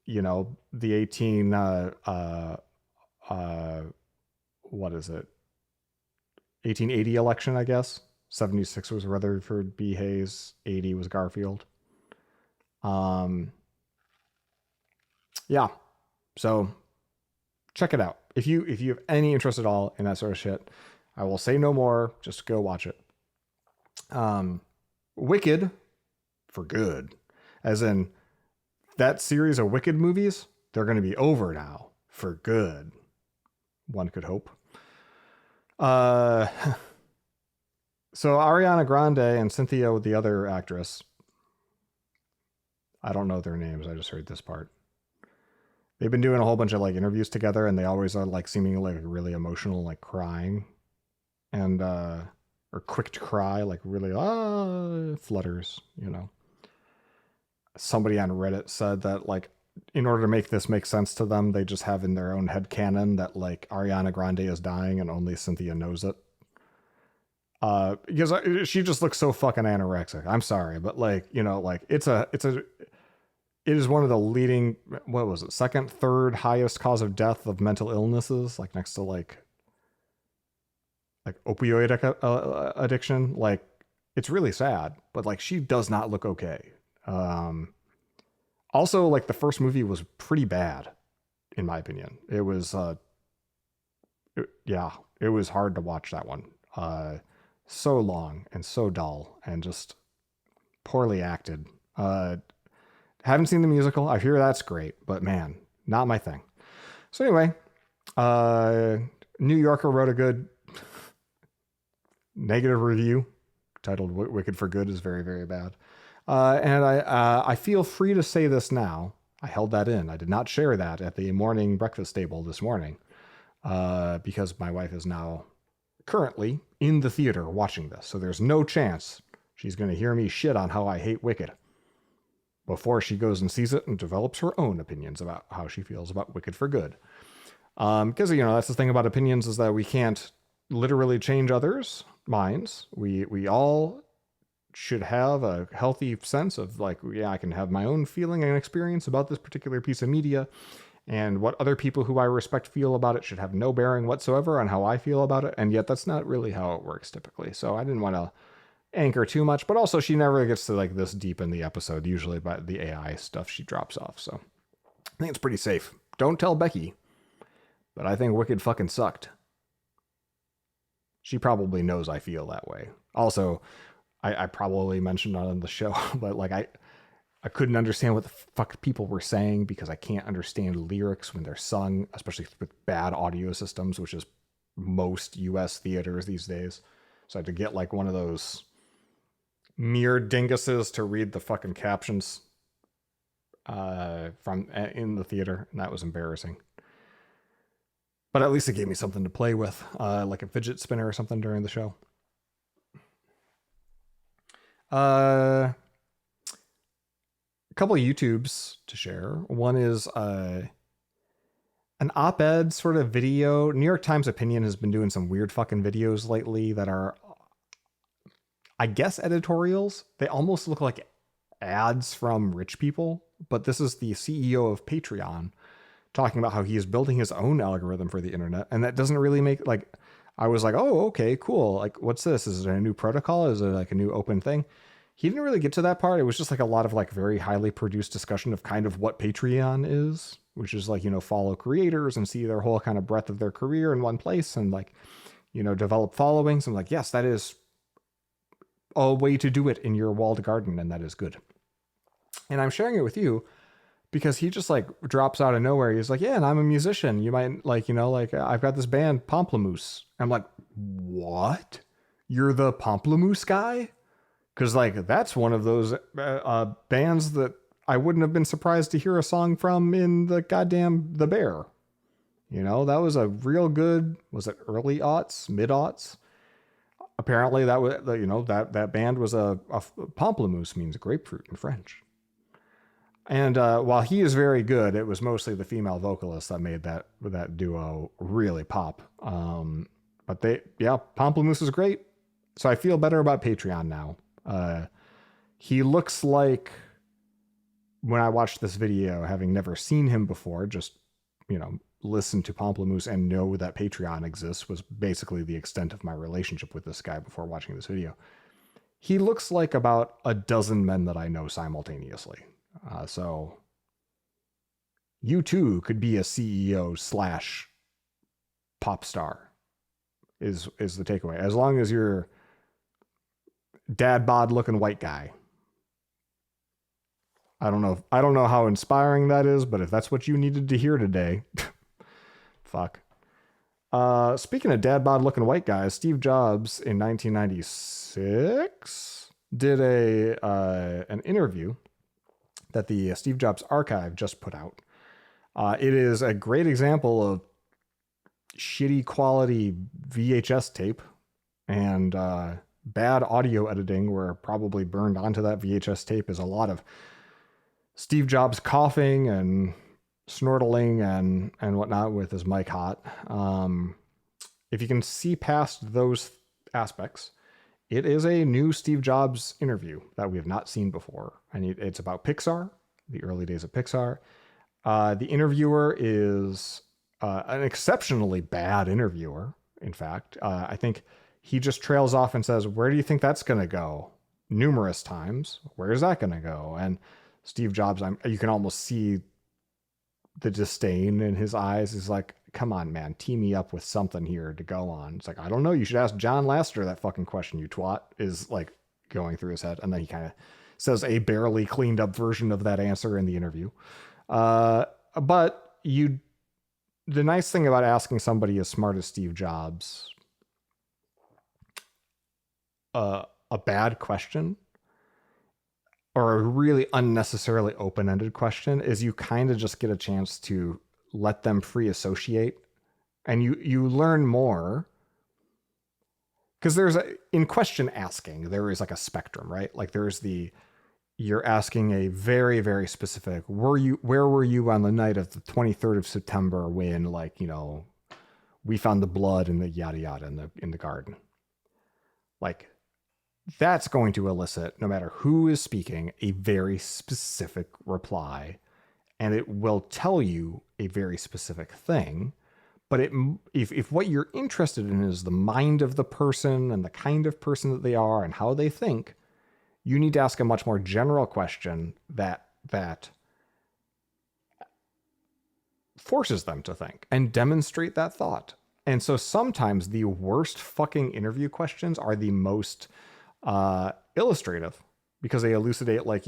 the 1880 election, I guess. 76 was Rutherford B. Hayes. 80 was Garfield. Yeah. So check it out. If you have any interest at all in that sort of shit, I will say no more. Just go watch it. Wicked, for good, as in that series of Wicked movies, they're going to be over now for good. One could hope. So Ariana Grande and Cynthia, the other actress, I don't know their names. I just heard this part. They've been doing a whole bunch of like interviews together, and they always are like seeming like really emotional, like crying, and or quick to cry, like really flutters. Somebody on Reddit said that like in order to make this make sense to them, they just have in their own headcanon that like Ariana Grande is dying and only Cynthia knows it. Because she just looks so fucking anorexic. I'm sorry, but like it is one of the leading, what was it, second, third highest cause of death of mental illnesses, like next to like opioid addiction. Like, it's really sad, but like she does not look okay. Also, like the first movie was pretty bad, in my opinion. It was, it was hard to watch that one. So long and so dull and just poorly acted. Haven't seen the musical. I hear that's great, but man, not my thing. So anyway, New Yorker wrote a good negative review titled "Wicked for Good" is very, very bad. And I feel free to say this now. I held that in. I did not share that at the morning breakfast table this morning because my wife is now currently in the theater watching this. So there's no chance she's going to hear me shit on how I hate Wicked before she goes and sees it and develops her own opinions about how she feels about Wicked for Good. Because, that's the thing about opinions, is that we can't literally change others' minds. We all should have a healthy sense of like, yeah, I can have my own feeling and experience about this particular piece of media, and what other people who I respect feel about it should have no bearing whatsoever on how I feel about it. And yet that's not really how it works typically. So I didn't want to anchor too much, but also she never gets to like this deep in the episode, usually by the AI stuff she drops off. So I think it's pretty safe. Don't tell Becky, but I think Wicked fucking sucked. She probably knows I feel that way. Also, I probably mentioned on the show, but like I couldn't understand what the fuck people were saying because I can't understand lyrics when they're sung, especially with bad audio systems, which is most US theaters these days. So I had to get like one of those mere dinguses to read the fucking captions from in the theater, and that was embarrassing. But at least it gave me something to play with, like a fidget spinner or something during the show. A couple of YouTubes to share. One is an op-ed sort of video. New York Times Opinion has been doing some weird fucking videos lately that are, I guess, editorials. They almost look like ads from rich people, but this is the CEO of Patreon talking about how he is building his own algorithm for the internet, and that doesn't really make, like, I was like, oh, okay, cool. Like, what's this? Is it a new protocol? Is it like a new open thing? He didn't really get to that part. It was just like a lot of like very highly produced discussion of kind of what Patreon is, which is like, follow creators and see their whole kind of breadth of their career in one place and like, develop followings. I'm like, yes, that is a way to do it in your walled garden, and that is good. And I'm sharing it with you because he just like drops out of nowhere. He's like, yeah, and I'm a musician. You might like, like I've got this band Pomplamoose. I'm like, what? You're the Pomplamoose guy? Because like that's one of those bands that I wouldn't have been surprised to hear a song from in the goddamn The Bear. That was a real good, was it early aughts, mid aughts? Apparently that was, that band was a Pomplamoose means grapefruit in French. And while he is very good, it was mostly the female vocalist that made that duo really pop. But Pomplamoose is great. So I feel better about Patreon now. He looks like, when I watched this video, having never seen him before, just, listen to Pomplamoose and know that Patreon exists was basically the extent of my relationship with this guy before watching this video. He looks like about a dozen men that I know simultaneously. So you too could be a CEO / pop star is the takeaway. As long as you're dad bod looking white guy. I don't know how inspiring that is, but if that's what you needed to hear today, fuck. Speaking of dad bod looking white guys, Steve Jobs in 1996 did an interview that the Steve Jobs Archive just put out. It is a great example of shitty quality VHS tape and bad audio editing, where probably burned onto that VHS tape is a lot of Steve Jobs coughing and snortling and whatnot with his mic hot. If you can see past those aspects, it is a new Steve Jobs interview that we have not seen before. And it's about Pixar, the early days of Pixar. The interviewer is an exceptionally bad interviewer, in fact. I think he just trails off and says, where do you think that's going to go? Numerous times. Where is that going to go? And Steve Jobs, you can almost see the disdain in his eyes. He's like, come on, man, tee me up with something here to go on. It's like, I don't know. You should ask John Lasseter that fucking question, you twat, is like going through his head. And then he kind of says a barely cleaned up version of that answer in the interview. But the nice thing about asking somebody as smart as Steve Jobs a bad question or a really unnecessarily open-ended question is you kind of just get a chance to let them free associate, and you learn more. Because in question asking, there is like a spectrum, right? Like there's you're asking a very, very specific, where were you on the night of the 23rd of September when, like, we found the blood and the yada yada in the garden. Like, that's going to elicit, no matter who is speaking, a very specific reply, and it will tell you a very specific thing. But if what you're interested in is the mind of the person and the kind of person that they are and how they think, you need to ask a much more general question that forces them to think and demonstrate that thought. And so sometimes the worst fucking interview questions are the most illustrative, because they elucidate like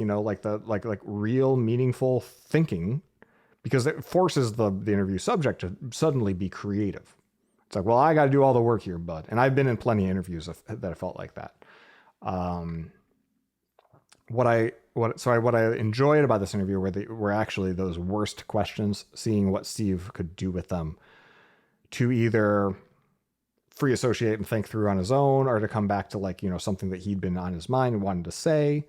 real meaningful thinking, because it forces the interview subject to suddenly be creative. It's like, well, I got to do all the work here, bud. And I've been in plenty of interviews that I felt like that. What I enjoyed about this interview were actually those worst questions, seeing what Steve could do with them to either free associate and think through on his own, or to come back to something that he'd been on his mind and wanted to say.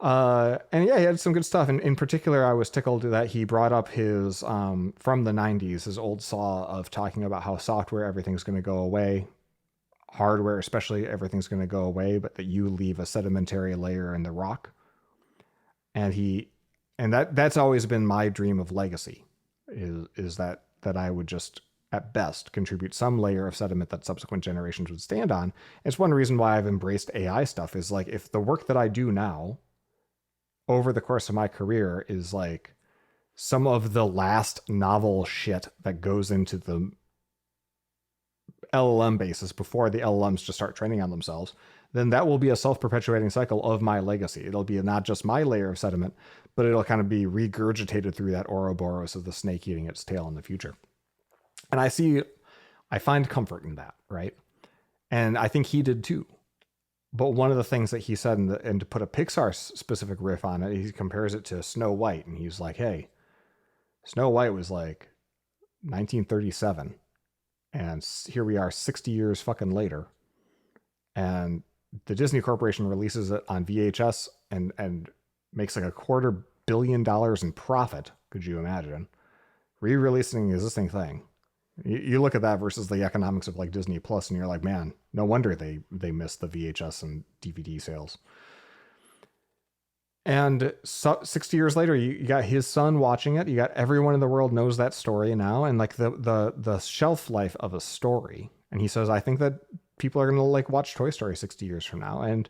And yeah, he had some good stuff. And in particular, I was tickled that he brought up his, from the 90s, his old saw of talking about how software, everything's going to go away. Hardware, especially, everything's going to go away, but that you leave a sedimentary layer in the rock. And that's always been my dream of legacy, is that I would just, at best, contribute some layer of sediment that subsequent generations would stand on. It's one reason why I've embraced AI stuff, is like, if the work that I do now over the course of my career is like some of the last novel shit that goes into the LLM basis before the LLMs just start training on themselves, then that will be a self-perpetuating cycle of my legacy. It'll be not just my layer of sediment, but it'll kind of be regurgitated through that Ouroboros of the snake eating its tail in the future. And I find comfort in that, right? And I think he did too. But one of the things that he said, and to put a Pixar specific riff on it, he compares it to Snow White. And he's like, hey, Snow White was like 1937. And here we are 60 years fucking later. And the Disney Corporation releases it on VHS and makes like $250 million in profit. Could you imagine? Re-releasing an existing thing. You look at that versus the economics of like Disney Plus, and you're like, man, no wonder they missed the VHS and DVD sales. And 60 years later, you got his son watching it. You got everyone in the world knows that story now, and like the shelf life of a story. And he says, I think that people are going to like watch Toy Story 60 years from now, and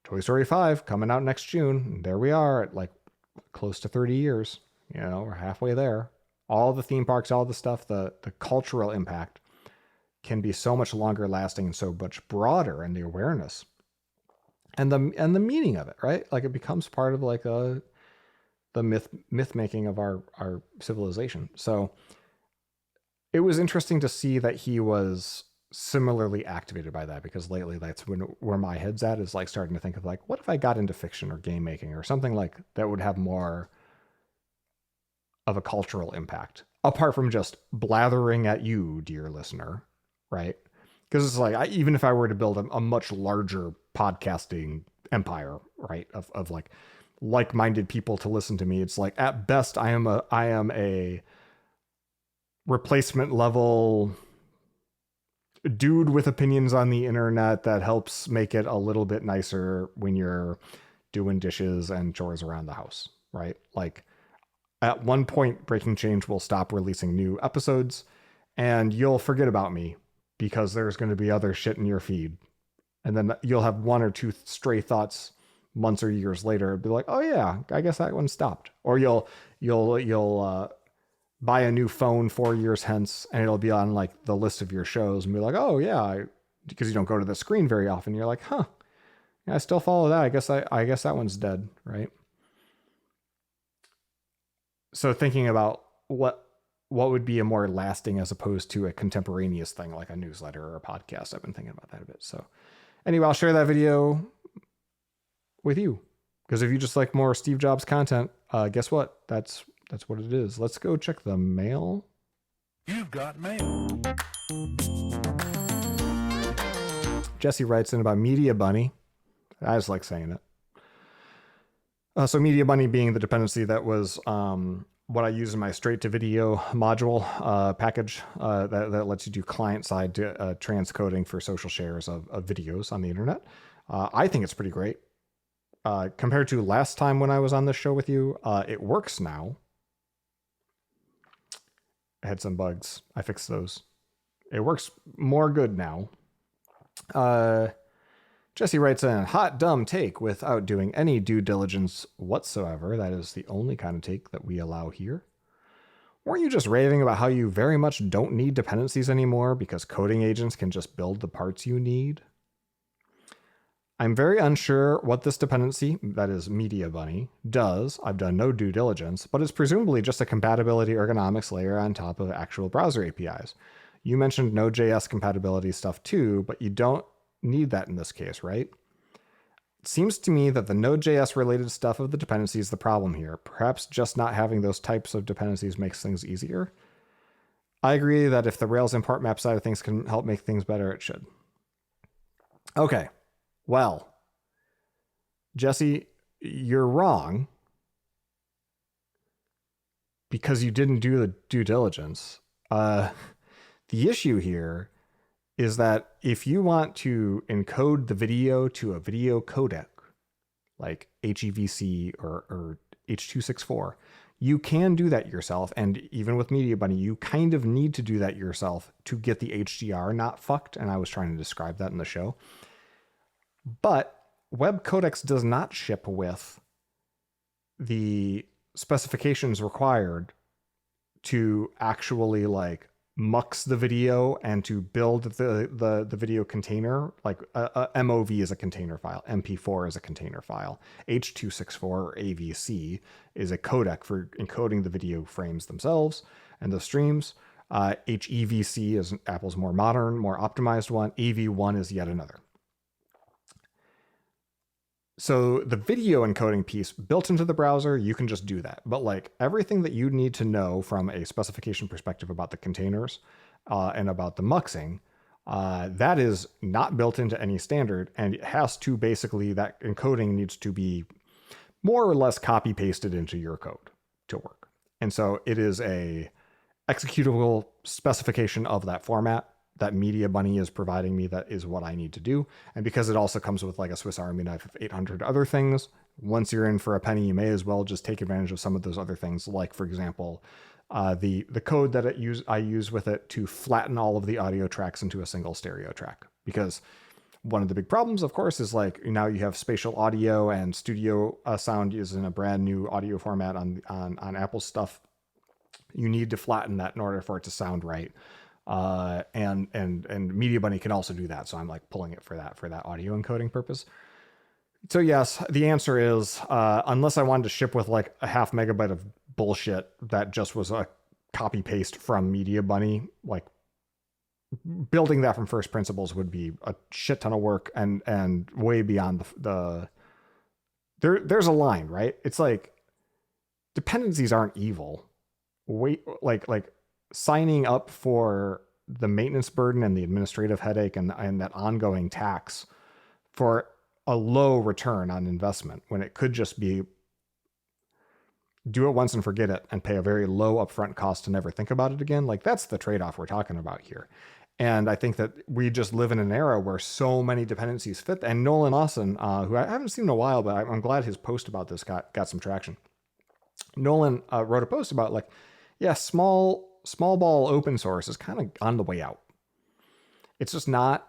Toy Story 5 coming out next June. And there we are at like close to 30 years. We're halfway there. All the theme parks, all the stuff, the cultural impact can be so much longer lasting and so much broader, and the awareness and the meaning of it, right? Like it becomes part of like the myth making of our civilization. So it was interesting to see that he was similarly activated by that, because lately that's where my head's at, is like starting to think of like, what if I got into fiction or game making or something like that would have more of a cultural impact, apart from just blathering at you, dear listener, right? Because it's like, even if I were to build a much larger podcasting empire, right, of like-minded people to listen to me, it's like, at best, I am a replacement level dude with opinions on the internet that helps make it a little bit nicer when you're doing dishes and chores around the house, right? Like, at one point, Breaking Change will stop releasing new episodes, and you'll forget about me because there's going to be other shit in your feed. And then you'll have one or two stray thoughts months or years later, be like, oh yeah, I guess that one stopped. Or you'll buy a new phone 4 years hence, and it'll be on like the list of your shows, and be like, oh yeah, because you don't go to the screen very often. You're like, huh, yeah, I still follow that. I guess that one's dead, right? So thinking about what would be a more lasting as opposed to a contemporaneous thing like a newsletter or a podcast, I've been thinking about that a bit. So Anyway, I'll share that video with you. Because if you just like more Steve Jobs content, guess what? That's what it is. Let's go check the mail. You've got mail. Jesse writes in about Media Bunny. I just like saying it. So Media Bunny being the dependency that was what I use in my straight to video module package that lets you do client side transcoding for social shares of videos on the internet. I think it's pretty great. Compared to last time when I was on this show with you, it works now. I had some bugs. I fixed those. It works more good now. Jesse writes in, hot dumb take without doing any due diligence whatsoever. That is the only kind of take that we allow here. Weren't you just raving about how you very much don't need dependencies anymore because coding agents can just build the parts you need? I'm very unsure what this dependency, that is Media Bunny, does. I've done no due diligence, but it's presumably just a compatibility ergonomics layer on top of actual browser APIs. You mentioned Node.js compatibility stuff too, but you don't need that in this case, right? It seems to me that the Node.js related stuff of the dependency is the problem here. Perhaps just not having those types of dependencies makes things easier. I agree that if the Rails import map side of things can help make things better, it should. Okay. Well, Jesse, you're wrong because you didn't do the due diligence. The issue here is that if you want to encode the video to a video codec, like HEVC or H.264, you can do that yourself. And even with Media Bunny, you kind of need to do that yourself to get the HDR not fucked. And I was trying to describe that in the show. But Web Codecs does not ship with the specifications required to actually like mux the video and to build the video container. Like a MOV is a container file, MP4 is a container file, H.264 or AVC is a codec for encoding the video frames themselves and the streams. HEVC is Apple's more modern, more optimized one. AV1 is yet another. So the video encoding piece built into the browser, you can just do that. But like everything that you need to know from a specification perspective about the containers and about the muxing, that is not built into any standard. And it has to basically, that encoding needs to be more or less copy pasted into your code to work. And so it is a executable specification of that format that Media Bunny is providing me. That is what I need to do. And because it also comes with like a Swiss Army knife of 800 other things, once you're in for a penny, you may as well just take advantage of some of those other things. Like, for example, the code that I use with it to flatten all of the audio tracks into a single stereo track. Because one of the big problems, of course, is like now you have spatial audio and studio sound is in a brand new audio format on Apple stuff. You need to flatten that in order for it to sound right. And Media Bunny can also do that. So I'm like pulling it for that audio encoding purpose. So yes, the answer is, unless I wanted to ship with like a 0.5 megabyte of bullshit that just was a copy paste from Media Bunny, like building that from first principles would be a shit ton of work and way beyond there's a line, right? It's like dependencies aren't evil. Like signing up for the maintenance burden and the administrative headache and that ongoing tax for a low return on investment when it could just be do it once and forget it and pay a very low upfront cost to never think about it again. Like that's the trade-off we're talking about here. And I think that we just live in an era where so many dependencies fit. And Nolan Lawson, who I haven't seen in a while, but I'm glad his post about this got some traction. Nolan wrote a post about like, yeah, small ball open source is kind of on the way out. It's just not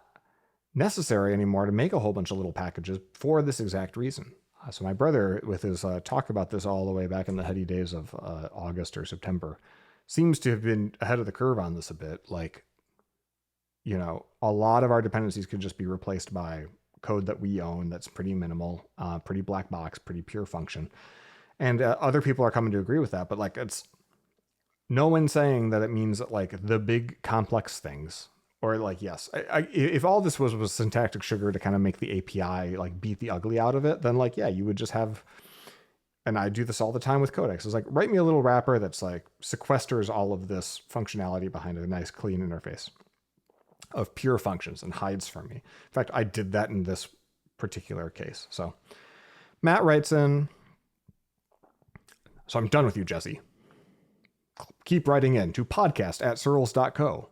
necessary anymore to make a whole bunch of little packages for this exact reason. So my brother, with his talk about this all the way back in the heady days of August or September, seems to have been ahead of the curve on this a bit. Like, you know, a lot of our dependencies could just be replaced by code that we own that's pretty minimal, pretty black box, pretty pure function. And other people are coming to agree with that. But like, it's no one saying that it means that like the big complex things Or like, yes, if all this was syntactic sugar to kind of make the API like beat the ugly out of it, then like, yeah, you would just have, and I do this all the time with codecs. It's like, write me a little wrapper that's like sequesters all of this functionality behind a nice clean interface of pure functions and hides from me. In fact, I did that in this particular case. So Matt writes in, so I'm done with you, Jesse. Keep writing in to podcast@searls.co.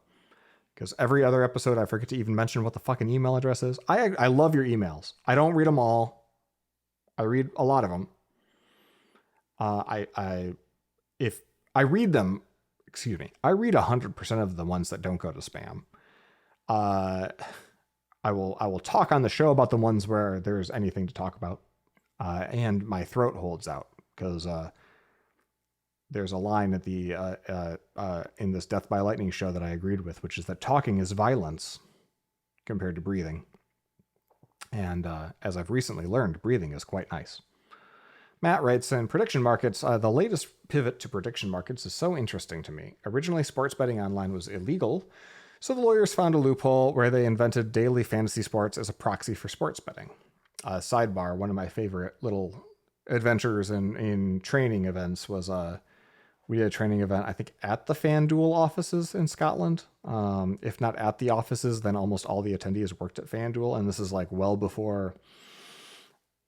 Because every other episode, I forget to even mention what the fucking email address is. I love your emails. I don't read them all. I read a lot of them. If I read them, excuse me, I read 100% of the ones that don't go to spam. I will talk on the show about the ones where there's anything to talk about. And my throat holds out because there's a line at the in this Death by Lightning show that I agreed with, which is that talking is violence compared to breathing. And as I've recently learned, breathing is quite nice. Matt writes in, prediction markets, the latest pivot to prediction markets is so interesting to me. Originally, sports betting online was illegal, so the lawyers found a loophole where they invented daily fantasy sports as a proxy for sports betting. Sidebar, one of my favorite little adventures in training events was we did a training event, I think, at the FanDuel offices in Scotland. If not at the offices, then almost all the attendees worked at FanDuel. And this is like well before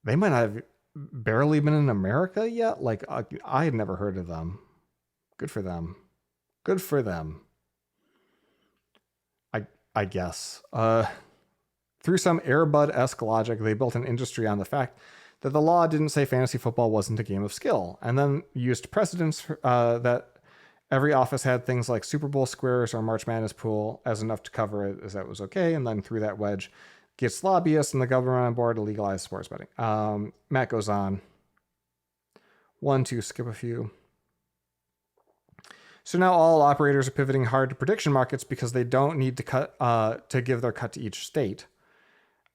they might not have barely been in America yet. Like I had never heard of them. Good for them. Good for them. I guess. Through some Airbud-esque logic, they built an industry on the fact that the law didn't say fantasy football wasn't a game of skill, and then used precedents that every office had things like Super Bowl squares or March Madness pool as enough to cover it as that was okay, and then through that wedge gets lobbyists and the government on board to legalize sports betting. Matt goes on. 1, 2, skip a few. So now all operators are pivoting hard to prediction markets because they don't need to cut to give their cut to each state.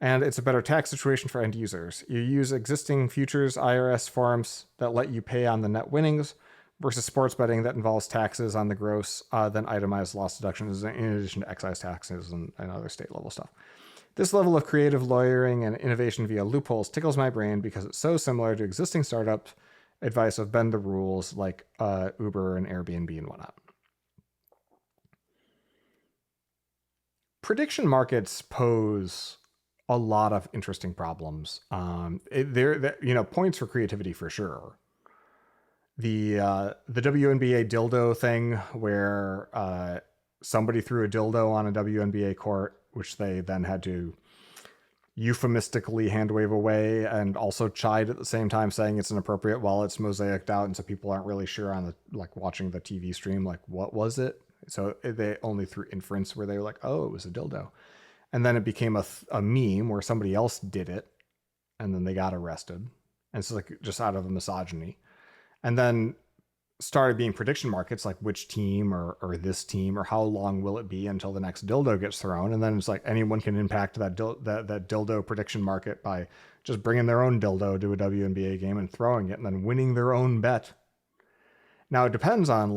And it's a better tax situation for end users. You use existing futures IRS forms that let you pay on the net winnings versus sports betting that involves taxes on the gross, then itemized loss deductions in addition to excise taxes and other state level stuff. This level of creative lawyering and innovation via loopholes tickles my brain because it's so similar to existing startup advice of bend the rules like Uber and Airbnb and whatnot. Prediction markets pose a lot of interesting problems. They're points for creativity for sure. The WNBA dildo thing where somebody threw a dildo on a WNBA court, which they then had to euphemistically hand wave away and also chide at the same time saying it's inappropriate while it's mosaiced out, and so people aren't really sure on the watching the TV stream what was it. So they only threw inference where they were like, oh, it was a dildo. And then it became a meme where somebody else did it, and then they got arrested. And it's just out of a misogyny. And then started being prediction markets, like which team or this team, or how long will it be until the next dildo gets thrown. And then it's like anyone can impact that dildo prediction market by just bringing their own dildo to a WNBA game and throwing it and then winning their own bet. Now it depends on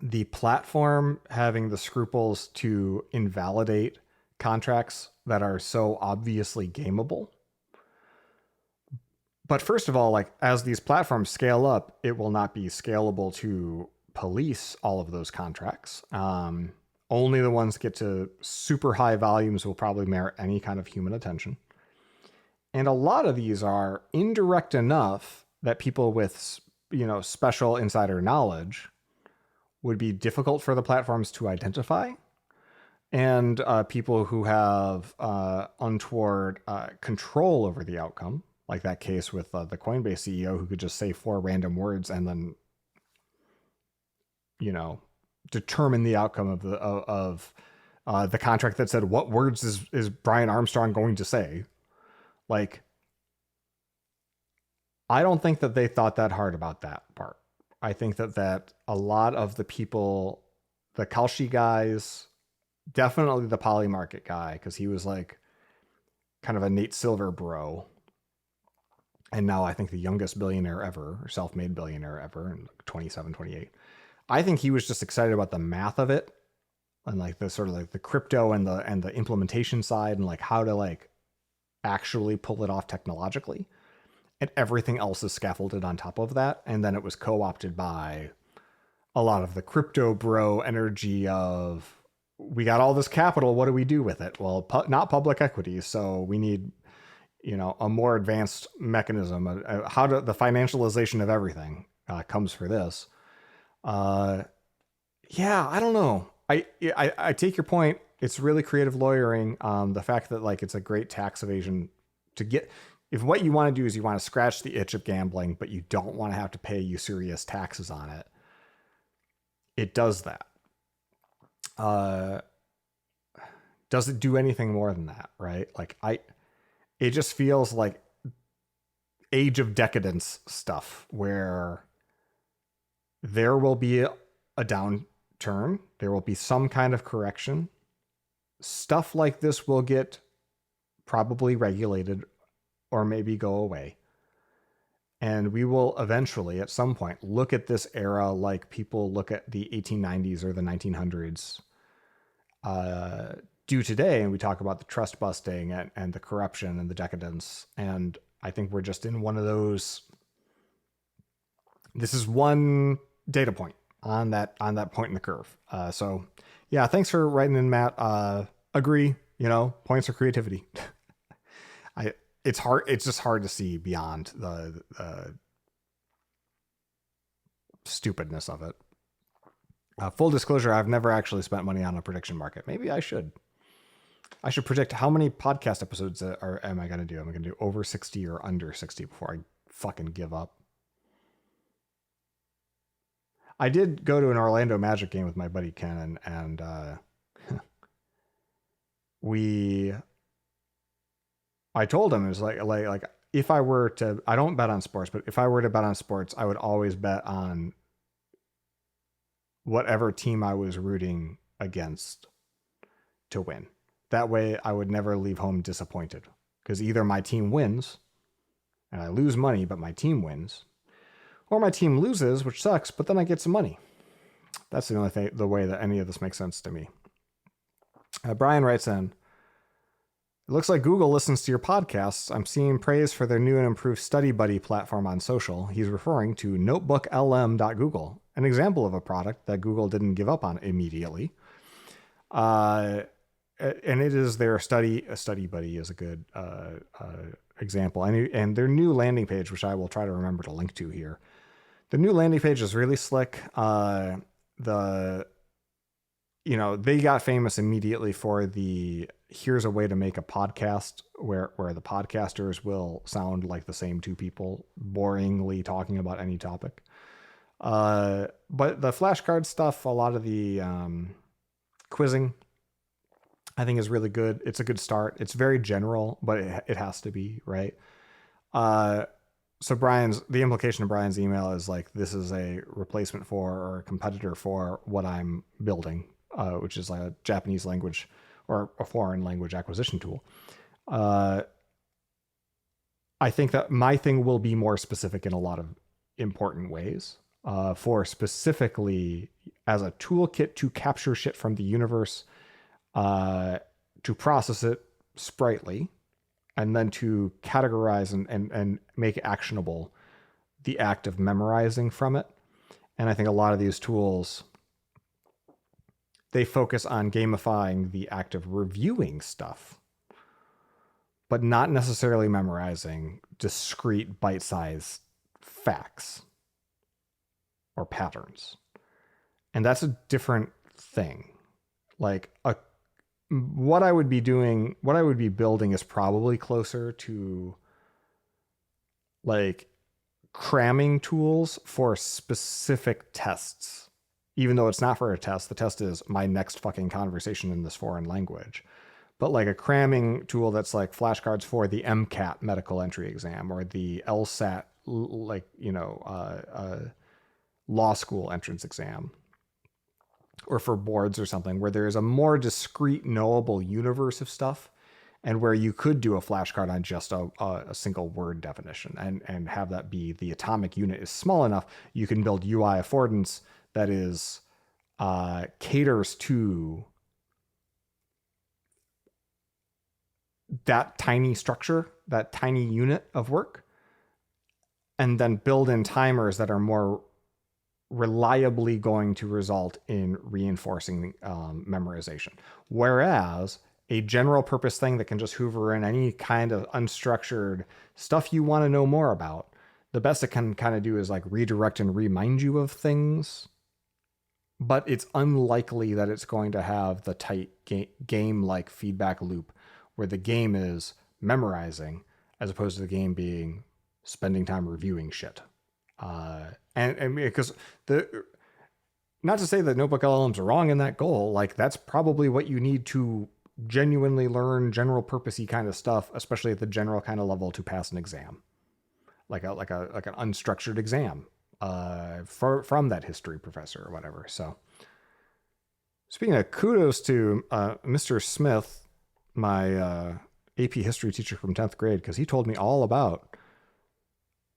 the platform having the scruples to invalidate contracts that are so obviously gameable. But first of all, as these platforms scale up, it will not be scalable to police all of those contracts. Only the ones get to super high volumes will probably merit any kind of human attention. And a lot of these are indirect enough that people with, special insider knowledge would be difficult for the platforms to identify. And people who have untoward control over the outcome, like that case with the Coinbase CEO who could just say 4 random words and then, determine the outcome of the contract that said, what words is Brian Armstrong going to say? I don't think that they thought that hard about that part. I think that a lot of the people, the Kalshi guys, definitely the Polymarket guy, because he was kind of a Nate Silver bro. And now I think the youngest billionaire ever, or self-made billionaire ever, in 27, 28. I think he was just excited about the math of it. and like the sort of like the crypto and the implementation side, and like how to like actually pull it off technologically. And everything else is scaffolded on top of that. And then it was co-opted by a lot of the crypto bro energy of, we got all this capital, what do we do with it? Well, not public equity, so we need, a more advanced mechanism. How to the financialization of everything comes for this. Yeah, I don't know. I take your point. It's really creative lawyering. The fact that like it's a great tax evasion to get. If what you want to do is you want to scratch the itch of gambling, but you don't want to have to pay usurious taxes on it, it does that. Does it do anything more than that? Right? It just feels like age of decadence stuff where there will be a downturn, there will be some kind of correction. Stuff like this will get probably regulated or maybe go away. And we will eventually, at some point, look at this era like people look at the 1890s or the 1900s do today. And we talk about the trust busting and the corruption and the decadence. And I think we're just in one of those. This is one data point on that point in the curve. So yeah, thanks for writing in, Matt. Agree, points for creativity. It's hard. It's just hard to see beyond the stupidness of it. Full disclosure, I've never actually spent money on a prediction market. Maybe I should. I should predict how many podcast episodes am I going to do? Am I going to do over 60 or under 60 before I fucking give up? I did go to an Orlando Magic game with my buddy Ken, and I told him, it was like if I were to, I don't bet on sports, but if I were to bet on sports, I would always bet on whatever team I was rooting against to win. That way I would never leave home disappointed, because either my team wins and I lose money, but my team wins, or my team loses, which sucks, but then I get some money. That's the only thing, the way that any of this makes sense to me. Brian writes in, it looks like Google listens to your podcasts. I'm seeing praise for their new and improved Study Buddy platform on social. He's referring to notebooklm.google, an example of a product that Google didn't give up on immediately. And it is their Study Buddy is a good example. And their new landing page, which I will try to remember to link to here. The new landing page is really slick. They got famous immediately for here's a way to make a podcast where the podcasters will sound like the same two people boringly talking about any topic. But the flashcard stuff, a lot of the quizzing, I think is really good. It's a good start. It's very general, but it has to be, right? So the implication of Brian's email is like, this is a replacement for or a competitor for what I'm building, which is like a Japanese language or a foreign language acquisition tool. I think that my thing will be more specific in a lot of important ways, for specifically as a toolkit to capture shit from the universe, to process it sprightly, and then to categorize and make actionable the act of memorizing from it. And I think a lot of these tools, they focus on gamifying the act of reviewing stuff, but not necessarily memorizing discrete bite-sized facts or patterns. And that's a different thing. Like what I would be building is probably closer to like cramming tools for specific tests. Even though it's not for a test, the test is my next fucking conversation in this foreign language. But like a cramming tool that's like flashcards for the MCAT medical entry exam or the LSAT, law school entrance exam, or for boards or something, where there is a more discrete, knowable universe of stuff, and where you could do a flashcard on just a single word definition and have that be the atomic unit is small enough, you can build UI affordance that is caters to that tiny structure, that tiny unit of work, and then build in timers that are more reliably going to result in reinforcing memorization. Whereas a general purpose thing that can just hoover in any kind of unstructured stuff you want to know more about, the best it can kind of do is like redirect and remind you of things, but it's unlikely that it's going to have the tight game like feedback loop where the game is memorizing as opposed to the game being spending time reviewing shit. And because the, not to say that notebook LLMs are wrong in that goal, like that's probably what you need to genuinely learn general purposey kind of stuff, especially at the general kind of level to pass an exam, like an unstructured exam from that history professor or whatever. So speaking of, kudos to Mr. Smith, my AP history teacher from 10th grade, because he told me all about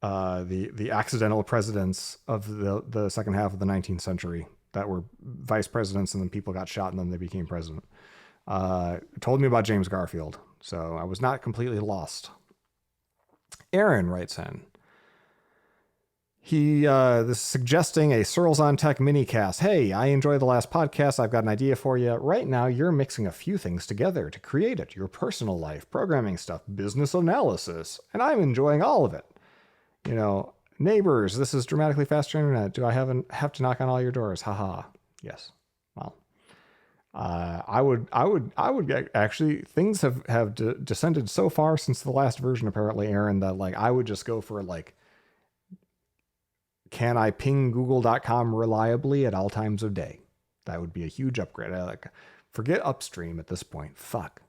the accidental presidents of the second half of the 19th century that were vice presidents, and then people got shot and then they became president. Told me about James Garfield, so I was not completely lost. Aaron writes in. He this is suggesting a Searles on Tech minicast. Hey, I enjoyed the last podcast. I've got an idea for you. Right now, you're mixing a few things together to create it. Your personal life, programming stuff, business analysis, and I'm enjoying all of it. You know, neighbors, this is dramatically faster internet. Do I have to knock on all your doors? Haha. Yes. Well, I would actually, things have descended so far since the last version, apparently, Aaron, that like I would just go for like, can I ping google.com reliably at all times of day? That would be a huge upgrade. I like, forget upstream at this point. Fuck.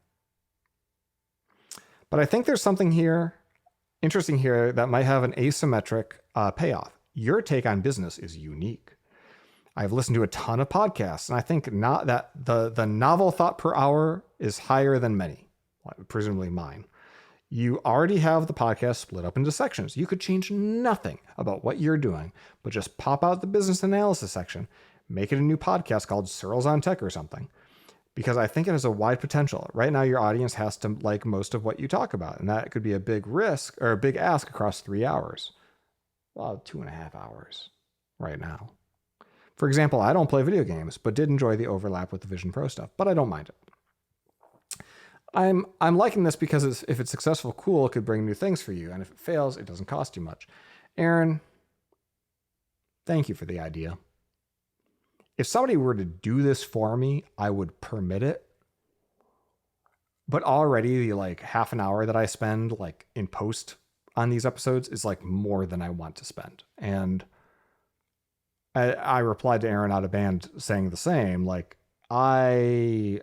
But I think there's something here, interesting here, that might have an asymmetric payoff. Your take on business is unique. I've listened to a ton of podcasts, and I think not that the novel thought per hour is higher than many, presumably mine. You already have the podcast split up into sections. You could change nothing about what you're doing, but just pop out the business analysis section, make it a new podcast called Searles on Tech or something, because I think it has a wide potential. Right now, your audience has to like most of what you talk about, and that could be a big risk or a big ask across 3 hours. Well, 2.5 hours right now. For example, I don't play video games, but did enjoy the overlap with the Vision Pro stuff, but I don't mind it. I'm liking this because if it's successful, cool, it could bring new things for you. And if it fails, it doesn't cost you much. Aaron, thank you for the idea. If somebody were to do this for me, I would permit it. But already the like half an hour that I spend like in post on these episodes is like more than I want to spend. And I replied to Aaron out of band saying the same. Like I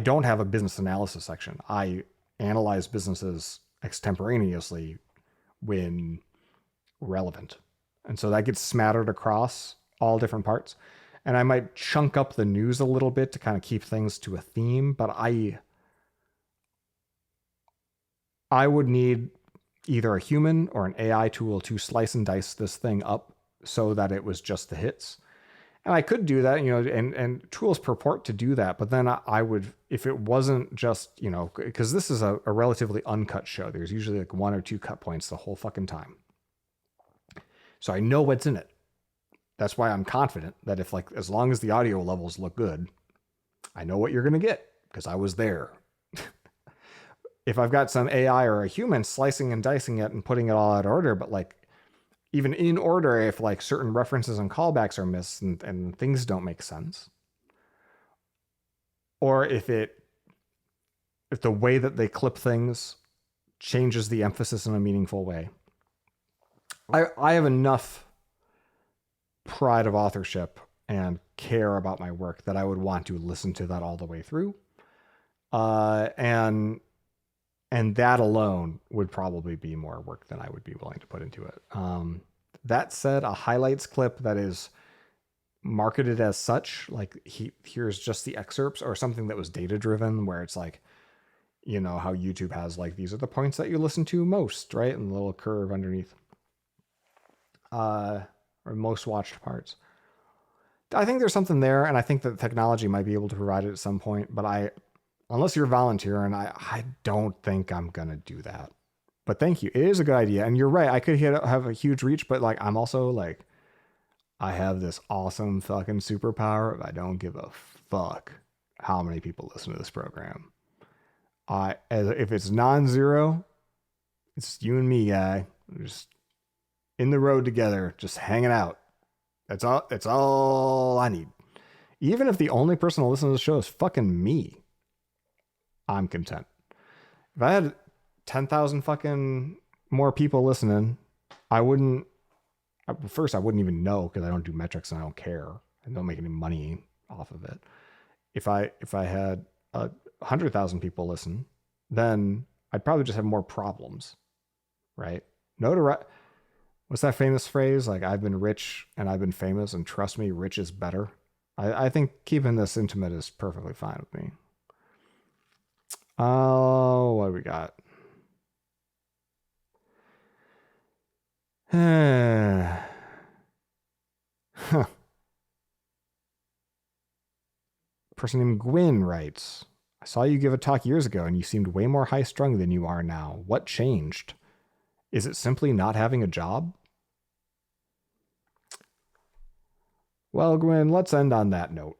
don't have a business analysis section. I analyze businesses extemporaneously when relevant. And so that gets smattered across all different parts. And I might chunk up the news a little bit to kind of keep things to a theme, but I would need either a human or an AI tool to slice and dice this thing up so that it was just the hits. And I could do that, you know, and tools purport to do that. But then I would, if it wasn't just, you know, because this is a relatively uncut show. There's usually like 1 or 2 cut points the whole fucking time. So I know what's in it. That's why I'm confident that if like, as long as the audio levels look good, I know what you're going to get because I was there. If I've got some AI or a human slicing and dicing it and putting it all out of order, but like, even in order, if like certain references and callbacks are missed and things don't make sense, or if the way that they clip things changes the emphasis in a meaningful way, I have enough pride of authorship and care about my work that I would want to listen to that all the way through, and that alone would probably be more work than I would be willing to put into it. That said, a highlights clip that is marketed as such, like here's just the excerpts, or something that was data driven, where it's like, you know, how YouTube has like, these are the points that you listen to most, right? And the little curve underneath, or most watched parts. I think there's something there, and I think that technology might be able to provide it at some point, but unless you're volunteering, I don't think I'm going to do that. But thank you. It is a good idea. And you're right. I could have a huge reach, but like, I'm also like, I have this awesome fucking superpower. I don't give a fuck how many people listen to this program. If it's non-zero, it's you and me, guy. We're just in the road together, just hanging out. That's all. That's all I need. Even if the only person to listen to the show is fucking me, I'm content. If I had 10,000 fucking more people listening, I wouldn't. First, I wouldn't even know because I don't do metrics and I don't care. I don't make any money off of it. If I had 100,000 people listen, then I'd probably just have more problems, right? What's that famous phrase? Like, I've been rich and I've been famous, and trust me, rich is better. I think keeping this intimate is perfectly fine with me. Oh, what do we got? Huh. Person named Gwyn writes, I saw you give a talk years ago and you seemed way more high strung than you are now. What changed? Is it simply not having a job? Well, Gwyn, let's end on that note.